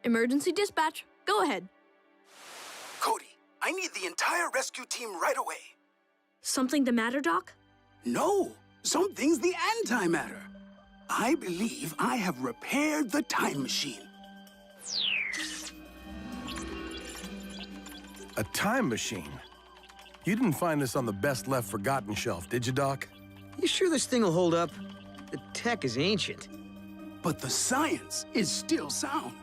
Emergency dispatch. Go ahead. Cody, I need the entire rescue team right away. Something the matter, Doc? No, something's the antimatter. I believe I have repaired the time machine. A time machine? You didn't find this on the best left forgotten shelf, did you, Doc? You sure this thing will hold up? The tech is ancient. But the science is still sound.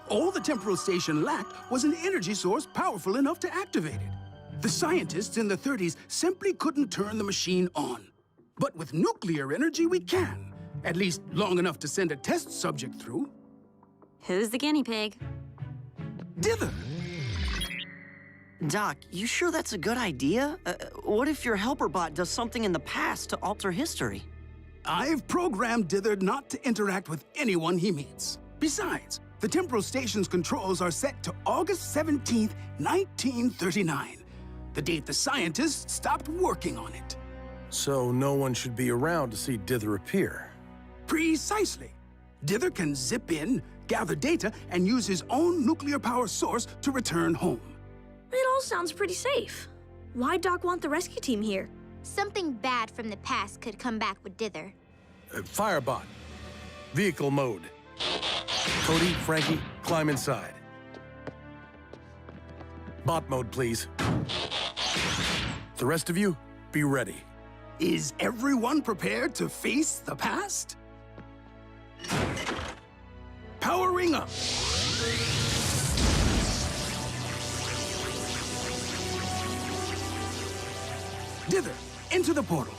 All the temporal station lacked was an energy source powerful enough to activate it. The scientists in the 30s simply couldn't turn the machine on. But with nuclear energy, we can. At least long enough to send a test subject through. Who's the guinea pig? Dither! Doc, you sure that's a good idea? What if your helper bot does something in the past to alter history? I've programmed Dither not to interact with anyone he meets. Besides, the temporal station's controls are set to August 17th, 1939, the date the scientists stopped working on it. So no one should be around to see Dither appear. Precisely. Dither can zip in, gather data, and use his own nuclear power source to return home. It all sounds pretty safe. Why'd Doc want the rescue team here? Something bad from the past could come back with Dither. Firebot. Vehicle mode. Cody, Frankie, climb inside. Bot mode, please. The rest of you, be ready. Is everyone prepared to face the past? Powering up. Dither, into the portal.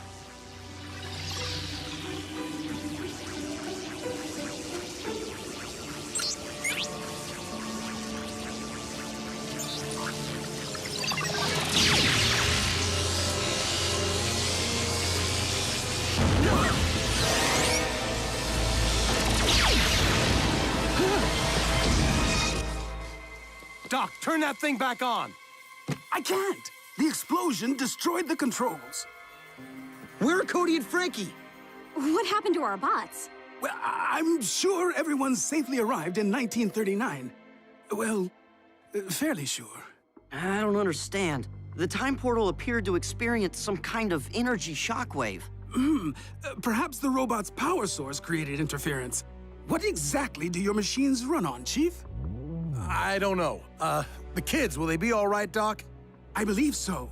Doc, turn that thing back on. I can't. The explosion destroyed the controls. Where are Cody and Frankie? What happened to our bots? Well, I'm sure everyone safely arrived in 1939. Well, fairly sure. I don't understand. The time portal appeared to experience some kind of energy shockwave. Perhaps the robot's power source created interference. What exactly do your machines run on, Chief? I don't know. The kids, will they be all right, Doc? I believe so.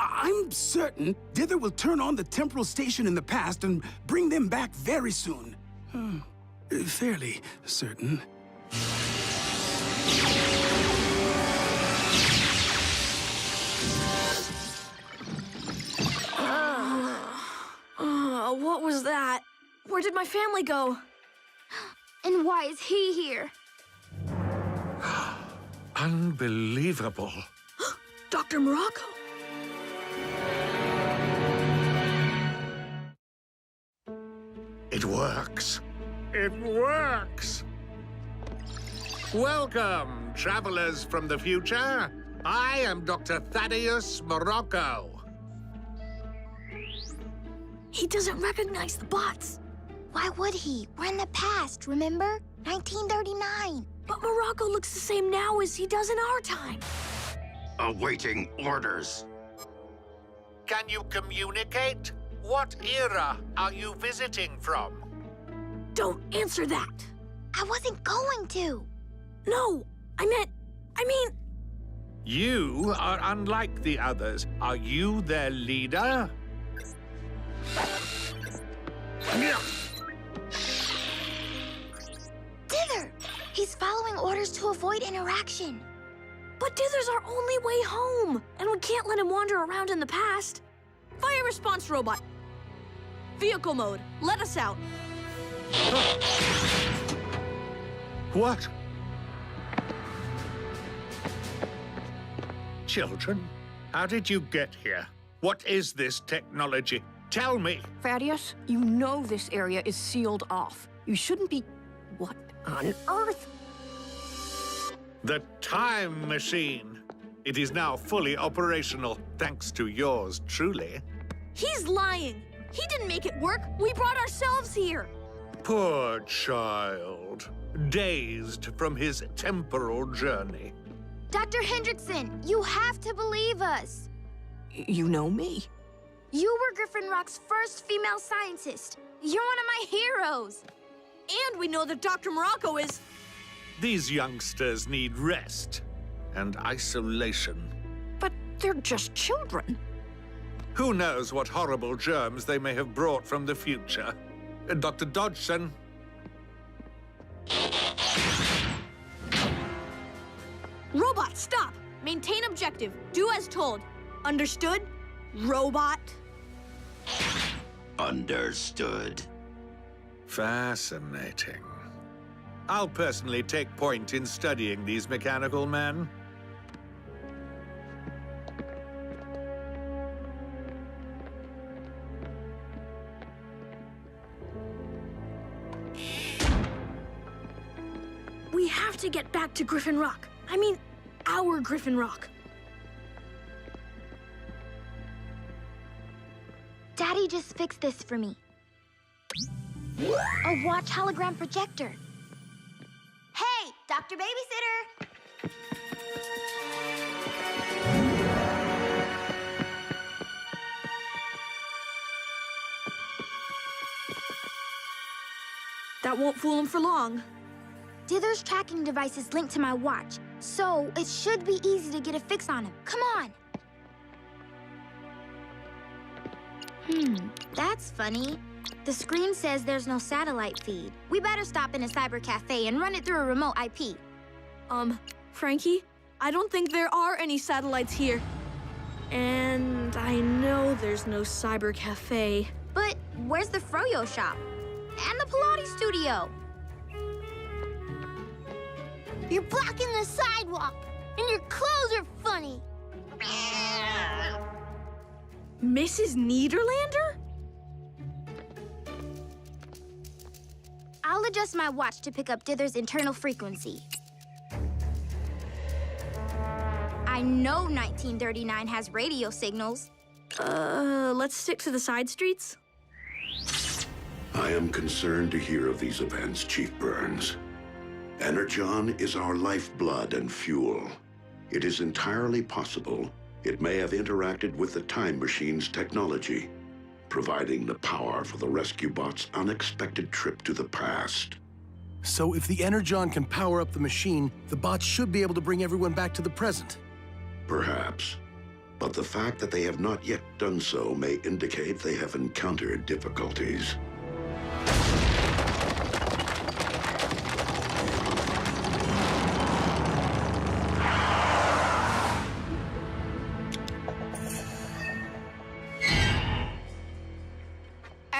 I'm certain Dither will turn on the temporal station in the past and bring them back very soon. Fairly certain. What was that? Where did my family go? And why is he here? Unbelievable. Dr. Morocco. It works. It works. Welcome, travelers from the future. I am Dr. Thaddeus Morocco. He doesn't recognize the bots. Why would he? We're in the past, remember? 1939. But Morocco looks the same now as he does in our time. Awaiting orders. Can you communicate? What era are you visiting from? Don't answer that. I wasn't going to. No, I mean... You are unlike the others. Are you their leader? Dither! He's following orders to avoid interaction. But Dither's our only way home, and we can't let him wander around in the past. Fire response robot. Vehicle mode. Let us out. What? Children, how did you get here? What is this technology? Tell me. Thaddeus, you know this area is sealed off. You shouldn't be... What on earth? The time machine. It is now fully operational, thanks to yours truly. He's lying. He didn't make it work. We brought ourselves here. Poor child. Dazed from his temporal journey. Dr. Hendrickson, you have to believe us. You know me. You were Griffin Rock's first female scientist. You're one of my heroes. And we know that Dr. Morocco is... These youngsters need rest and isolation. But they're just children. Who knows what horrible germs they may have brought from the future? Dr. Dodgson? Robot, stop! Maintain objective. Do as told. Understood? Robot? Understood. Fascinating. I'll personally take point in studying these mechanical men. We have to get back to Griffin Rock. I mean, our Griffin Rock. Daddy just fixed this for me. A watch hologram projector. Hey, Dr. Babysitter! That won't fool him for long. Dither's tracking device is linked to my watch, so it should be easy to get a fix on him. Come on! That's funny. The screen says there's no satellite feed. We better stop in a cyber cafe and run it through a remote IP. Frankie, I don't think there are any satellites here. And I know there's no cyber cafe. But where's the Froyo shop? And the Pilates studio? You're blocking the sidewalk, and your clothes are funny. Mrs. Niederlander? I'll adjust my watch to pick up Dither's internal frequency. I know 1939 has radio signals. Let's stick to the side streets. I am concerned to hear of these events, Chief Burns. Energon is our lifeblood and fuel. It is entirely possible it may have interacted with the time machine's technology, providing the power for the rescue bot's unexpected trip to the past. So if the Energon can power up the machine, the bots should be able to bring everyone back to the present. Perhaps. But the fact that they have not yet done so may indicate they have encountered difficulties.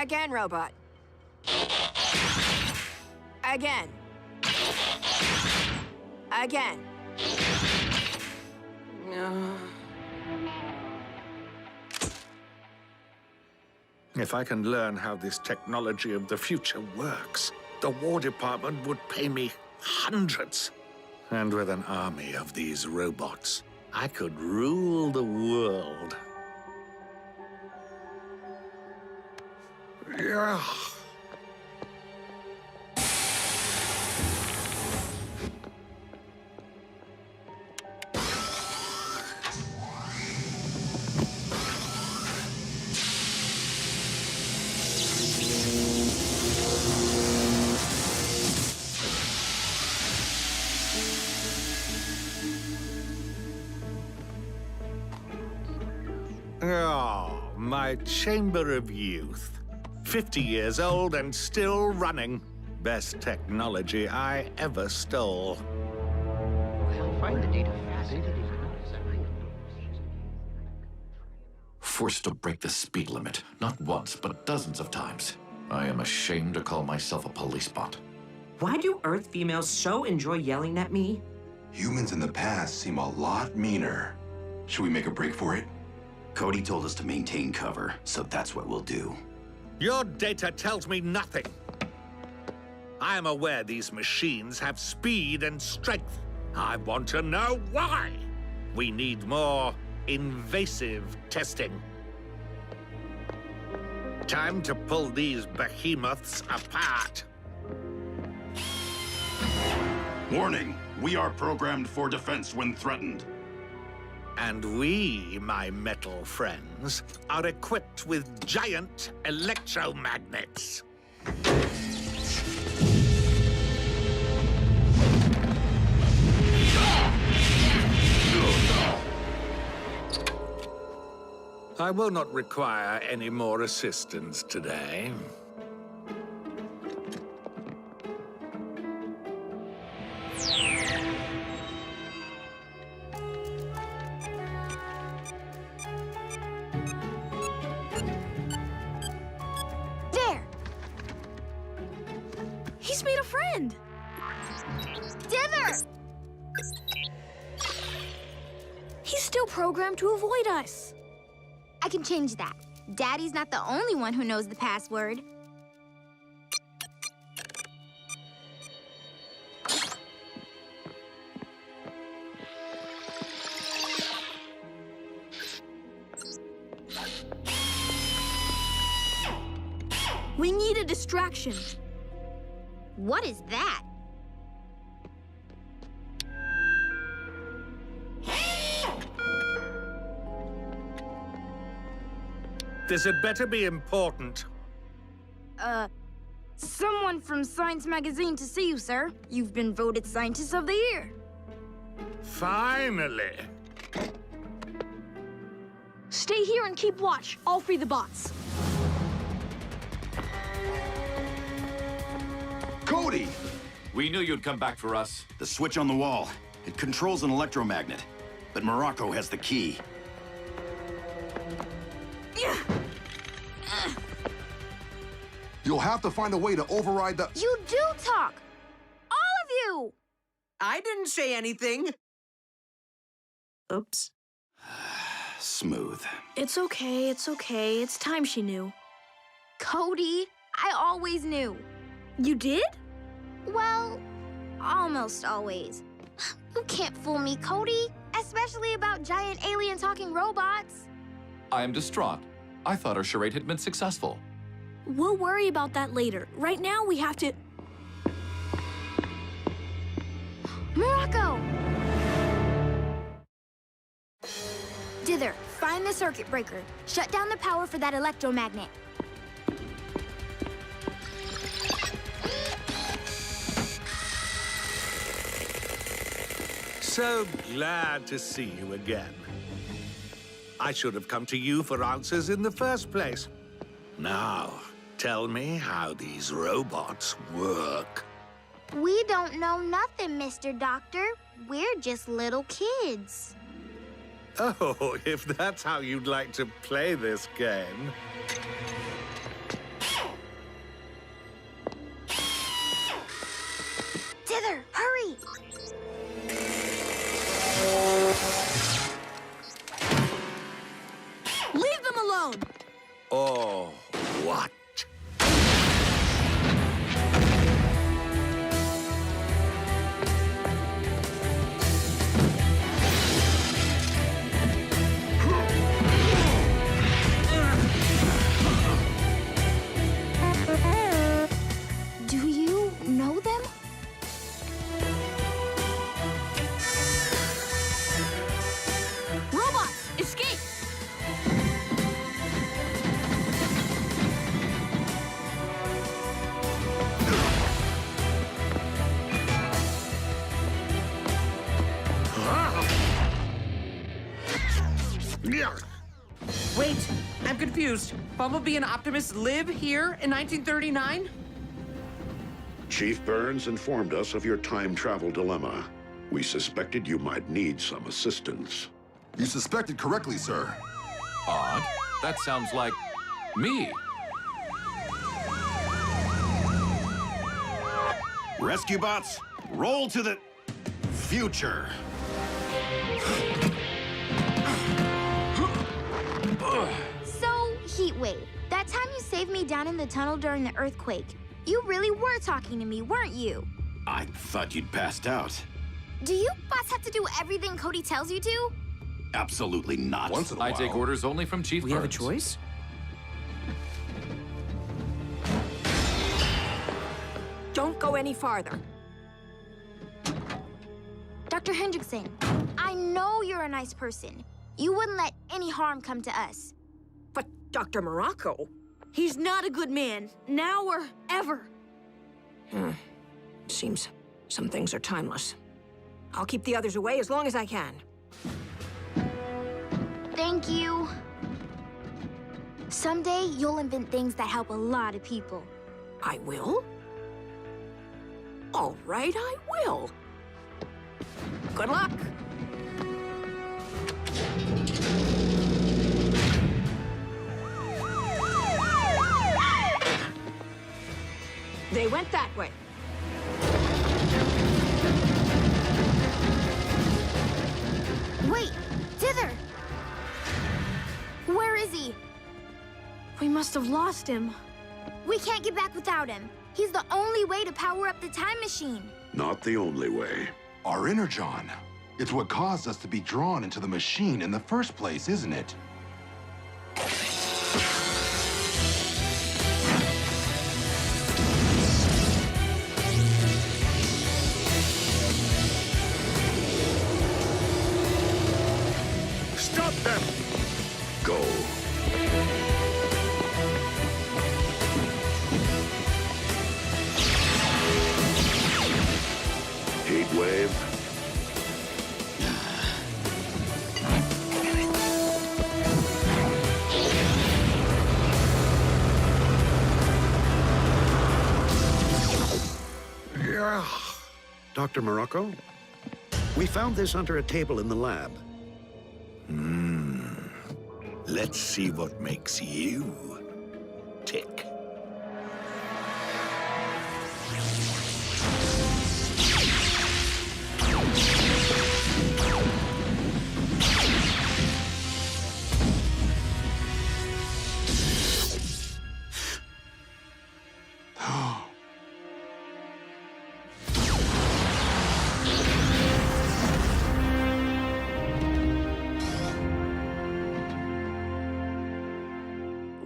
Again, robot. Again. Again. If I can learn how this technology of the future works, the War Department would pay me hundreds. And with an army of these robots, I could rule the world. Yeah. Oh, my chamber of youth. 50 years old and still running. Best technology I ever stole. Find the data fast. Forced to break the speed limit, not once, but dozens of times. I am ashamed to call myself a police bot. Why do Earth females so enjoy yelling at me? Humans in the past seem a lot meaner. Should we make a break for it? Cody told us to maintain cover, so that's what we'll do. Your data tells me nothing. I am aware these machines have speed and strength. I want to know why. We need more invasive testing. Time to pull these behemoths apart. Warning, we are programmed for defense when threatened. And we, my metal friends, are equipped with giant electromagnets. I will not require any more assistance today. There! He's made a friend! Dither! He's still programmed to avoid us. I can change that. Daddy's not the only one who knows the password. We need a distraction. What is that? This had better be important. Someone from Science Magazine to see you, sir. You've been voted Scientist of the Year. Finally. Stay here and keep watch. I'll free the bots. Cody! We knew you'd come back for us. The switch on the wall. It controls an electromagnet. But Morocco has the key. You'll have to find a way to override the... You do talk! All of you! I didn't say anything. Oops. Smooth. It's okay, it's okay. It's time she knew. Cody, I always knew. You did? Well, almost always. You can't fool me, Cody. Especially about giant alien talking robots. I am distraught. I thought our charade had been successful. We'll worry about that later. Right now, we have to... Morocco! Dither, find the circuit breaker. Shut down the power for that electromagnet. So glad to see you again. I should have come to you for answers in the first place. Now, tell me how these robots work. We don't know nothing, Mr. Doctor. We're just little kids. Oh, if that's how you'd like to play this game. Dither, hurry! Leave them alone! Oh, what? Do you know them? Robots, escape! Wait, I'm confused. Bumblebee and Optimus live here in 1939? Chief Burns informed us of your time travel dilemma. We suspected you might need some assistance. You suspected correctly, sir. Odd. That sounds like me. Rescue bots, roll to the future. So, Heatwave, that time you saved me down in the tunnel during the earthquake, you really were talking to me, weren't you? I thought you'd passed out. Do you bots have to do everything Cody tells you to? Absolutely not. Once in a while. I take orders only from Chief Burns. We have a choice? Don't go any farther. Dr. Hendrickson, I know you're a nice person. You wouldn't let any harm come to us. But Dr. Morocco? He's not a good man, now or ever. Seems some things are timeless. I'll keep the others away as long as I can. Thank you. Someday, you'll invent things that help a lot of people. I will? All right, I will. Good luck. They went that way. Wait, Dither! Where is he? We must have lost him. We can't get back without him. He's the only way to power up the time machine. Not the only way. Our energon. It's what caused us to be drawn into the machine in the first place, isn't it? Stop them! Go. Heatwave. Dr. Morocco? We found this under a table in the lab. Let's see what makes you tick.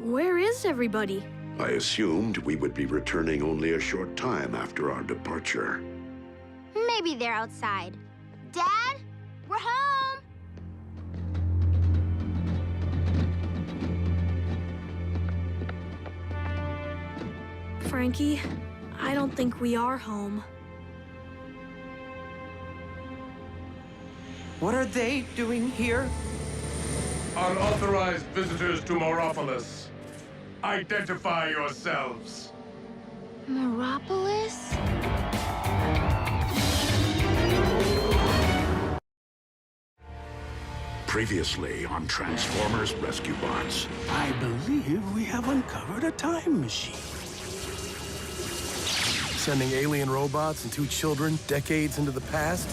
Where is everybody? I assumed we would be returning only a short time after our departure. Maybe they're outside. Dad, we're home! Frankie, I don't think we are home. What are they doing here? Unauthorized visitors to Moropolis. Identify yourselves. Moropolis? Previously on Transformers Rescue Bots. I believe we have uncovered a time machine. Sending alien robots and 2 children decades into the past?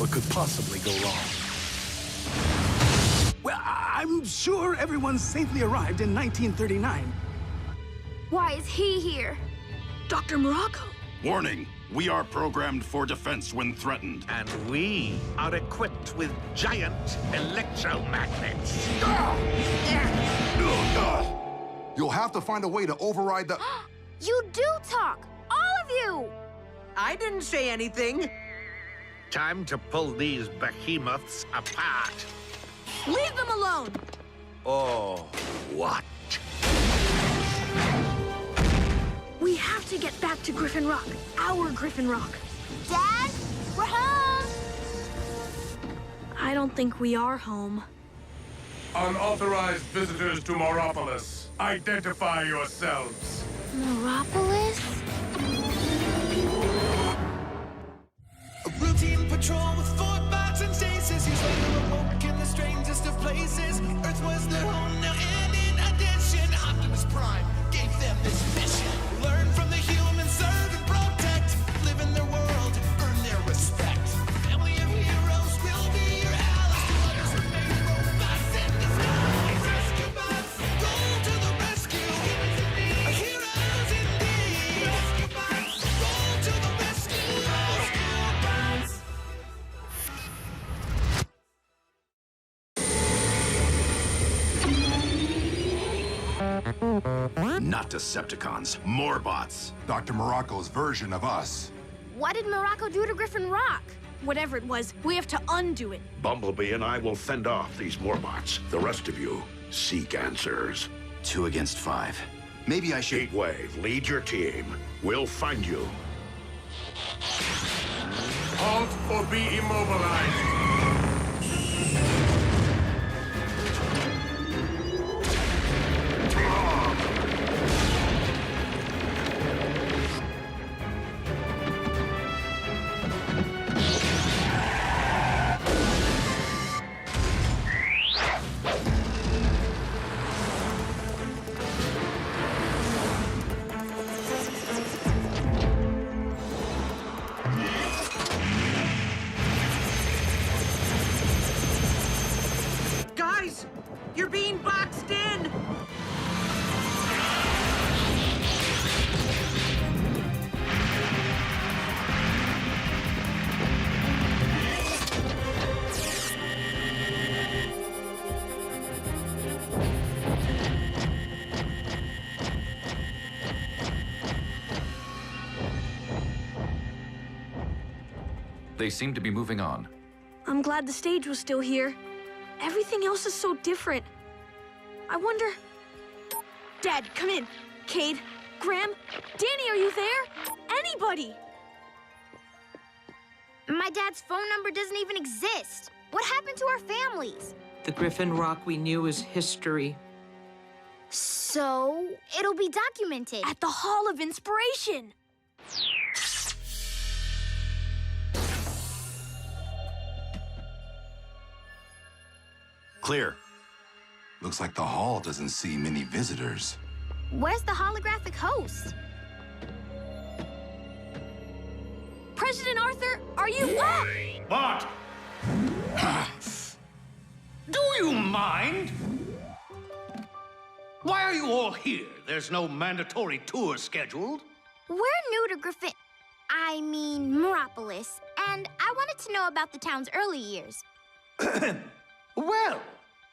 What could possibly go wrong? Well, I'm sure everyone safely arrived in 1939. Why is he here? Dr. Morocco. Warning, we are programmed for defense when threatened. And we are equipped with giant electromagnets. You'll have to find a way to override the... You do talk! All of you! I didn't say anything. Time to pull these behemoths apart. Leave them alone! Oh, what? We have to get back to Griffin Rock. Our Griffin Rock. Dad, we're home! I don't think we are home. Unauthorized visitors to Moropolis. Identify yourselves. Moropolis? A routine patrol with 4 bots and stasis. Years later awoke in the strangest of places. Earth was their home now, and in addition, Optimus Prime gave them this mission. Learn from the humans, serve and protect. Live in their world, earn their respect. Family of heroes will be your allies. To others remain Not Decepticons, Morbots. Dr. Morocco's version of us. What did Morocco do to Griffin Rock? Whatever it was, we have to undo it. Bumblebee and I will fend off these Morbots. The rest of you, seek answers. 2 against 5. Maybe I should... Heatwave, lead your team. We'll find you. Halt or be immobilized. You're being boxed in! They seem to be moving on. I'm glad the stage was still here. Everything else is so different. I wonder... Dad, come in. Cade, Graham, Danny, are you there? Anybody! My dad's phone number doesn't even exist. What happened to our families? The Griffin Rock we knew is history. So, it'll be documented. At the Hall of Inspiration! Clear. Looks like the hall doesn't see many visitors. Where's the holographic host? President Arthur, are you... What? Do you mind? Why are you all here? There's no mandatory tour scheduled. We're new to Griffin... I mean, Moropolis, and I wanted to know about the town's early years. Well,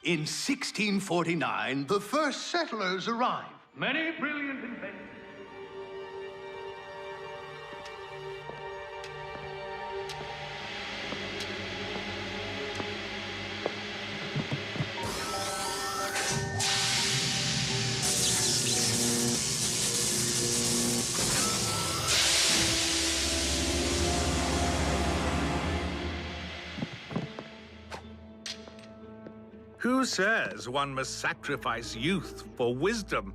in 1649, the first settlers arrived. Many brilliant inventions. Who says one must sacrifice youth for wisdom?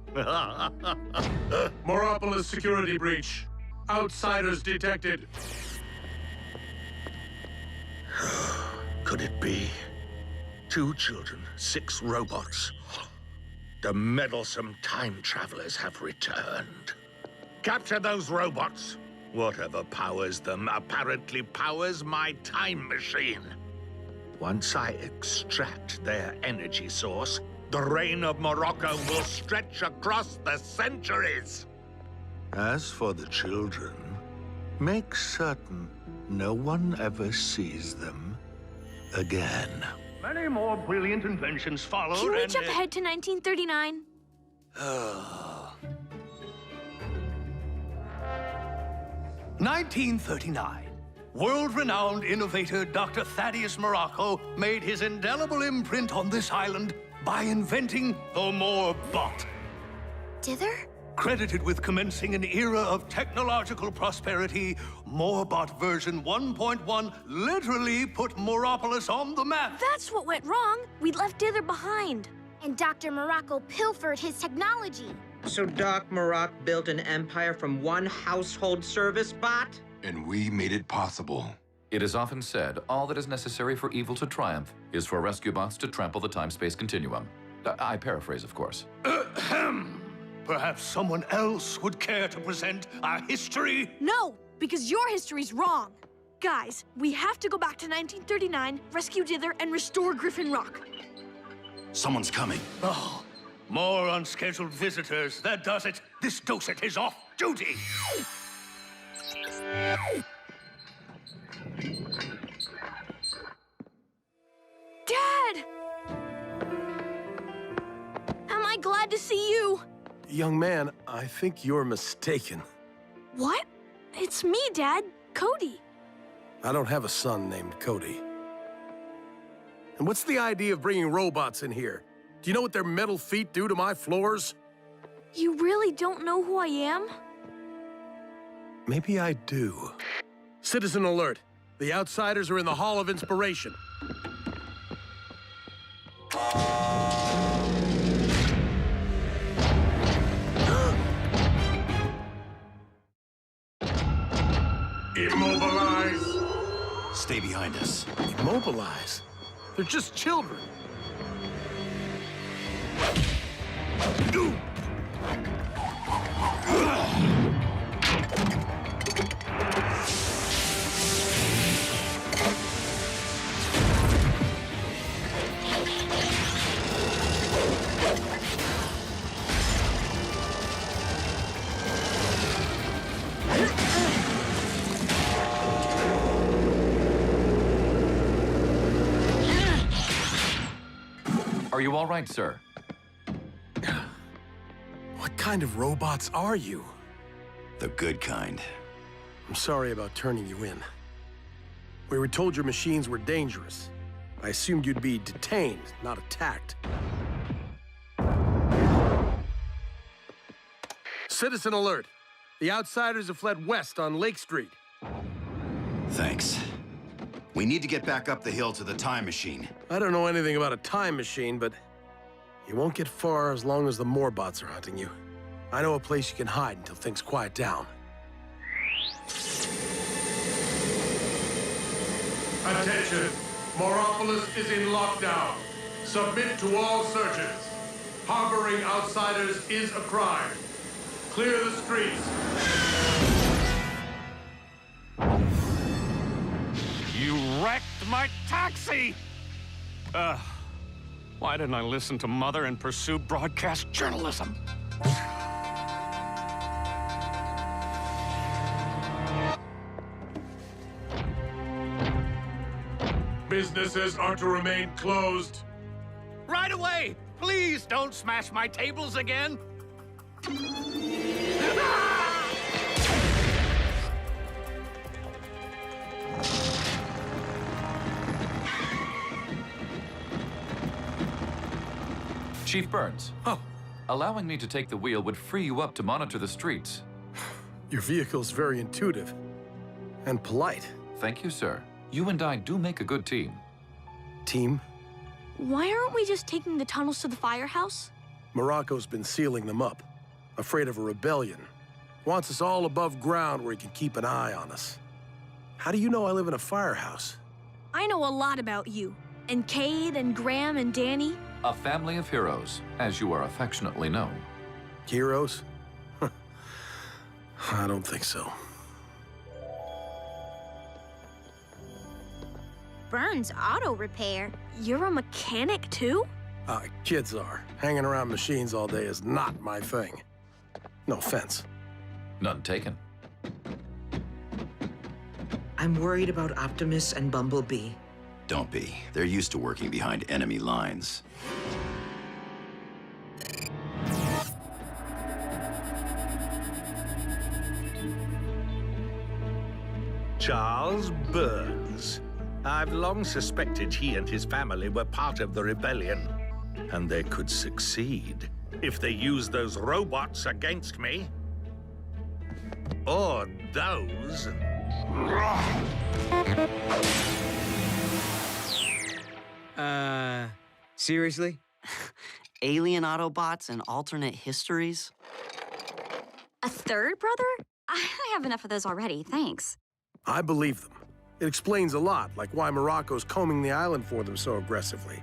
Moropolis security breach. Outsiders detected. Could it be? 2 children, 6 robots. The meddlesome time travelers have returned. Capture those robots. Whatever powers them apparently powers my time machine. Once I extract their energy source, the reign of Morocco will stretch across the centuries. As for the children, make certain no one ever sees them again. Many more brilliant inventions followed. Can we jump ahead to 1939? 1939. World-renowned innovator Dr. Thaddeus Morocco made his indelible imprint on this island by inventing the Morbot. Dither? Credited with commencing an era of technological prosperity, Morbot version 1.1 literally put Moropolis on the map. That's what went wrong. We left Dither behind. And Dr. Morocco pilfered his technology. So Doc Morocco built an empire from one household service bot? And we made it possible. It is often said, all that is necessary for evil to triumph is for rescue bots to trample the time-space continuum. I paraphrase, of course. Perhaps someone else would care to present our history? No, because your history's wrong. Guys, we have to go back to 1939, rescue Dither, and restore Griffin Rock. Someone's coming. Oh, more unscheduled visitors. That does it. This docent is off duty. Dad! Am I glad to see you? Young man, I think you're mistaken. What? It's me, Dad. Cody. I don't have a son named Cody. And what's the idea of bringing robots in here? Do you know what their metal feet do to my floors? You really don't know who I am? Maybe I do. Citizen alert. The Outsiders are in the Hall of Inspiration. Immobilize! Stay behind us. Immobilize? They're just children. Are you all right, sir? What kind of robots are you? The good kind. I'm sorry about turning you in. We were told your machines were dangerous. I assumed you'd be detained, not attacked. Citizen alert! The Outsiders have fled west on Lake Street. Thanks. We need to get back up the hill to the time machine. I don't know anything about a time machine, but you won't get far as long as the Morbots are hunting you. I know a place you can hide until things quiet down. Attention! Moropolis is in lockdown. Submit to all searches. Harboring outsiders is a crime. Clear the streets. You wrecked my taxi! Why didn't I listen to Mother and pursue broadcast journalism? Businesses are to remain closed. Right away! Please don't smash my tables again! Chief Burns. Oh. Allowing me to take the wheel would free you up to monitor the streets. Your vehicle's very intuitive and polite. Thank you, sir. You and I do make a good team. Team? Why aren't we just taking the tunnels to the firehouse? Morocco's been sealing them up, afraid of a rebellion. Wants us all above ground where he can keep an eye on us. How do you know I live in a firehouse? I know a lot about you. And Cade and Graham and Danny. A family of heroes, as you are affectionately known. Heroes? I don't think so. Burns Auto Repair. You're a mechanic, too? Kids are. Hanging around machines all day is not my thing. No offense. None taken. I'm worried about Optimus and Bumblebee. Don't be. They're used to working behind enemy lines. Charles Burns. I've long suspected he and his family were part of the rebellion. And they could succeed if they used those robots against me. Or those. Seriously? Alien Autobots and alternate histories? A third brother? I have enough of those already, thanks. I believe them. It explains a lot, like why Morocco's combing the island for them so aggressively.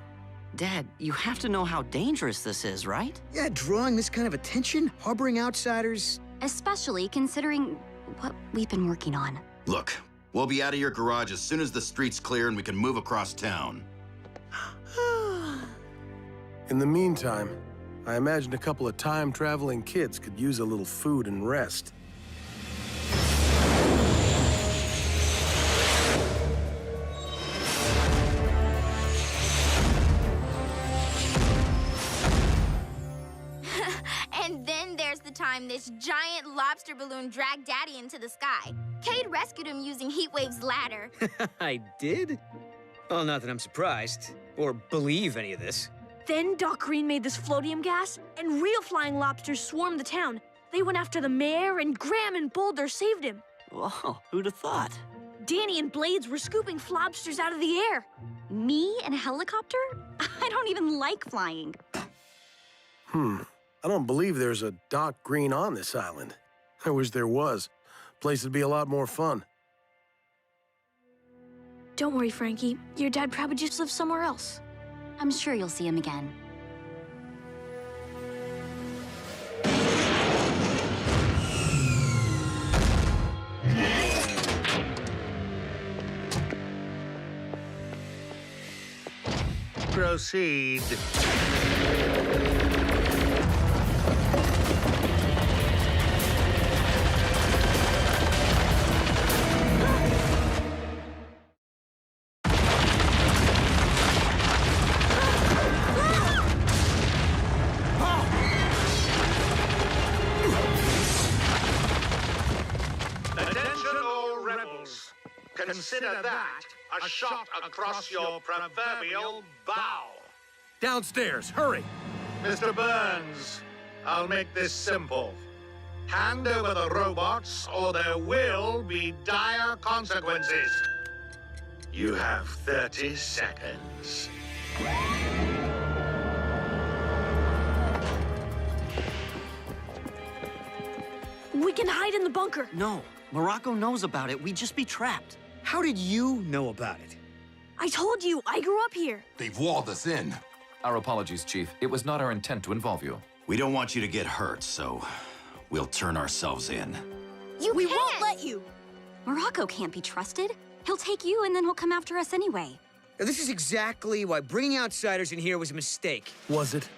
Dad, you have to know how dangerous this is, right? Yeah, drawing this kind of attention, harboring outsiders. Especially considering what we've been working on. Look, we'll be out of your garage as soon as the street's clear and we can move across town. In the meantime, I imagine a couple of time-traveling kids could use a little food and rest. And then time this giant lobster balloon dragged Daddy into the sky. Cade rescued him using Heatwave's ladder. I did? Well, not that I'm surprised, or believe any of this. Then Doc Green made this floatium gas, and real flying lobsters swarmed the town. They went after the mayor, and Graham and Boulder saved him. Whoa, who'd have thought? Danny and Blades were scooping flobsters out of the air. Me in a helicopter? I don't even like flying. I don't believe there's a Doc Green on this island. I wish there was. Place would be a lot more fun. Don't worry, Frankie. Your dad probably just lives somewhere else. I'm sure you'll see him again. Proceed. Attention all rebels. Consider that a shot across your proverbial bow. Downstairs, hurry! Mr. Burns, I'll make this simple. Hand over the robots or there will be dire consequences. You have 30 seconds. We can hide in the bunker. No, Morocco knows about it. We'd just be trapped. How did you know about it? I told you, I grew up here. They've walled us in. Our apologies, Chief. It was not our intent to involve you. We don't want you to get hurt, so we'll turn ourselves in. We won't let you. Morocco can't be trusted. He'll take you and then he'll come after us anyway. Now, this is exactly why bringing outsiders in here was a mistake. Was it?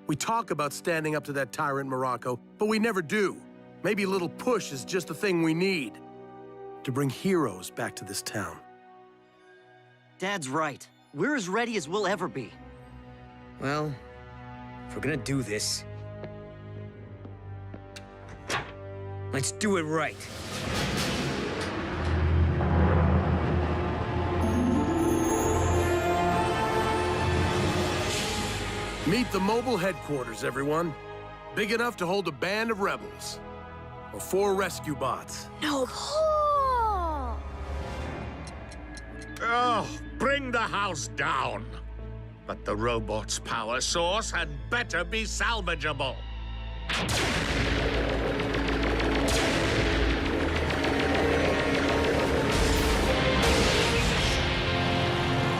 We talk about standing up to that tyrant Morocco, but we never do. Maybe a little push is just the thing we need to bring heroes back to this town. Dad's right. We're as ready as we'll ever be. Well, if we're gonna do this, let's do it right. Meet the mobile headquarters, everyone. Big enough to hold a band of rebels. Or 4 rescue bots. No. Cool! Oh, bring the house down. But the robot's power source had better be salvageable.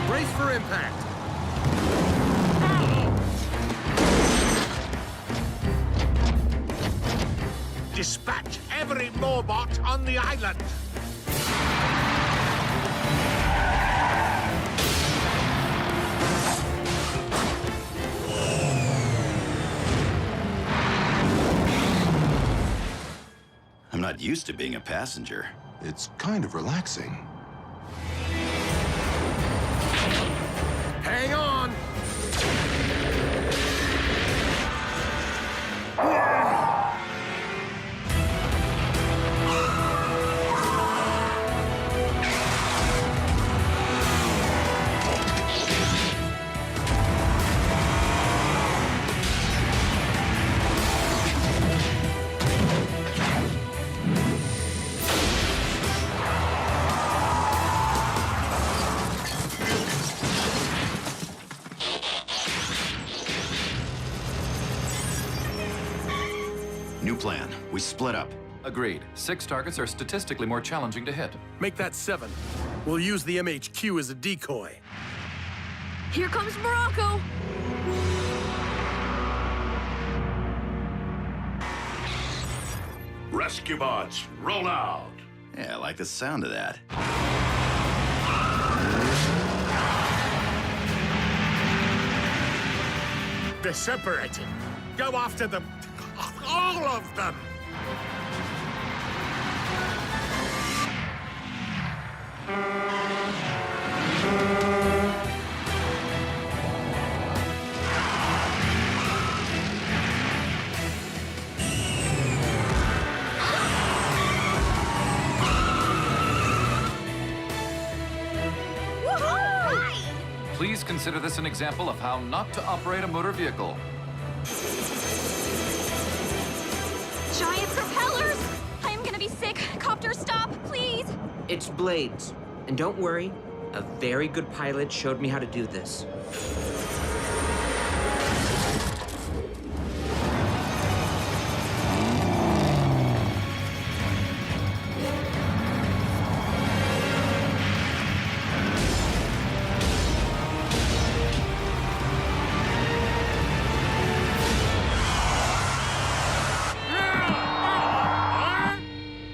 Brace for impact. Dispatch every Morbot on the island. I'm not used to being a passenger. It's kind of relaxing. Hang on! New plan. We split up. Agreed. 6 targets are statistically more challenging to hit. Make that 7. We'll use the MHQ as a decoy. Here comes Morocco. Rescue bots, roll out. Yeah, I like the sound of that. They're separating. Go after them. All of them. Please consider this an example of how not to operate a motor vehicle. Giant propellers! I am gonna be sick. Copter, stop, please! It's blades. And don't worry, a very good pilot showed me how to do this.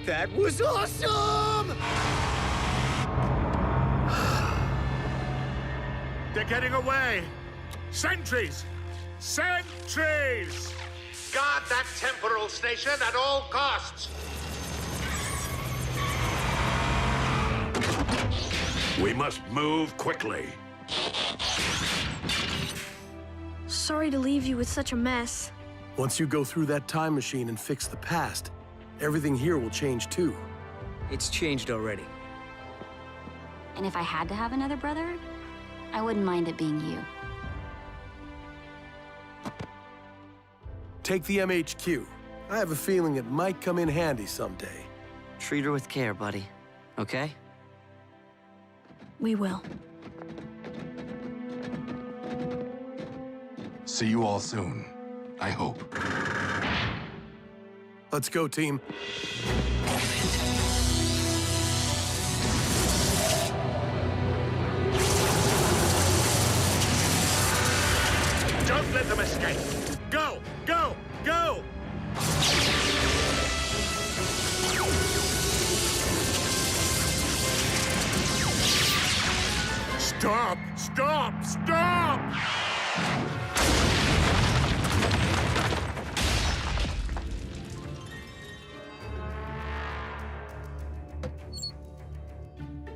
That was awesome! They're getting away! Sentries! Sentries! Guard that temporal station at all costs! We must move quickly. Sorry to leave you with such a mess. Once you go through that time machine and fix the past, everything here will change too. It's changed already. And if I had to have another brother, I wouldn't mind it being you. Take the MHQ. I have a feeling it might come in handy someday. Treat her with care, buddy. Okay? We will. See you all soon. I hope. Let's go, team. Don't let them escape! Go! Go! Go! Stop! Stop! Stop!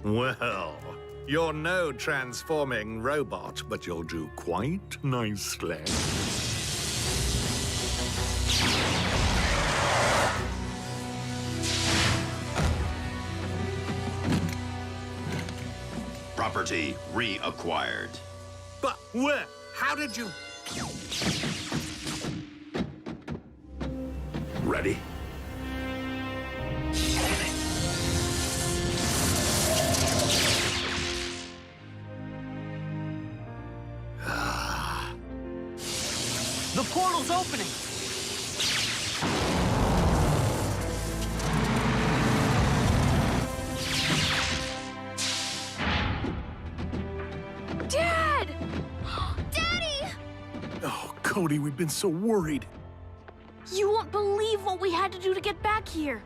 Well, you're no transforming robot, but you'll do quite nicely. Property reacquired. But where? How did you... Ready? The portal's opening! Dad! Daddy! Oh, Cody, we've been so worried. You won't believe what we had to do to get back here.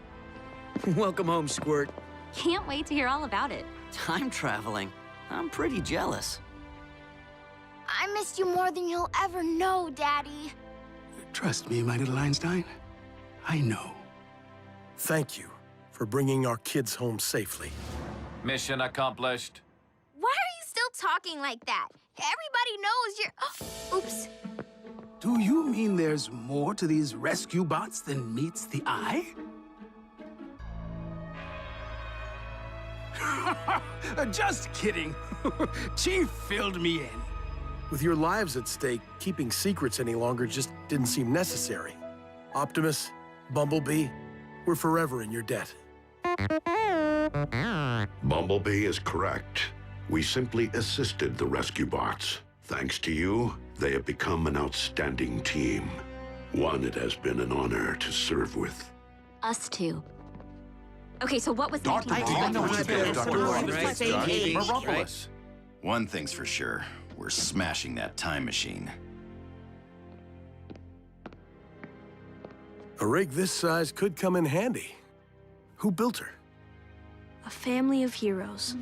Welcome home, Squirt. Can't wait to hear all about it. Time traveling. I'm pretty jealous. I missed you more than you'll ever know, Daddy. Trust me, my little Einstein. I know. Thank you for bringing our kids home safely. Mission accomplished. Why are you still talking like that? Everybody knows you're... Oops. Do you mean there's more to these rescue bots than meets the eye? Just kidding. Chief filled me in. With your lives at stake, keeping secrets any longer just didn't seem necessary. Optimus, Bumblebee, we're forever in your debt. Bumblebee is correct. We simply assisted the rescue bots. Thanks to you, they have become an outstanding team. One it has been an honor to serve with. Us too. Okay, so what was the... Moropolis. One thing's for sure. We're smashing that time machine. A rig this size could come in handy. Who built her? A family of heroes.